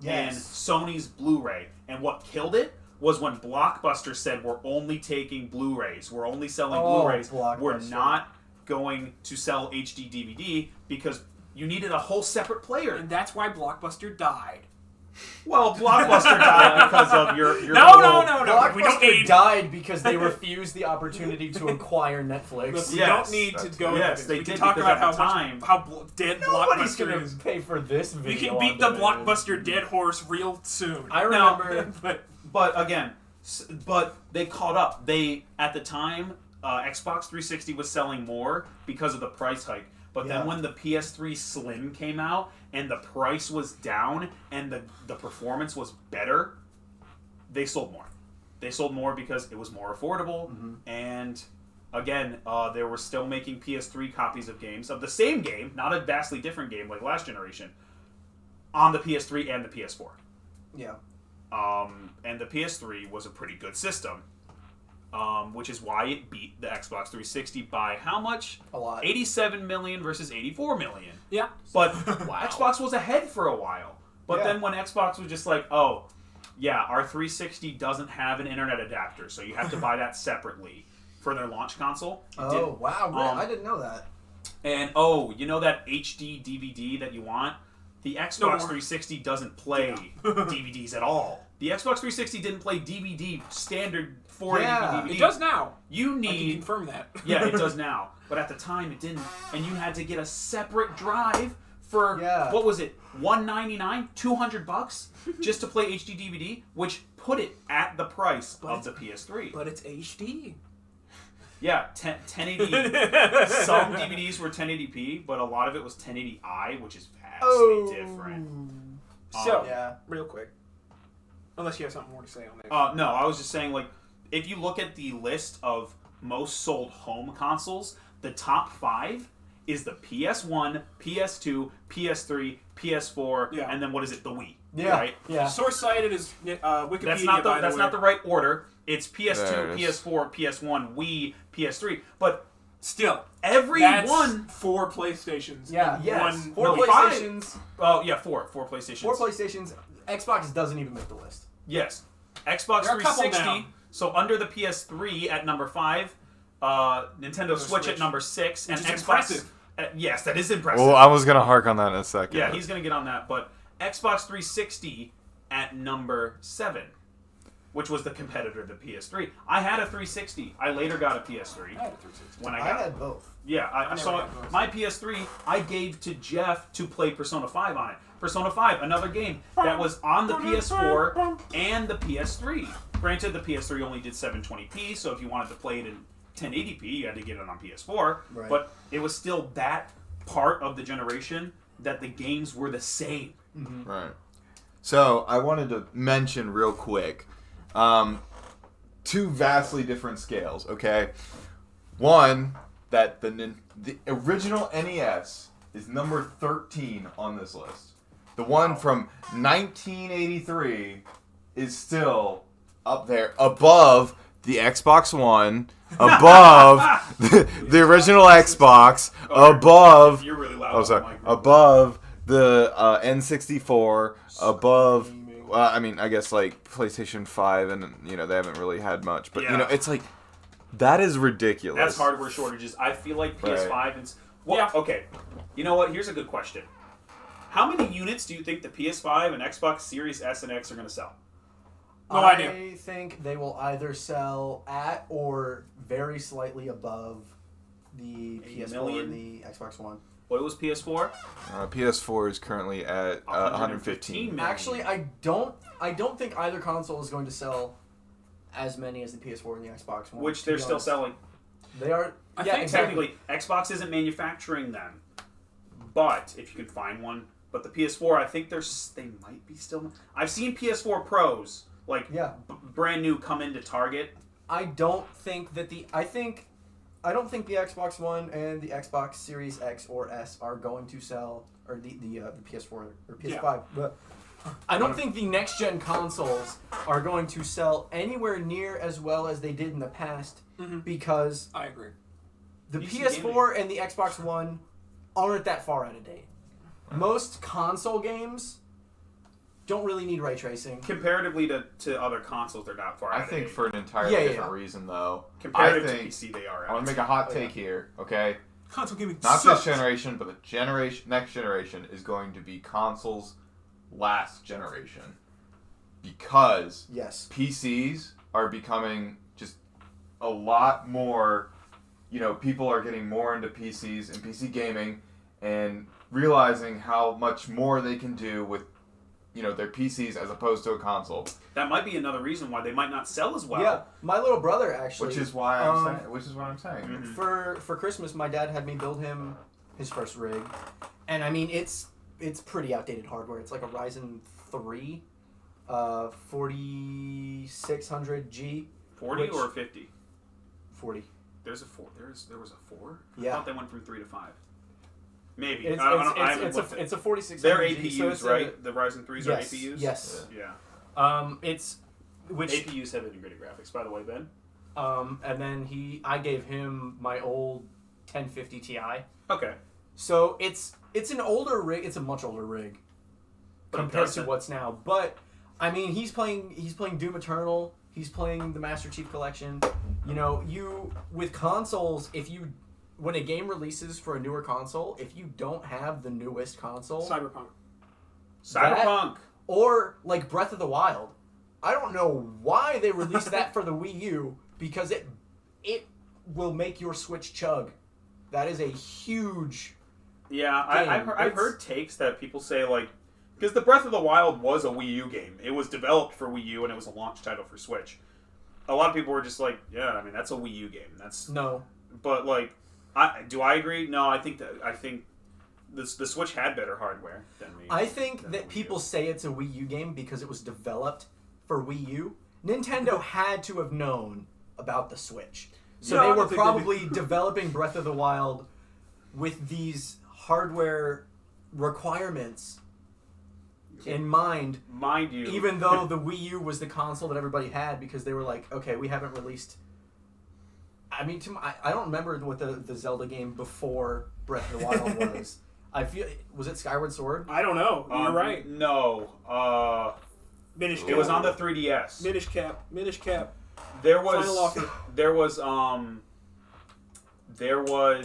and Sony's Blu-ray, and what killed it was when Blockbuster said, we're only taking Blu-rays. We're only selling Blu-rays. We're not going to sell HD DVD because you needed a whole separate player. And that's why Blockbuster died. Well, Blockbuster died because of your No. Blockbuster We don't need. died because they refused the opportunity to acquire Netflix. Look, we Yes, don't need to that's go. right. into Yes, this. they we did, can talk because about at the time- dead Nobody's Blockbuster gonna is. pay for this We video. can beat the on demand. Blockbuster dead horse real soon. I remember. But again, but they caught up. They at the time, Xbox 360 was selling more because of the price hike. But then when the PS3 Slim came out and the price was down and the performance was better, they sold more. They sold more because it was more affordable. And again, they were still making PS3 copies of games of the same game, not a vastly different game like last generation, on the PS3 and the PS4. Yeah. And the PS3 was a pretty good system, which is why it beat the Xbox 360 by how much? A lot. 87 million versus 84 million. Yeah. But Xbox was ahead for a while. But then when Xbox was just like, oh, yeah, our 360 doesn't have an internet adapter, so you have to buy that separately for their launch console. Wow. I didn't know that. And, you know that HD DVD that you want? The Xbox 360 doesn't play DVDs at all. The Xbox 360 didn't play DVD standard 480p DVD. It does now. You I can need... confirm that. Yeah, it does now. But at the time, it didn't. And you had to get a separate drive for, what was it, $199? $200 just to play HD DVD, which put it at the price of the PS3. But it's HD. Yeah, 1080. Some DVDs were 1080p, but a lot of it was 1080i, which is vastly different. So, Yeah. real quick. Unless you have something more to say on that. No, I was just saying, like, if you look at the list of most sold home consoles, the top 5 is the PS1, PS2, PS3, PS4, and then what is it? The Wii. Yeah. Right? Yeah. Source cited is Wikipedia. That's not the right order. It's There PS2, it is. PS4, PS1, Wii, PS3 But still, every that's one. 4 PlayStations. Yeah. and Yes. One, 4 no, PlayStations. Oh yeah, four PlayStations. 4 PlayStations. Xbox doesn't even make the list. Yes. Xbox There are a couple 360. now. So under the PS3 at number 5, Nintendo Switch at number 6, and Which is Xbox. impressive. Yes, that is impressive. Well, I was going to hark on that in a second. Yeah, he's gonna get on that, but Xbox 360 at number 7, which was the competitor to the PS3. I had a 360. I later got a PS3 I had a 360. when I I got. had both. Yeah, I never saw had both. my PS3. I gave to Jeff to play Persona 5 on it. Persona 5, another game that was on the PS4 and the PS3. Granted, the PS3 only did 720p, so if you wanted to play it in 1080p, you had to get it on PS4. Right. But it was still that part of the generation that the games were the same. Right. So, I wanted to mention real quick, 2 vastly different scales, okay? One, that the original NES is number 13 on this list. The The one from 1983 is still up there above the Xbox One, above the original Xbox, above. You're really loud. Oh, sorry. Above the N64, above. I mean, I guess like PlayStation 5, and they haven't really had much, but it's like that is ridiculous. That's hardware shortages. I feel like PS5 and okay. You know what? Here's a good question. How many units do you think the PS5 and Xbox Series S and X are going to sell? No idea. I think they will either sell at or very slightly above the PS4 and the Xbox One. What was PS4? PS4 is currently at 115 million. Actually, I don't think either console is going to sell as many as the PS4 and the Xbox One. Which they're still selling. They are. I yeah, think exactly. Technically, Xbox isn't manufacturing them, but if you can find one. But the PS4, I think they might be still. I've seen PS4 Pros brand new come into Target. I don't think that I don't think the Xbox One and the Xbox Series X or S are going to sell, or the PS4 or PS5. Yeah. But I don't think the next gen consoles are going to sell anywhere near as well as they did in the past because I agree. The PS4 and the Xbox One aren't that far out of date. Most console games don't really need ray tracing. Comparatively to other consoles, they're not far out of date. I think for an entirely different reason, though. Comparative to PC, they are. I want to make a hot take here, okay? Console gaming Not sucks. this generation, but the next generation is going to be consoles' last generation. Because PCs are becoming just a lot more, people are getting more into PCs and PC gaming and realizing how much more they can do with their PCs as opposed to a console. That might be another reason why they might not sell as well. Yeah, my little brother actually. Which is what I'm saying. Mm-hmm. For Christmas, my dad had me build him his first rig, and I mean it's pretty outdated hardware. It's like a Ryzen 3, 4600G. 40 or 50? 40. There was a 4. Yeah. I thought they went from 3 to 5. Maybe. It's a 4600G. They're APUs, so right? The Ryzen 3s are APUs? Yes. Yeah. Which APUs have integrated graphics, by the way, Ben. And then I gave him my old 1050 Ti. Okay. So it's an older rig. It's a much older rig compared to what's now. But I mean, he's playing Doom Eternal. He's playing the Master Chief Collection. With consoles, when a game releases for a newer console, if you don't have the newest console, Cyberpunk, or like Breath of the Wild, I don't know why they released that for the Wii U, because it will make your Switch chug. That is a huge. Yeah, I've heard takes that people say because the Breath of the Wild was a Wii U game. It was developed for Wii U and it was a launch title for Switch. A lot of people were just like, yeah, I mean that's a Wii U game. But do I agree? No, I think the Switch had better hardware than me. I think that people say it's a Wii U game because it was developed for Wii U. Nintendo had to have known about the Switch. So they were probably developing Breath of the Wild with these hardware requirements in mind. Mind you. Even though the Wii U was the console that everybody had, because they were like, okay, we haven't released... I mean, I don't remember what the Zelda game before Breath of the Wild was. Was it Skyward Sword? I don't know. You're right. No. Minish Cap. It was on the 3DS. Minish Cap. There was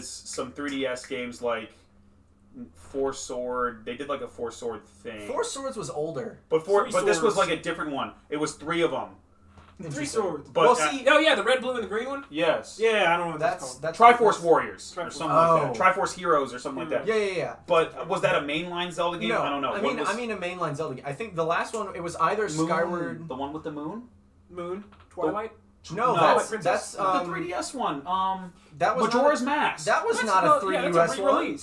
some 3DS games like Four Sword. They did like a Four Sword thing. Four Swords was older. But this was like a different one. It was 3 of them. 3 swords. But, the red, blue, and the green one? Yes. Yeah, I don't know what that's called. Triforce Warriors or something like that. Triforce Heroes or something like that. Yeah. But was that a mainline Zelda game? No, I don't know. I mean a mainline Zelda game. I think the last one, it was either Skyward... The one with the moon? Twilight? No, that's the 3DS one. That was Majora's Mask. That was not a 3DS one.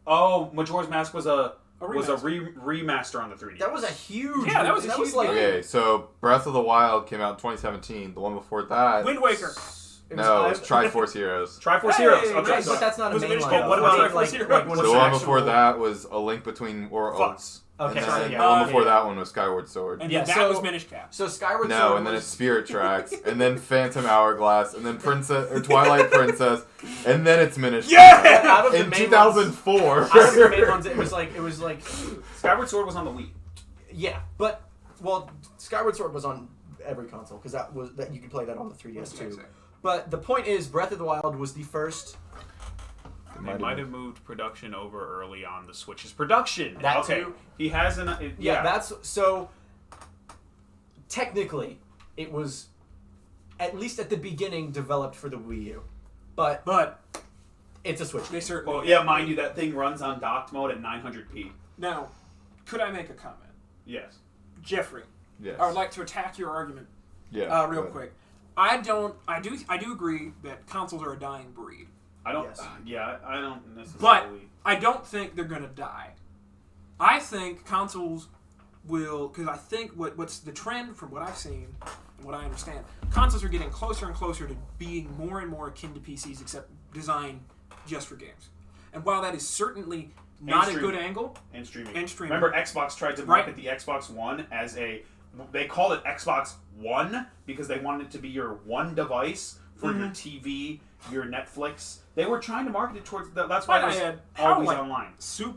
Oh, Majora's Mask was a remaster on the 3DS. That was a huge. Yeah, that was huge. Okay, so Breath of the Wild came out in 2017. The one before that, Wind Waker. It was Triforce Heroes. Triforce Heroes. Okay, nice. But that's not a mainline. What about Triforce Heroes? The one before that was A Link Between Worlds. Okay, And so then yeah, the one yeah, before yeah. that one was Skyward Sword. And Yeah, then that so- was Minish Cap. So Skyward Sword No, and then was- it's Spirit Tracks, and then Phantom Hourglass, and then Twilight Princess, and then it's Minish. Yeah! But out of the In main 2004. Ones, out of the main ones, it was like Skyward Sword was on the Wii. yeah, but Skyward Sword was on every console because that you could play that on the 3DS too. But the point is, Breath of the Wild was the first. They might have moved production over early on the Switch's production. That okay. too? He has an Yeah, that's so. Technically, it was at least at the beginning developed for the Wii U, but it's a Switch. They certainly. Well, yeah, mind you, that thing runs on docked mode at 900p. Now, could I make a comment? Yes. Jeffrey, Yes. I would like to attack your argument Yeah. real good. quick. I do agree that consoles are a dying breed. I don't. Yes. Yeah, I don't necessarily. But I don't think they're gonna die. I think consoles will, because I think what's the trend from what I've seen and what I understand, consoles are getting closer and closer to being more and more akin to PCs, except designed just for games. And while that is certainly not a good streaming. angle, And streaming. And streaming. Remember, Xbox tried to market the Xbox One as they called it Xbox One because they wanted it to be your one device for your TV, your Netflix. They were trying to market it towards that's why it was always online.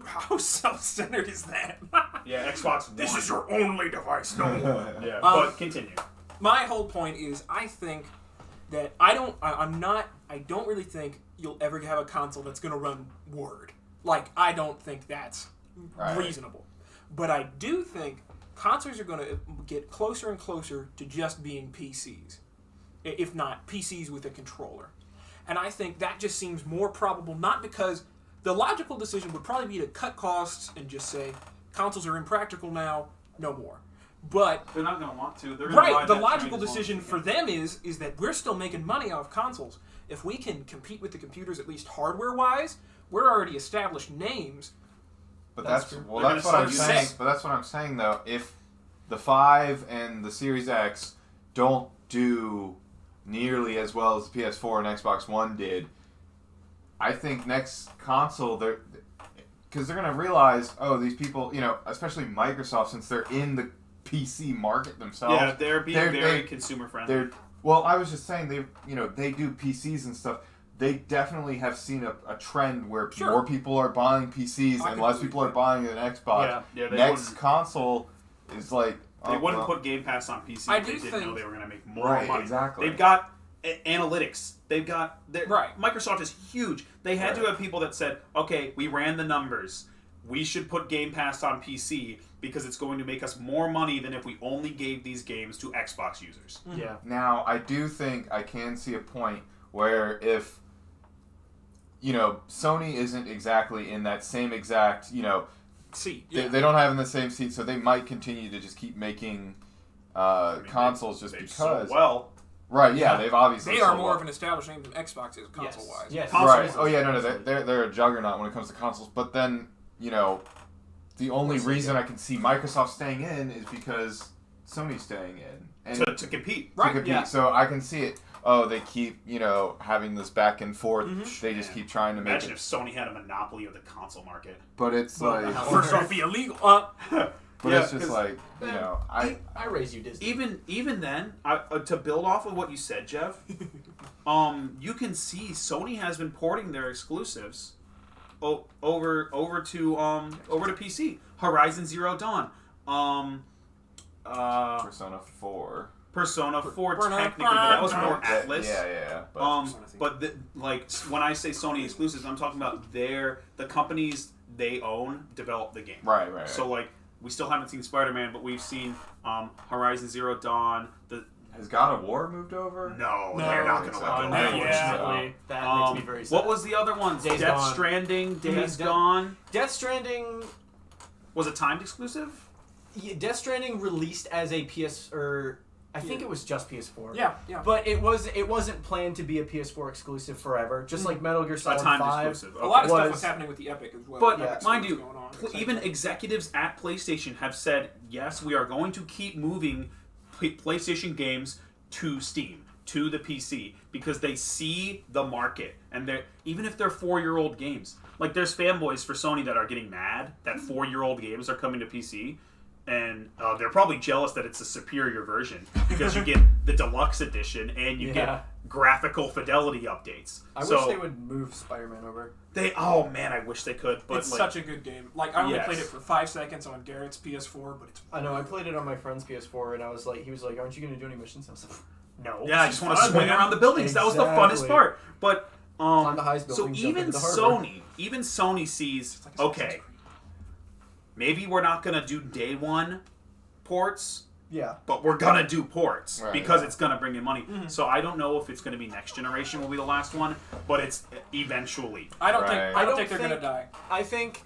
How self-centered is that? Yeah, Xbox One. This is your only device, no more. Yeah, but continue. My whole point is, I think that I don't really think you'll ever have a console that's going to run Word. Like, I don't think that's reasonable. But I do think consoles are going to get closer and closer to just being PCs, if not PCs with a controller. And I think that just seems more probable, not because the logical decision would probably be to cut costs and just say, consoles are impractical now, no more. But They're not going to want to. They're gonna right, ride the that logical train as long decision as they for can. them is that we're still making money off consoles. If we can compete with the computers, at least hardware-wise, we're already established names. But That's that's true. well, They're that's gonna what I'm start saying. using- But that's what I'm saying though. If the 5 and the Series X don't do nearly as well as the PS4 and Xbox One did, I think next console because they're gonna realize, oh, these people, especially Microsoft, since they're in the PC market themselves. Yeah, they're being very consumer friendly. Well, I was just saying they do PCs and stuff. They definitely have seen a trend where Sure. more people are buying PCs I and less people are buying an Xbox. Yeah, they Next wouldn't- to is like They wouldn't put Game Pass on PC I if they do didn't think- know they were going to make more Right, money. exactly. They've got analytics. They've got Right. Microsoft is huge. They had to Right. have people that said, "Okay, we ran the numbers. We should put Game Pass on PC because it's going to make us more money than if we only gave these games to Xbox users." Yeah. Now, I do think I can see a point where if Sony isn't exactly in that same exact See, they don't have in the same seat, so they might continue to just keep making consoles just They've because. sold well. Right? Yeah, they've obviously. they are sold more well. of an established name than Xbox is console-wise. Yes. Right. Oh yeah, no, they're a juggernaut when it comes to consoles. But then the only reason I can see Microsoft staying in is because Sony's staying in and To compete. Right, to compete. yeah. So I can see it. Oh, they keep having this back and forth. They just keep trying to make Imagine it. if Sony had a monopoly of the console market. But it's like. First off, be illegal. But Yeah, it's just 'cause- like I raise you, Disney. Even then, to build off of what you said, Jeff, you can see Sony has been porting their exclusives over to PC. Horizon Zero Dawn, Persona 4. Persona 4 technically, but that was more Atlas. Yeah. But when I say Sony exclusives, I'm talking about the companies they own develop the game. Right. So we still haven't seen Spider-Man, but we've seen Horizon Zero Dawn. Has God of War moved over? No, No, they're not I going to think let so. them Yeah. do it. Unfortunately, that makes me very sad. What was the other ones? Days Death Gone. Stranding, Days Death- Gone. Death Stranding? Was it timed exclusive? Yeah, Death Stranding released as a PS or I think it was just PS4. Yeah. But it wasn't planned to be a PS4 exclusive forever. Just like Metal Gear A Solid timed 5. exclusive. A lot of stuff Was- was happening with the Epic as well. But Epic's mind what's you, going on. even executives at PlayStation have said, yes, we are going to keep moving PlayStation games to Steam. to the PC because they see the market, and even if they're 4-year-old games, like there's fanboys for Sony that are getting mad that 4-year-old games are coming to PC. And they're probably jealous that it's a superior version because you get the deluxe edition and you get graphical fidelity updates. I wish they would move Spider-Man over. Oh man, I wish they could. But it's such a good game. Like I only played it for 5 seconds on Garrett's PS4, but it's. I know. I played it on my friend's PS4, and he was like, "Aren't you going to do any missions?" I was like, "No." Yeah, I just want to swing around the buildings. Exactly. That was the funnest part. But climb the highest building, so even Sony sees okay. Maybe we're not going to do day one ports. Yeah. But we're going to do ports because it's going to bring in money. Mm-hmm. So I don't know if it's going to be next generation will be the last one, but it's eventually. I don't think they're going to die. I think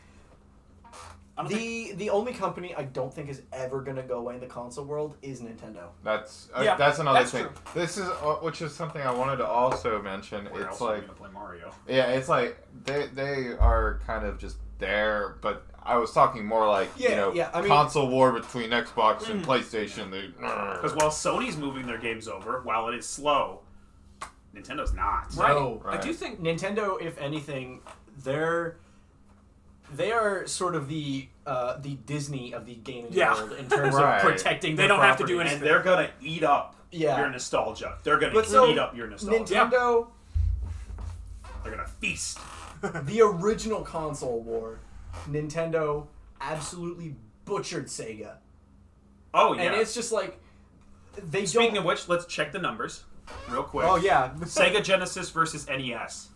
the only company I don't think is ever going to go away in the console world is Nintendo. That's another thing. True. This is which is something I wanted to also mention. Where it's else are we going to play Mario? Yeah, it's like they are kind of just there, but I was talking more like console war between Xbox and PlayStation. Because while Sony's moving their games over, while it is slow, Nintendo's not. Right. No, I do think Nintendo, if anything, they are sort of the Disney of the gaming world in terms of protecting. They don't have to do anything. And they're gonna eat up your nostalgia. They're gonna eat up your nostalgia. Nintendo, they're gonna feast. The original console war. Nintendo absolutely butchered Sega. Oh, yeah. And it's just like... Speaking of which, let's check the numbers real quick. Oh, yeah. Sega Genesis versus NES.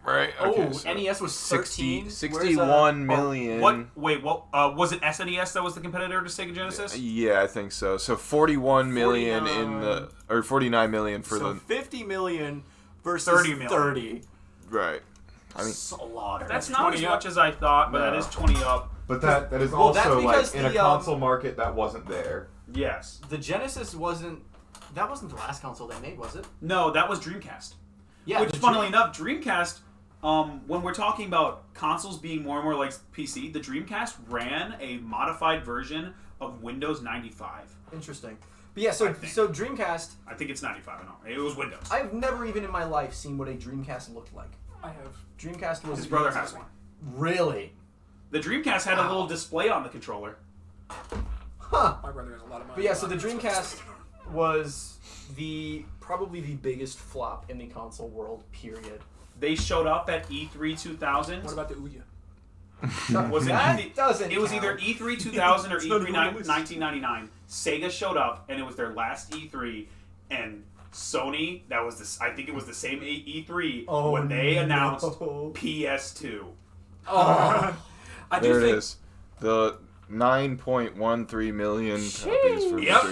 Right. Okay, so NES was 13. 61 million. What was it SNES that was the competitor to Sega Genesis? Yeah, I think so. So 41 million 49 million for the... 50 million versus 30 million. 30. Right. I mean, that's not as much as I thought, but that is 20 up. But that is also like in a console market that wasn't there. Yes. The Genesis wasn't the last console they made, was it? No, that was Dreamcast. Yeah. Which, funnily enough, Dreamcast, when we're talking about consoles being more and more like PC, the Dreamcast ran a modified version of Windows 95. Interesting. But yeah, so Dreamcast... I think it's 95, I know. It was Windows. I've never even in my life seen what a Dreamcast looked like. I have. Dreamcast was... His brother has one. Really? The Dreamcast had a little display on the controller. Huh. My brother has a lot of money. But yeah, so the Dreamcast was probably the biggest flop in the console world, period. They showed up at E3 2000. What about the Ouya? It was either E3 2000 or E3 1999. Sega showed up, and it was their last E3, and Sony, I think it was the same E3 when they announced PS2. There it is. The 9.13 million copies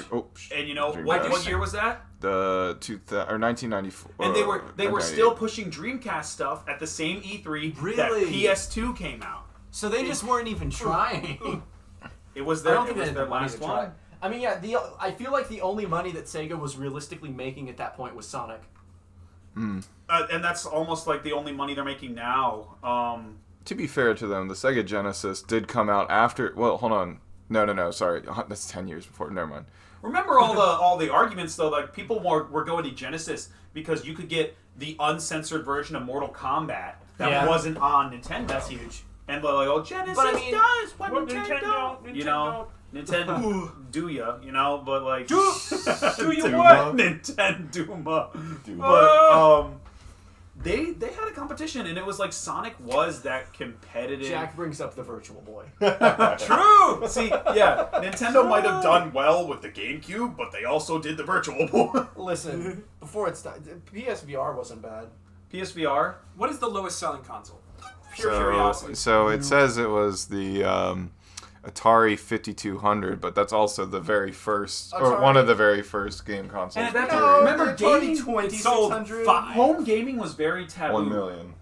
for and you know what year was that? The 1994. And they were still pushing Dreamcast stuff at the same E3 that PS2 came out. So they just weren't even trying. It was their last one. I mean, yeah. I feel like the only money that Sega was realistically making at that point was Sonic. And that's almost like the only money they're making now. To be fair to them, the Sega Genesis did come out after... Well, hold on. No, sorry. That's 10 years before. Never mind. Remember all the arguments, though? Like, people were going to Genesis because you could get the uncensored version of Mortal Kombat that wasn't on Nintendo. That's huge. And they're like, Genesis does what Nintendo... You know, Nintendo do ya, you know? But, like... Do you what? Nintendo. But, They had a competition, and it was like Sonic was that competitive. Jack brings up the Virtual Boy. True! See, yeah, Nintendo might have done well with the GameCube, but they also did the Virtual Boy. Listen, before it's done, PSVR wasn't bad. PSVR? What is the lowest selling console? Pure curiosity. So it says it was the Atari 5200, but that's also the very first, or one of the very first game consoles. And remember, gaming 2600. Home gaming was very taboo. 1 million.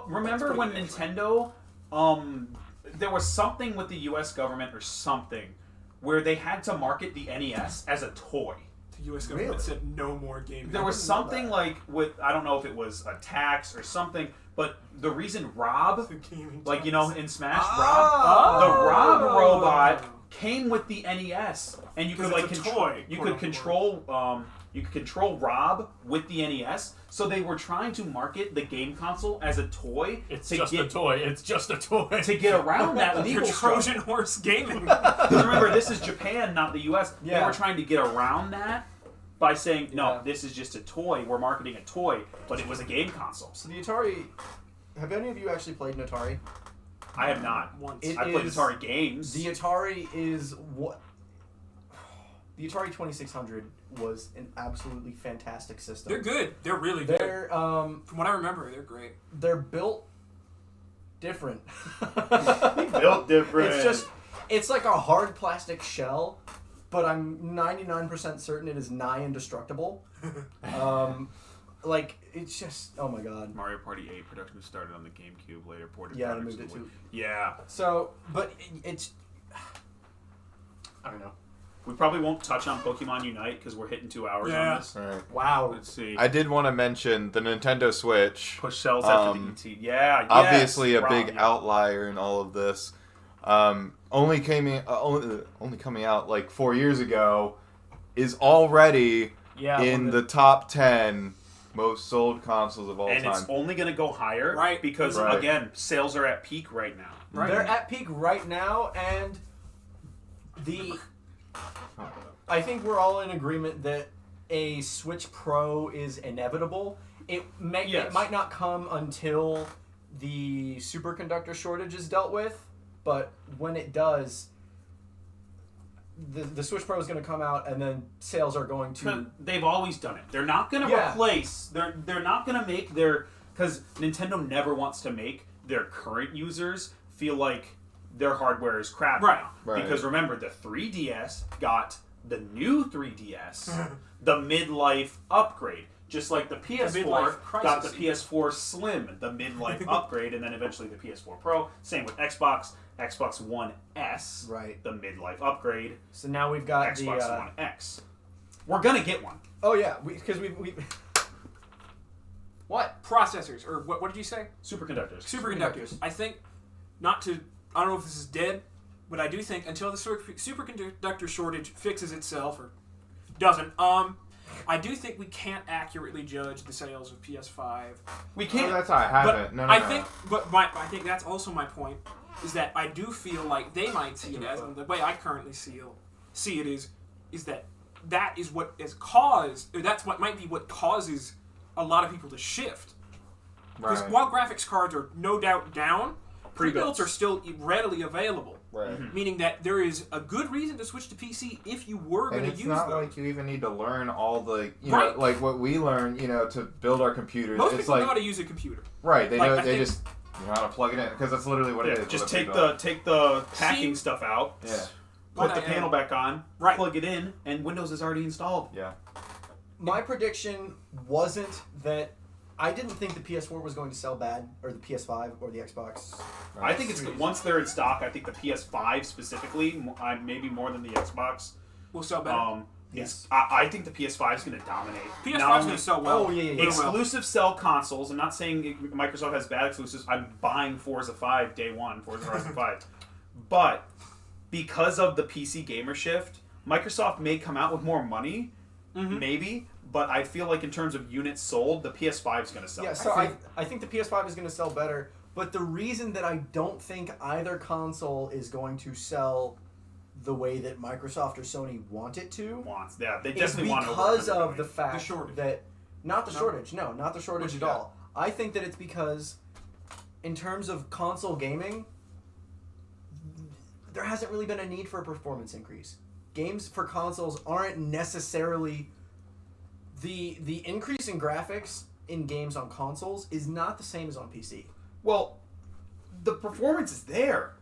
Remember when Nintendo, there was something with the U.S. government or something where they had to market the NES as a toy. The U.S. government said no more gaming. There was something like I don't know if it was a tax or something, but the reason Rob, like, you know, in Smash, the Rob robot came with the NES, and you could Because like it's a control. toy, You quote could control. You could control Rob with the NES. So they were trying to market the game console as a toy. It's just a toy. It's just a toy. To get around that legal Your struggle. Trojan horse gaming. Because remember, this is Japan, not the U.S. Yeah. They were trying to get around that by saying, no, Yeah. this is just a toy. We're marketing a toy, but it was a game console. So the Atari. Have any of you actually played an Atari? I have not. Once. It I played is- Atari games. The Atari is what. The Atari 2600 was an absolutely fantastic system. They're good. They're really good. They're From what I remember, they're great. they're built different. Built different. It's like a hard plastic shell, but I'm 99% certain it is nigh indestructible. Like it's just, oh my god. Mario Party 8 production was started on the GameCube, later ported Yeah, they products moved it to the to. Wii. Yeah. So, but it's. I don't know. We probably won't touch on Pokemon Unite because we're hitting 2 hours Yeah. on this. Right. Wow. Let's see. I did want to mention the Nintendo Switch. Push cells after the ET. Yeah, yes. Obviously, a Rob, big yeah. outlier in all of this. Only coming out like 4 years ago, is already Yeah. in the top 10 most sold consoles of all And time. it's only going to go higher, Right. Because Right. again, sales are at peak right now. Right. They're at peak right now, and I think we're all in agreement that a Switch Pro is inevitable. It Yes. might not come until the superconductor shortage is dealt with, but when it does, the Switch Pro is going to come out, and then sales are going to. They've always done it. They're not going to Yeah. replace. They're not going to make their, because Nintendo never wants to make their current users feel like their hardware is crap Right. now. Right. Because remember, the 3DS got the new 3DS, the midlife upgrade. Just like the PS4 midlife got the crisis. PS4 Slim, the midlife upgrade, and then eventually the PS4 Pro. Same with Xbox, Xbox One S, Right. the midlife upgrade, So now we've got Xbox the. One X. We're gonna get one. Oh yeah, because we. What? Processors, or what did you say? Superconductors. Superconductors. I think, I don't know if this is dead, but I do think until the superconductor shortage fixes itself, or doesn't, I do think we can't accurately judge the sales of PS5. We Oh, can't. that's how I have But it. No. I think that's also my point, is that I do feel like they might see it as, and the way I currently see it is that is what has caused, or that's what might be what causes a lot of people to shift. Because Right. while graphics cards are no doubt down, pre-builts Pre-builts are still readily available. Right. Meaning that there is a good reason to switch to PC if you were going And to it's use not them. like you even need to learn all the, Right. like what we learned, to build our computers. Most it's people like, know how to use a computer. right, they like, know, I they think- just know how to plug it in, because that's literally what it Yeah, is. just with a take pre-built. the packing stuff out. Yeah. Put But the panel back on. Right. Plug it in, and Windows is already installed. Yeah. My prediction wasn't that I didn't think the PS4 was going to sell bad, or the PS5, or the Xbox. I think it's once they're in stock. I think the PS5 specifically, maybe more than the Xbox. Will sell better. Yes, I think the PS5 is going to dominate. PS5 Not is only going to sell well. Oh, yeah. Real well. exclusive sell consoles. I'm not saying Microsoft has bad exclusives. I'm buying Forza 5 day one, Forza Horizon 5. But because of the PC gamer shift, Microsoft may come out with more money, maybe. But I feel like in terms of units sold, the PS5 is going to sell. Yeah, so I think the PS5 is going to sell better, but the reason that I don't think either console is going to sell the way that Microsoft or Sony want it to They is definitely want to because of the fact The shortage. that not the shortage What you at got? all. I think that it's because in terms of console gaming, there hasn't really been a need for a performance increase. Games for consoles aren't necessarily the increase in graphics in games on consoles is not the same as on PC. Well, the performance is there.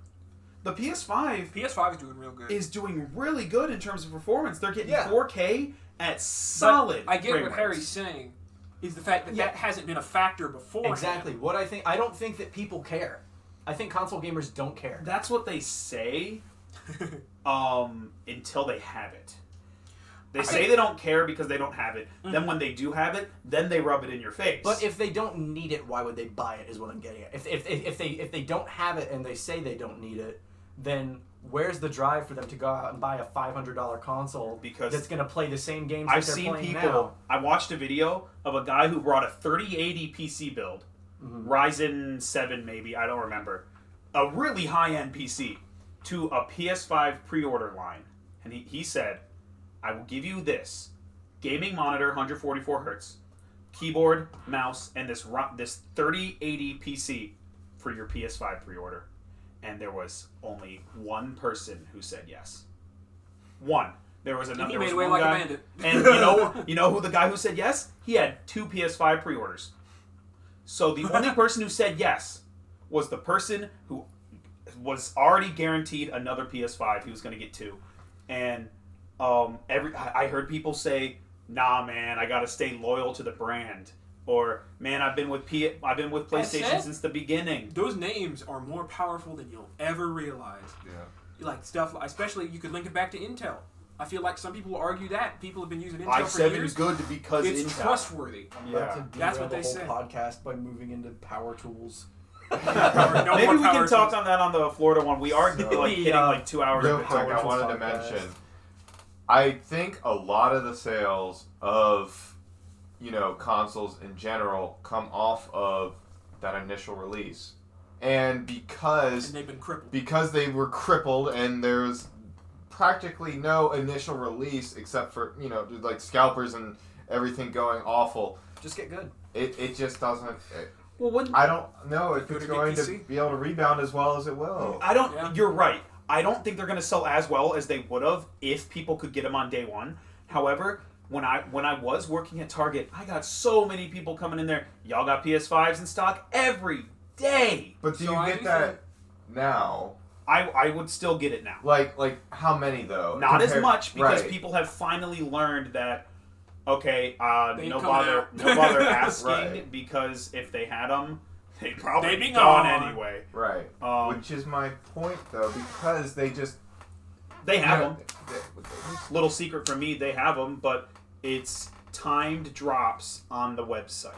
The PS5 PS5 is doing real good. is doing really good in terms of performance. They're getting Yeah. 4K at solid. But I get frame what rates. Harry's saying, is the fact that that hasn't been a factor before. Exactly. What I don't think that people care. I think console gamers don't care. That's what they say until they have it. They say they don't care because they don't have it. Then when they do have it, then they rub it in your face. But if they don't need it, why would they buy it? Is what I'm getting at. If they don't have it and they say they don't need it, then where's the drive for them to go out and buy a $500 console Because that's going to play the same games I've that they're seen playing people. now? I watched a video of a guy who brought a 3080 PC build, Ryzen 7 maybe, I don't remember, a really high-end PC, to a PS5 pre-order line, and he said, "I will give you this gaming monitor, 144 hertz, keyboard, mouse, and this 3080 PC for your PS5 pre-order." And there was only one person who said yes. One. There was another. He made away like a bandit. And you know who the guy who said yes? He had 2 PS5 pre-orders. So the only person who said yes was the person who was already guaranteed another PS5. He was going to get 2, and I heard people say, "Nah, man, I got to stay loyal to the brand." Or, "Man, I've been with PlayStation since the beginning." Those names are more powerful than you'll ever realize. Yeah. Like stuff, especially you could link it back to Intel. I feel like some people will argue that people have been using Intel for i7 years. is good because It's Intel. trustworthy. I'm about to That's derail what they the say. whole podcast by moving into power tools. No Maybe more we power can talk tools. on that on the Florida one. We are hitting like 2 hours. Real of quick, I power wanted to podcast. mention, I think a lot of the sales of, consoles in general come off of that initial release. And because And they've been crippled. they were crippled and there's practically no initial release except for, like scalpers and everything going awful, Just get good. it just doesn't... Well, I don't know if Go it's to going to PC? be able to rebound as well as it will. I don't. Yeah. You're right. I don't think they're going to sell as well as they would have if people could get them on day one. However, when I was working at Target, I got so many people coming in there. Y'all got PS5s in stock every day. But do So you I get do that think- now? I would still get it now. Like how many though? Not as Compared- much because right. people have finally learned that. Okay, They no come bother out. asking Right. because if they had them, they'd probably They'd be be gone gone. anyway. Right. Which is my point though, because they just They have them. they- Little secret from me, they have them, but it's timed drops on the website.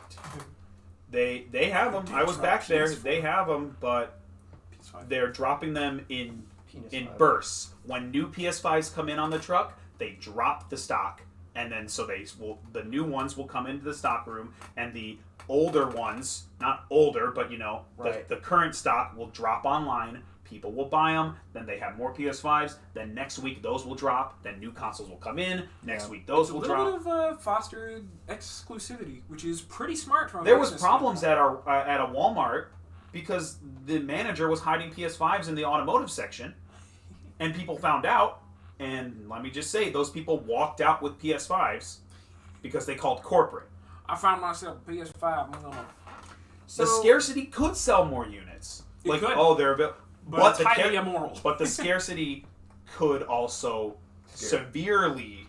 They have them. I was back there. PS4. They have them, but PS5. they're dropping them in Penis in vibe. bursts. When new PS5s come in on the truck, they drop the stock, and then the new ones will come into the stock room, and the older ones, not older, but Right. the current stock will drop online. People will buy them. Then they have more PS5s. Then next week those will drop. Then new consoles will come in. Next week those It's a will little drop. bit of fostered exclusivity, which is pretty smart from a There was business problems standpoint. at a Walmart because the manager was hiding PS5s in the automotive section, and people found out. And let me just say, those people walked out with PS5s because they called corporate. I found myself a PS5. I'm gonna. The scarcity could sell more units. It Like, could. oh, they're available. But it's highly immoral. But the scarcity could also severely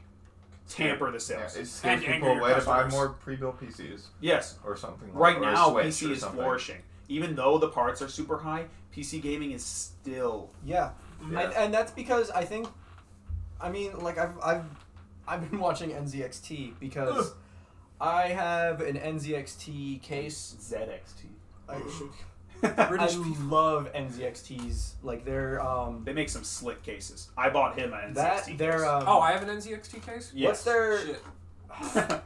tamper the Yeah, sales. it scares And people anger away to buy customers. more pre-built PCs Yes. or something. Right or a now, Switch PC or is something. flourishing. Even though the parts are super high, PC gaming is still... Yeah, Yeah. and that's because I think, like I've been watching NZXT because I have an NZXT case. ZXT. British I people. love NZXTs. Like they're They make some slick cases. I bought him an NZXT they're case. Oh, I have an NZXT case. Yes. what's their Shit.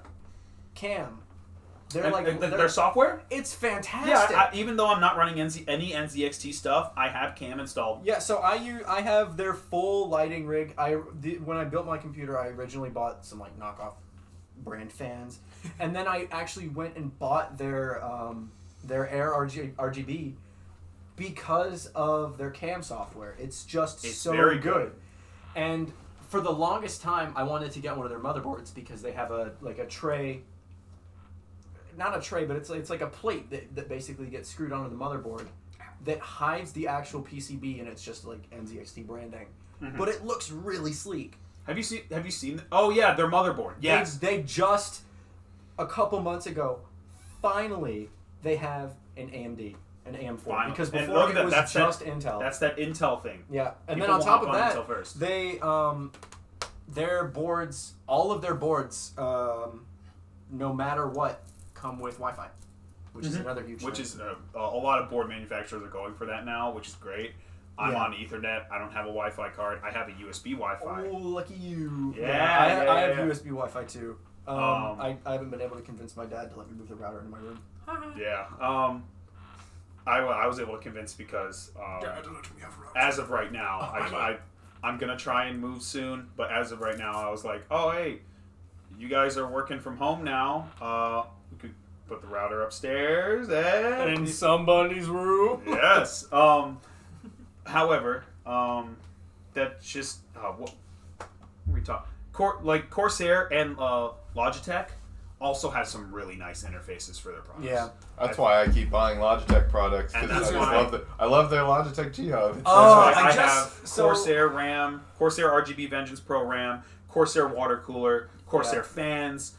cam? They're And- like and they're- their software? It's Yeah, fantastic. even though I'm not running any NZXT stuff, I have CAM installed. Yeah, so I have their full lighting rig. When I built my computer, I originally bought some like knockoff brand fans, and then I actually went and bought their Air RGB because of their cam software. It's so very good. And for the longest time, I wanted to get one of their motherboards because they have a tray. Not a tray, but it's like a plate that basically gets screwed onto the motherboard that hides the actual PCB, and it's just like NZXT branding. Mhm. But it looks really sleek. Have you seen? Oh yeah, their motherboard. Yes. They just a couple months ago, finally they have an AMD, an AM4, Finally. because And before look it at was that. just Intel. That's that Intel thing. Yeah, and People then on top will of hop on that, Intel first. they their boards, all of their boards, no matter what, come with Wi-Fi, which is Mhm. another huge Which thing. is a lot of board manufacturers are going for that now, which is great. I'm on Ethernet. I don't have a Wi-Fi card. I have a USB Wi-Fi. Oh, lucky you. Yeah, I have yeah. USB Wi-Fi too. I haven't been able to convince my dad to let me move the router into my room. Yeah. I was able to convince because as of right now, I'm gonna try and move soon. But as of right now, I was like, oh hey, you guys are working from home now. We could put the router upstairs In somebody's room. Yes. However, that's just what we talk. Corsair and Logitech also have some really nice interfaces for their products. Yeah. That's why I keep buying Logitech products, And because that's I love their Logitech G Hub. I have Corsair RAM, Corsair RGB Vengeance Pro RAM, Corsair water cooler, Corsair fans.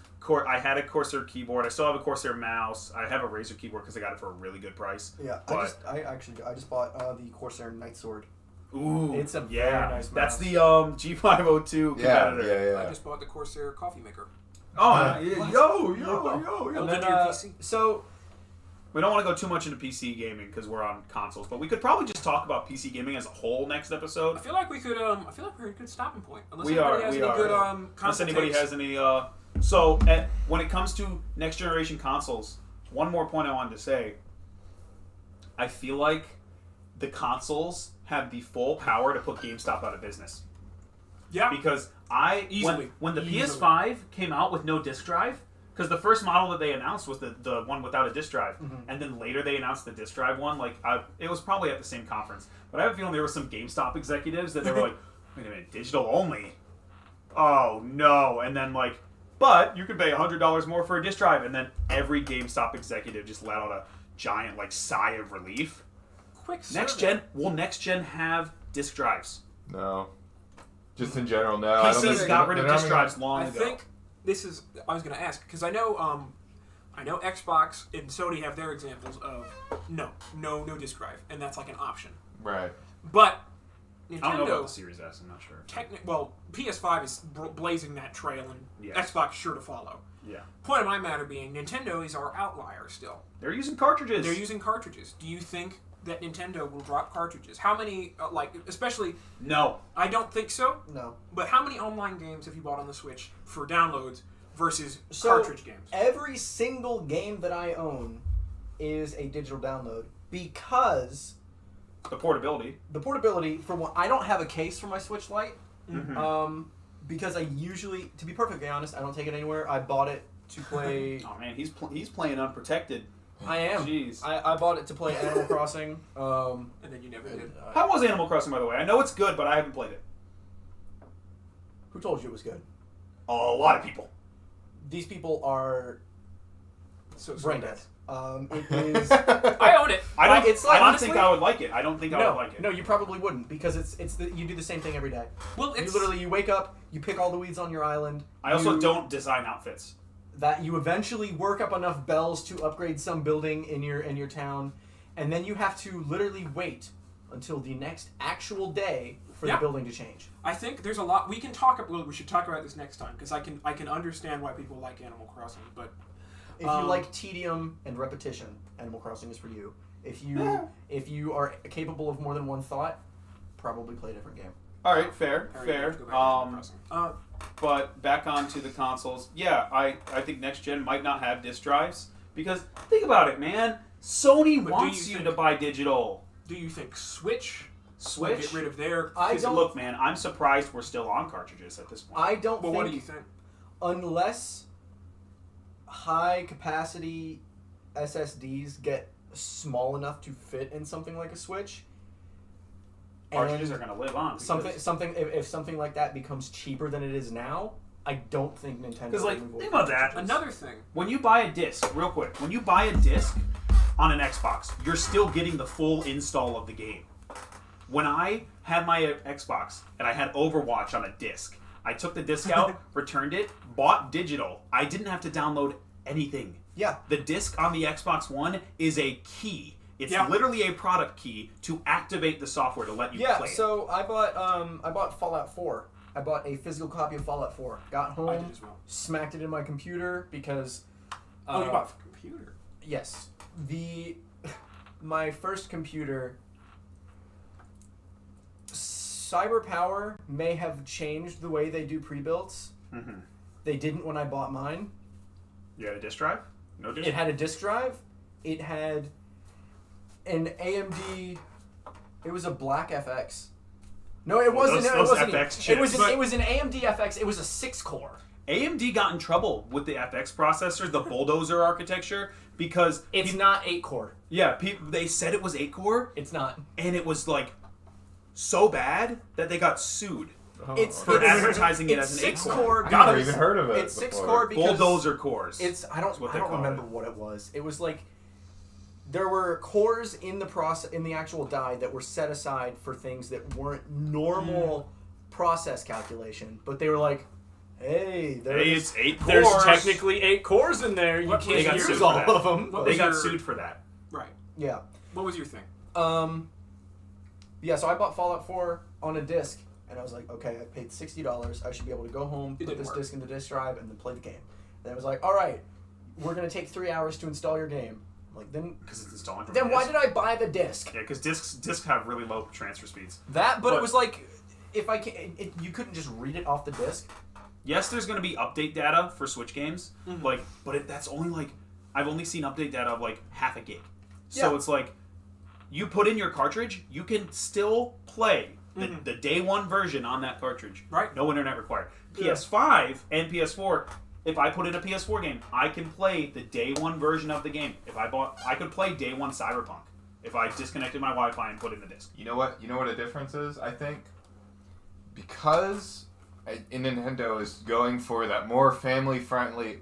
I had a Corsair keyboard. I still have a Corsair mouse. I have a Razer keyboard because I got it for a really good price. Yeah, But, I just bought the Corsair Nightsword. ooh, It's a very nice That's mouse. the G502 competitor. Yeah. I just bought the Corsair coffee maker. Oh, yo. Built And into then, your PC. so We don't want to go too much into PC gaming because we're on consoles, but we could probably just talk about PC gaming as a whole next episode. I feel like we could. I feel like we're at a good stopping point. Unless We anybody are, has we any are. good Unless console anybody takes. has any. When it comes to next generation consoles, one more point I wanted to say. I feel like the consoles have the full power to put GameStop out of business. Yeah. Because Easily. when the Easily. PS5 came out with no disc drive, because the first model that they announced was the one without a disc drive, and then later they announced the disc drive one. It was probably at the same conference, but I have a feeling there were some GameStop executives that they were like, "Wait a minute, digital only? Oh no!" And then but you could pay $100 more for a disc drive, and then every GameStop executive just let out a giant sigh of relief. Quick Will next gen have disc drives? No. Just in general, no. I don't PCs think- got rid of they're not disc gonna- drives long I ago. think this is. I was going to ask because I know Xbox and Sony have their examples of no disc drive, and that's like an option. Right. But I don't know about the Nintendo, Series S. I'm not sure. PS5 is blazing that trail, and Yes. Xbox sure to follow. Yeah, Point of my matter being, Nintendo is our outlier still. they're using cartridges. They're using cartridges. Do you think that Nintendo will drop cartridges? How many, especially... No. I don't think so, no. but how many online games have you bought on the Switch for downloads versus So, cartridge games? Every single game that I own is a digital download because The portability. the portability. For one, I don't have a case for my Switch Lite. Mm-hmm. Because I usually, to be perfectly honest, I don't take it anywhere. I bought it to play. Oh man, he's playing unprotected. I am. Jeez. I bought it to play Animal Crossing. And then you never did. How was Animal Crossing, by the way? I know it's good, but I haven't played it. Who told you it was good? Oh, a lot of people. These people are So brain dead. It is. I own it. I don't. It's like, I don't honestly- think I would like it. I don't think I would like it. No, you probably wouldn't because you do the same thing every day. Well, You wake up, you pick all the weeds on your island. I also you- don't design outfits. That you eventually work up enough bells to upgrade some building in your town, and then you have to literally wait until the next actual day for the building to change. I think there's a lot we can talk about. Well, we should talk about this next time because I can understand why people like Animal Crossing, but If you like tedium and repetition, Animal Crossing is for you. If you are capable of more than one thought, probably play a different game. All right, fair. Go back to Animal Crossing. But back onto the consoles. Yeah, I think next gen might not have disc drives because think about it, man. Sony But do wants you you think- to buy digital. Do you think Switch will Switch. get rid of their? Look, man, I'm surprised we're still on cartridges at this point. I don't Well, think, what do you think? unless high capacity SSDs get small enough to fit in something like a Switch, Cartridges are going to live on. if something like that becomes cheaper than it is now, I don't think Nintendo. Because, will like, move away think from about that. cartridges. Another thing. When you buy a disc, real quick, when you buy a disc on an Xbox, you're still getting the full install of the game. When I had my Xbox and I had Overwatch on a disc, I took the disc out, returned it, bought digital. I didn't have to download anything. Yeah. The disc on the Xbox One is a key. It's literally a product key to activate the software to let you play it. So I bought Fallout 4. I bought a physical copy of Fallout 4. Got I home, did as well. smacked it in my computer because. Oh, you bought a computer. Yes. My first computer Cyber Power may have changed the way they do pre-builds. Mm-hmm. They didn't when I bought mine. You had a disk drive? No disk. It had a disk drive. It had an AMD. It was a Black FX. No, it wasn't. Those it wasn't. FX chips. It was an AMD FX. It was a 6-core. AMD got in trouble with the FX processors, the bulldozer architecture, because It's not 8-core. yeah, they said it was 8-core, It's not. and it was like so bad that they got sued It's for advertising it as an 8-core. I've never even heard of it. It's before. 6-core because Bulldozer cores. I don't remember what it was. It was like there were cores in the actual die that were set aside for things that weren't normal process calculation, but they were like, hey, it's 8 cores. There's technically 8 cores in there. You What can't they got use sued all for that. of them. What They was got your- sued for that. Right. Yeah. What was your thing? Yeah, so I bought Fallout 4 on a disc, and I was like, okay, I paid $60. I should be able to go home, It put didn't this work. disc in the disc drive, and then play the game. And I was like, all right, we're going to take 3 hours to install your game. I'm like, Because it's installing from then a why disk. did I buy the disc? Yeah, because discs have really low transfer speeds. But But- it was like, if I can, you couldn't just read it off the disc. Yes, there's going to be update data for Switch games, Mm-hmm. but that's only like I've only seen update data of like half a gig. So Yeah. it's like you put in your cartridge, you can still play the day one version on that cartridge. Right. No internet required. Yeah. PS5 and PS4. If I put in a PS4 game, I can play the day one version of the game. I could play day one Cyberpunk if I disconnected my Wi-Fi and put in the disc. You know what? You know what a difference is? I think because Nintendo is going for that more family friendly,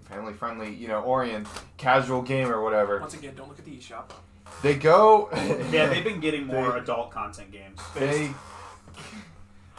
orient casual game or whatever. Once again, don't look at the eShop. They go. Yeah, they've been getting more They- adult content games.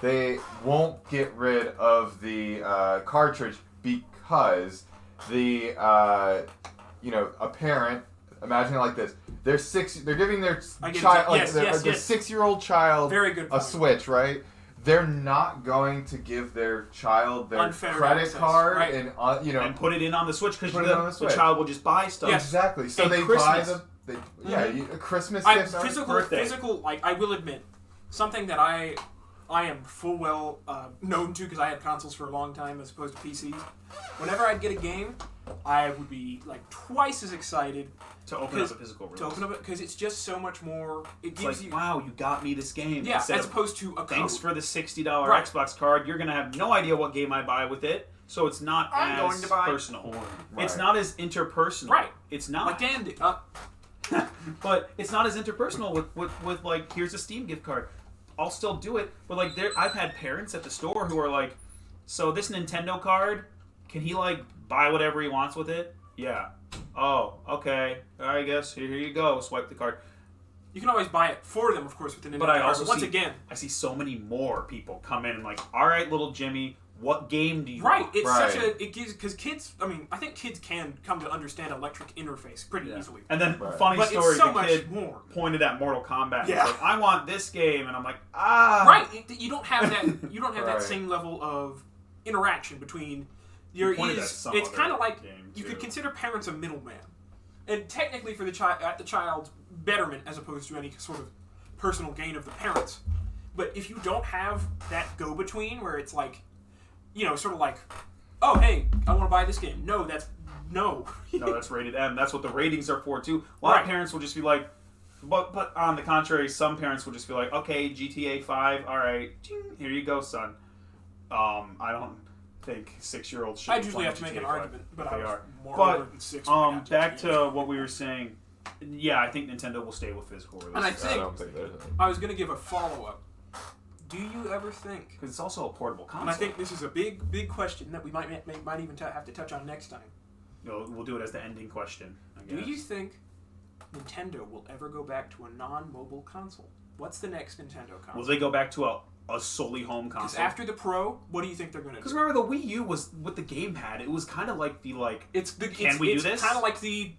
They won't get rid of the cartridge because the a parent. Imagine it like this: they're giving their I get it. child, like Yes, their yes, yes. 6-year-old child, Very good a point. Switch, right? They're not going to give their child their Unfair credit access, card right. and And put it in on the Switch because Put it on the the Switch. child will just buy stuff. Yes. Exactly. So And they Christmas. buy Christmas I, gifts. birthday. physical, like I will admit, something that I am full well known to because I had consoles for a long time as opposed to PCs. Whenever I'd get a game, I would be like twice as excited To open up a physical release. to open up it because it's just so much more. It It's gives like, you wow, you got me this game. yeah, Instead as of, opposed to a thanks code. for the $60 Right. Xbox card. You're going to have no idea what game I buy with it. So it's not I'm as going to buy personal. Right. It's not as interpersonal. Right. It's not. like Dan did. But it's not as interpersonal with like, here's a Steam gift card. I'll still do it. But like, I've had parents at the store who are like, so this Nintendo card, can he like buy whatever he wants with it? Yeah. Oh, okay. I guess here you go. Swipe the card. You can always buy it for them, of course, with the Nintendo But I card. also Once see, again, I see so many more people come in and like, all right, little Jimmy, what game do you right? want? It's Right. such a it gives because kids. I mean, I think kids can come to understand electric interface pretty Yeah. easily. And then, Right. funny But story, it's so the much kid more. pointed at Mortal Kombat and Yeah. was like, I want this game. And I'm like, ah. Right. You don't have that. You don't have Right. that same level of interaction between. There pointed at is. some It's other kind of like game, you too. could consider parents a middleman, and technically for the child's betterment as opposed to any sort of personal gain of the parents. But if you don't have that go-between where it's like, sort of like, oh hey, I want to buy this game. No, that's no. No, that's rated M. That's what the ratings are for too. A lot Right. of parents will just be like, but on the contrary, some parents will just be like, okay, GTA 5, all right, ching, here you go, son. I don't think 6-year-olds should. I be usually playing have to make GTA an 5. argument, but They I was are. more But, older than 6. when I got back GTA. to what we were saying. Yeah, I think Nintendo will stay with physical releases. And I I think don't think there's any. I was gonna give a follow-up. Do you ever think? because it's also a portable console. And I think this is a big question that we might even have to touch on next time. We'll do it as the ending question. I Do guess. you think Nintendo will ever go back to a non-mobile console? What's the next Nintendo console? Will they go back to a solely home Because console? after the Pro, what do you think they're gonna Because do? remember the Wii U was with the gamepad. It was kind of like the like. Can we do this? It's kind of like the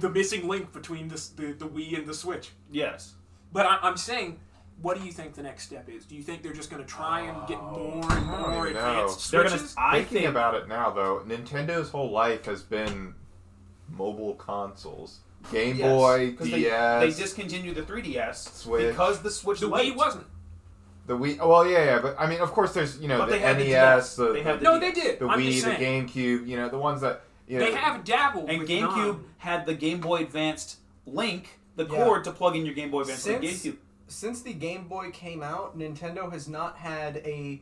missing link between the Wii and the Switch. Yes. But I'm saying, what do you think the next step is? Do you think they're just going to try and get more and I don't more even advanced know. They're gonna. Switches? I Thinking think about it now, though, Nintendo's whole life has been mobile consoles. Game Boy, 'cause DS. They discontinued the 3DS Switch. because the Switch The Lite. Wii wasn't. The Wii. Well, yeah, but I mean, of course, there's the NES, the they did. The Wii, the GameCube. The ones that they have dabbled. And with GameCube had the Game Boy Advanced Link, the cord to plug in your Game Boy Advance to the GameCube. Since the Game Boy came out, Nintendo has not had a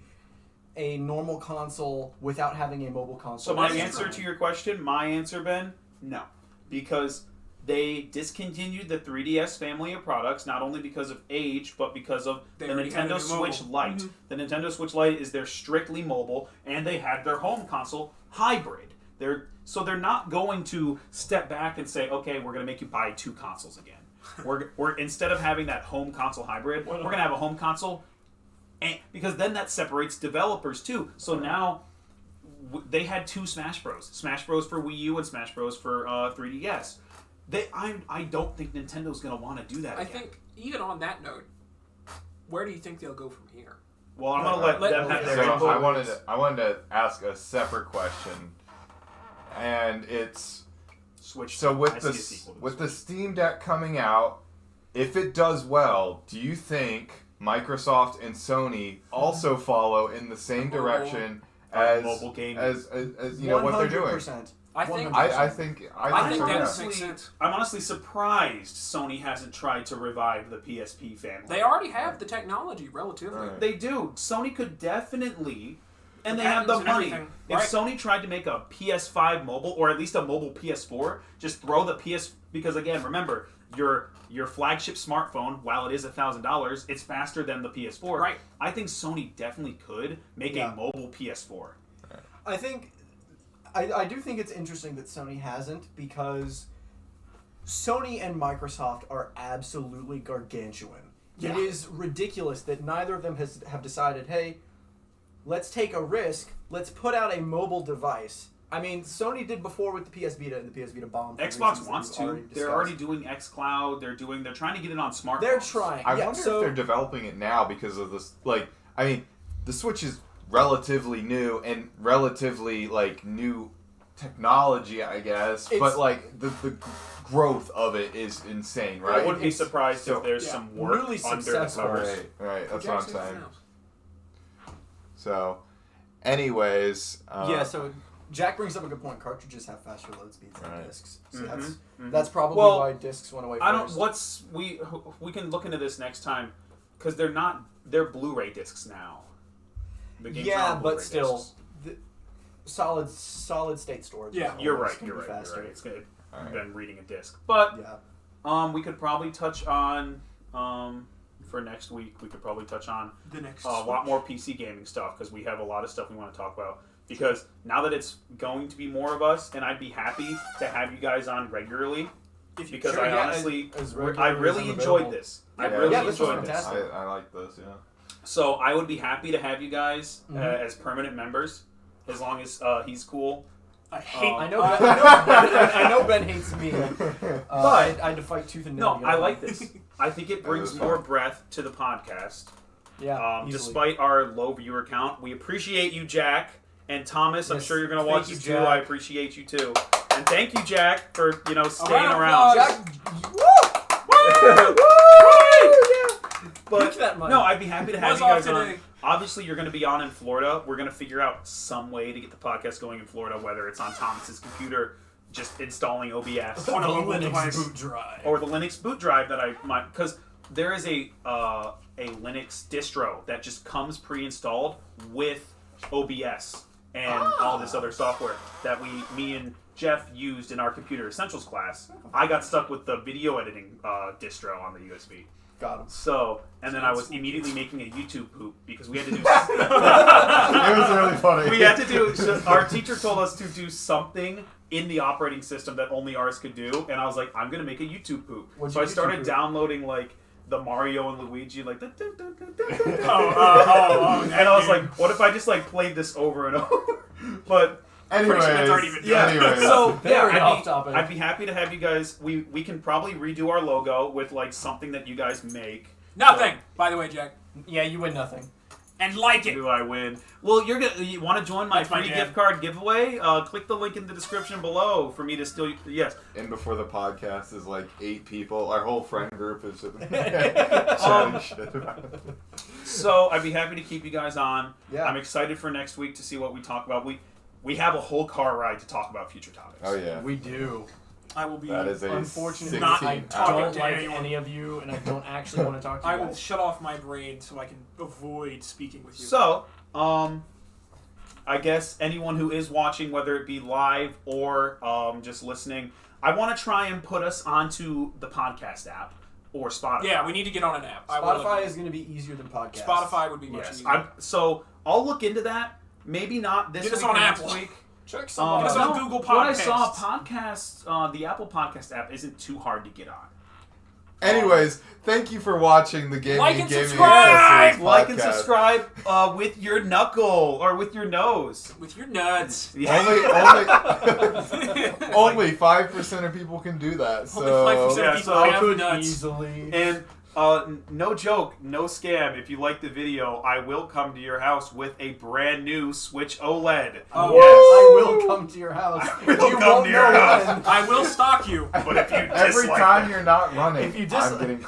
normal console without having a mobile console. So my answer to your question, Ben, no, because they discontinued the 3DS family of products, not only because of age, but because of the Nintendo Switch Lite. Mm-hmm. The Nintendo Switch Lite is their strictly mobile, and they had their home console hybrid. So they're not going to step back and say, okay, we're going to make you buy 2 consoles again. We're instead of having that home console hybrid, we're going to have a home console, because then that separates developers too. So now they had 2 Smash Bros. Smash Bros. For Wii U and Smash Bros. For 3DS. I don't think Nintendo's going to want to do that again. I think, even on that note, where do you think they'll go from here? Well, I'm going to let them have their input. I wanted to ask a separate question, and it's Switch. So with the Steam Deck coming out, if it does well, do you think Microsoft and Sony also follow in the same direction as mobile gaming, as what they're doing? I think that makes sense. I'm honestly surprised Sony hasn't tried to revive the PSP family. They already have the technology, relatively. Right. They do. Sony could definitely, and they have the money. If Sony tried to make a PS5 mobile, or at least a mobile PS4, just throw the because again, remember, your flagship smartphone, while it is $1,000, it's faster than the PS4. Right. I think Sony definitely could make a mobile PS4. I do think it's interesting that Sony hasn't, because Sony and Microsoft are absolutely gargantuan. Yeah. It is ridiculous that neither of them have decided, hey, let's take a risk. Let's put out a mobile device. I mean, Sony did before with the PS Vita, and the PS Vita bombed. Xbox wants to. They're already doing xCloud. They're trying to get it on smartphones. They're trying. I wonder if they're developing it now because of this. The Switch is relatively new and relatively new technology, I guess. But the growth of it is insane, right? I wouldn't be surprised if there's some work really under the successful. covers. Right. That's what I'm saying. So, anyways, So Jack brings up a good point. Cartridges have faster load speeds than discs, so that's probably why discs went away first. We can look into this next time, because they're Blu-ray discs now. The games are on Blu-ray but still, discs. solid state storage. Yeah, you're right. It's good. I've been reading a disc, but we could probably touch on for next week. We could probably touch on the next a lot more PC gaming stuff, because we have a lot of stuff we want to talk about. Because now that it's going to be more of us, and I'd be happy to have you guys on regularly. Because I honestly, I really enjoyed this. I really enjoyed this. I like this, yeah. So I would be happy to have you guys as permanent members, as long as he's cool. I know Ben hates me, but I had to fight tooth and nail. No, I like this. I think it brings more breadth to the podcast. Yeah. Despite our low viewer count, we appreciate you, Jack. And Thomas, I'm sure you're going to watch this too. I appreciate you too. And thank you, Jack, for staying around. Jack, but no, I'd be happy to have you guys on. Obviously, you're going to be on in Florida. We're going to figure out some way to get the podcast going in Florida, whether it's on Thomas's computer, just installing OBS, on a Linux boot drive, or the Linux boot drive that I might, because there is a Linux distro that just comes pre-installed with OBS. And all this other software that me and Jeff used in our computer essentials class. I got stuck with the video editing distro on the USB. Got him. So, and then I was immediately making a YouTube poop, because we had to do. It was really funny. We had to do. Our teacher told us to do something in the operating system that only ours could do, and I was like, I'm gonna make a YouTube poop. So I started downloading the Mario and Luigi and and I was like, what if I just played this over and over? But anyways, that's already been done. Anyways. So topic. I'd be happy to have you guys. We can probably redo our logo with something that you guys make. Nothing. By the way, Jack. Yeah, you win nothing. And like it. Do I win? Well, you want to join my That's my free jam. gift card giveaway? Click the link in the description below for me to steal. Yes. And before the podcast is like 8 people. Our whole friend group is chatting shit about it. So I'd be happy to keep you guys on. Yeah. I'm excited for next week to see what we talk about. We have a whole car ride to talk about future topics. Oh yeah. We do. I will be. That is a Unfortunately, 16 not I talking don't to like anyone. any of you, and I don't actually want to talk to you I will guys. shut off my brain so I can avoid speaking with you. So, I guess anyone who is watching, whether it be live or just listening, I want to try and put us onto the podcast app or Spotify. Yeah, we need to get on an app. Spotify is going to be easier than podcast. Spotify would be much Yes. easier. So I'll look into that. Maybe not this Get us week on or next Apple. week. Check Get us on Google What I saw, Podcasts. podcasts, the Apple Podcast app isn't too hard to get on. Anyways, thank you for watching the Gaming Like and and Gaming subscribe! Accessories Like and podcast. subscribe with your knuckle or with your nose. With your nuts. Only 5% of people can do that. Only So 5% Yeah, of people so have could nuts. easily. And no joke, no scam. If you like the video, I will come to your house with a brand new Switch OLED. Oh, I will come to your house. I will You come won't to your know house. when. I will stalk you. But if you every dislike time that- you're not running, If you I'm getting close.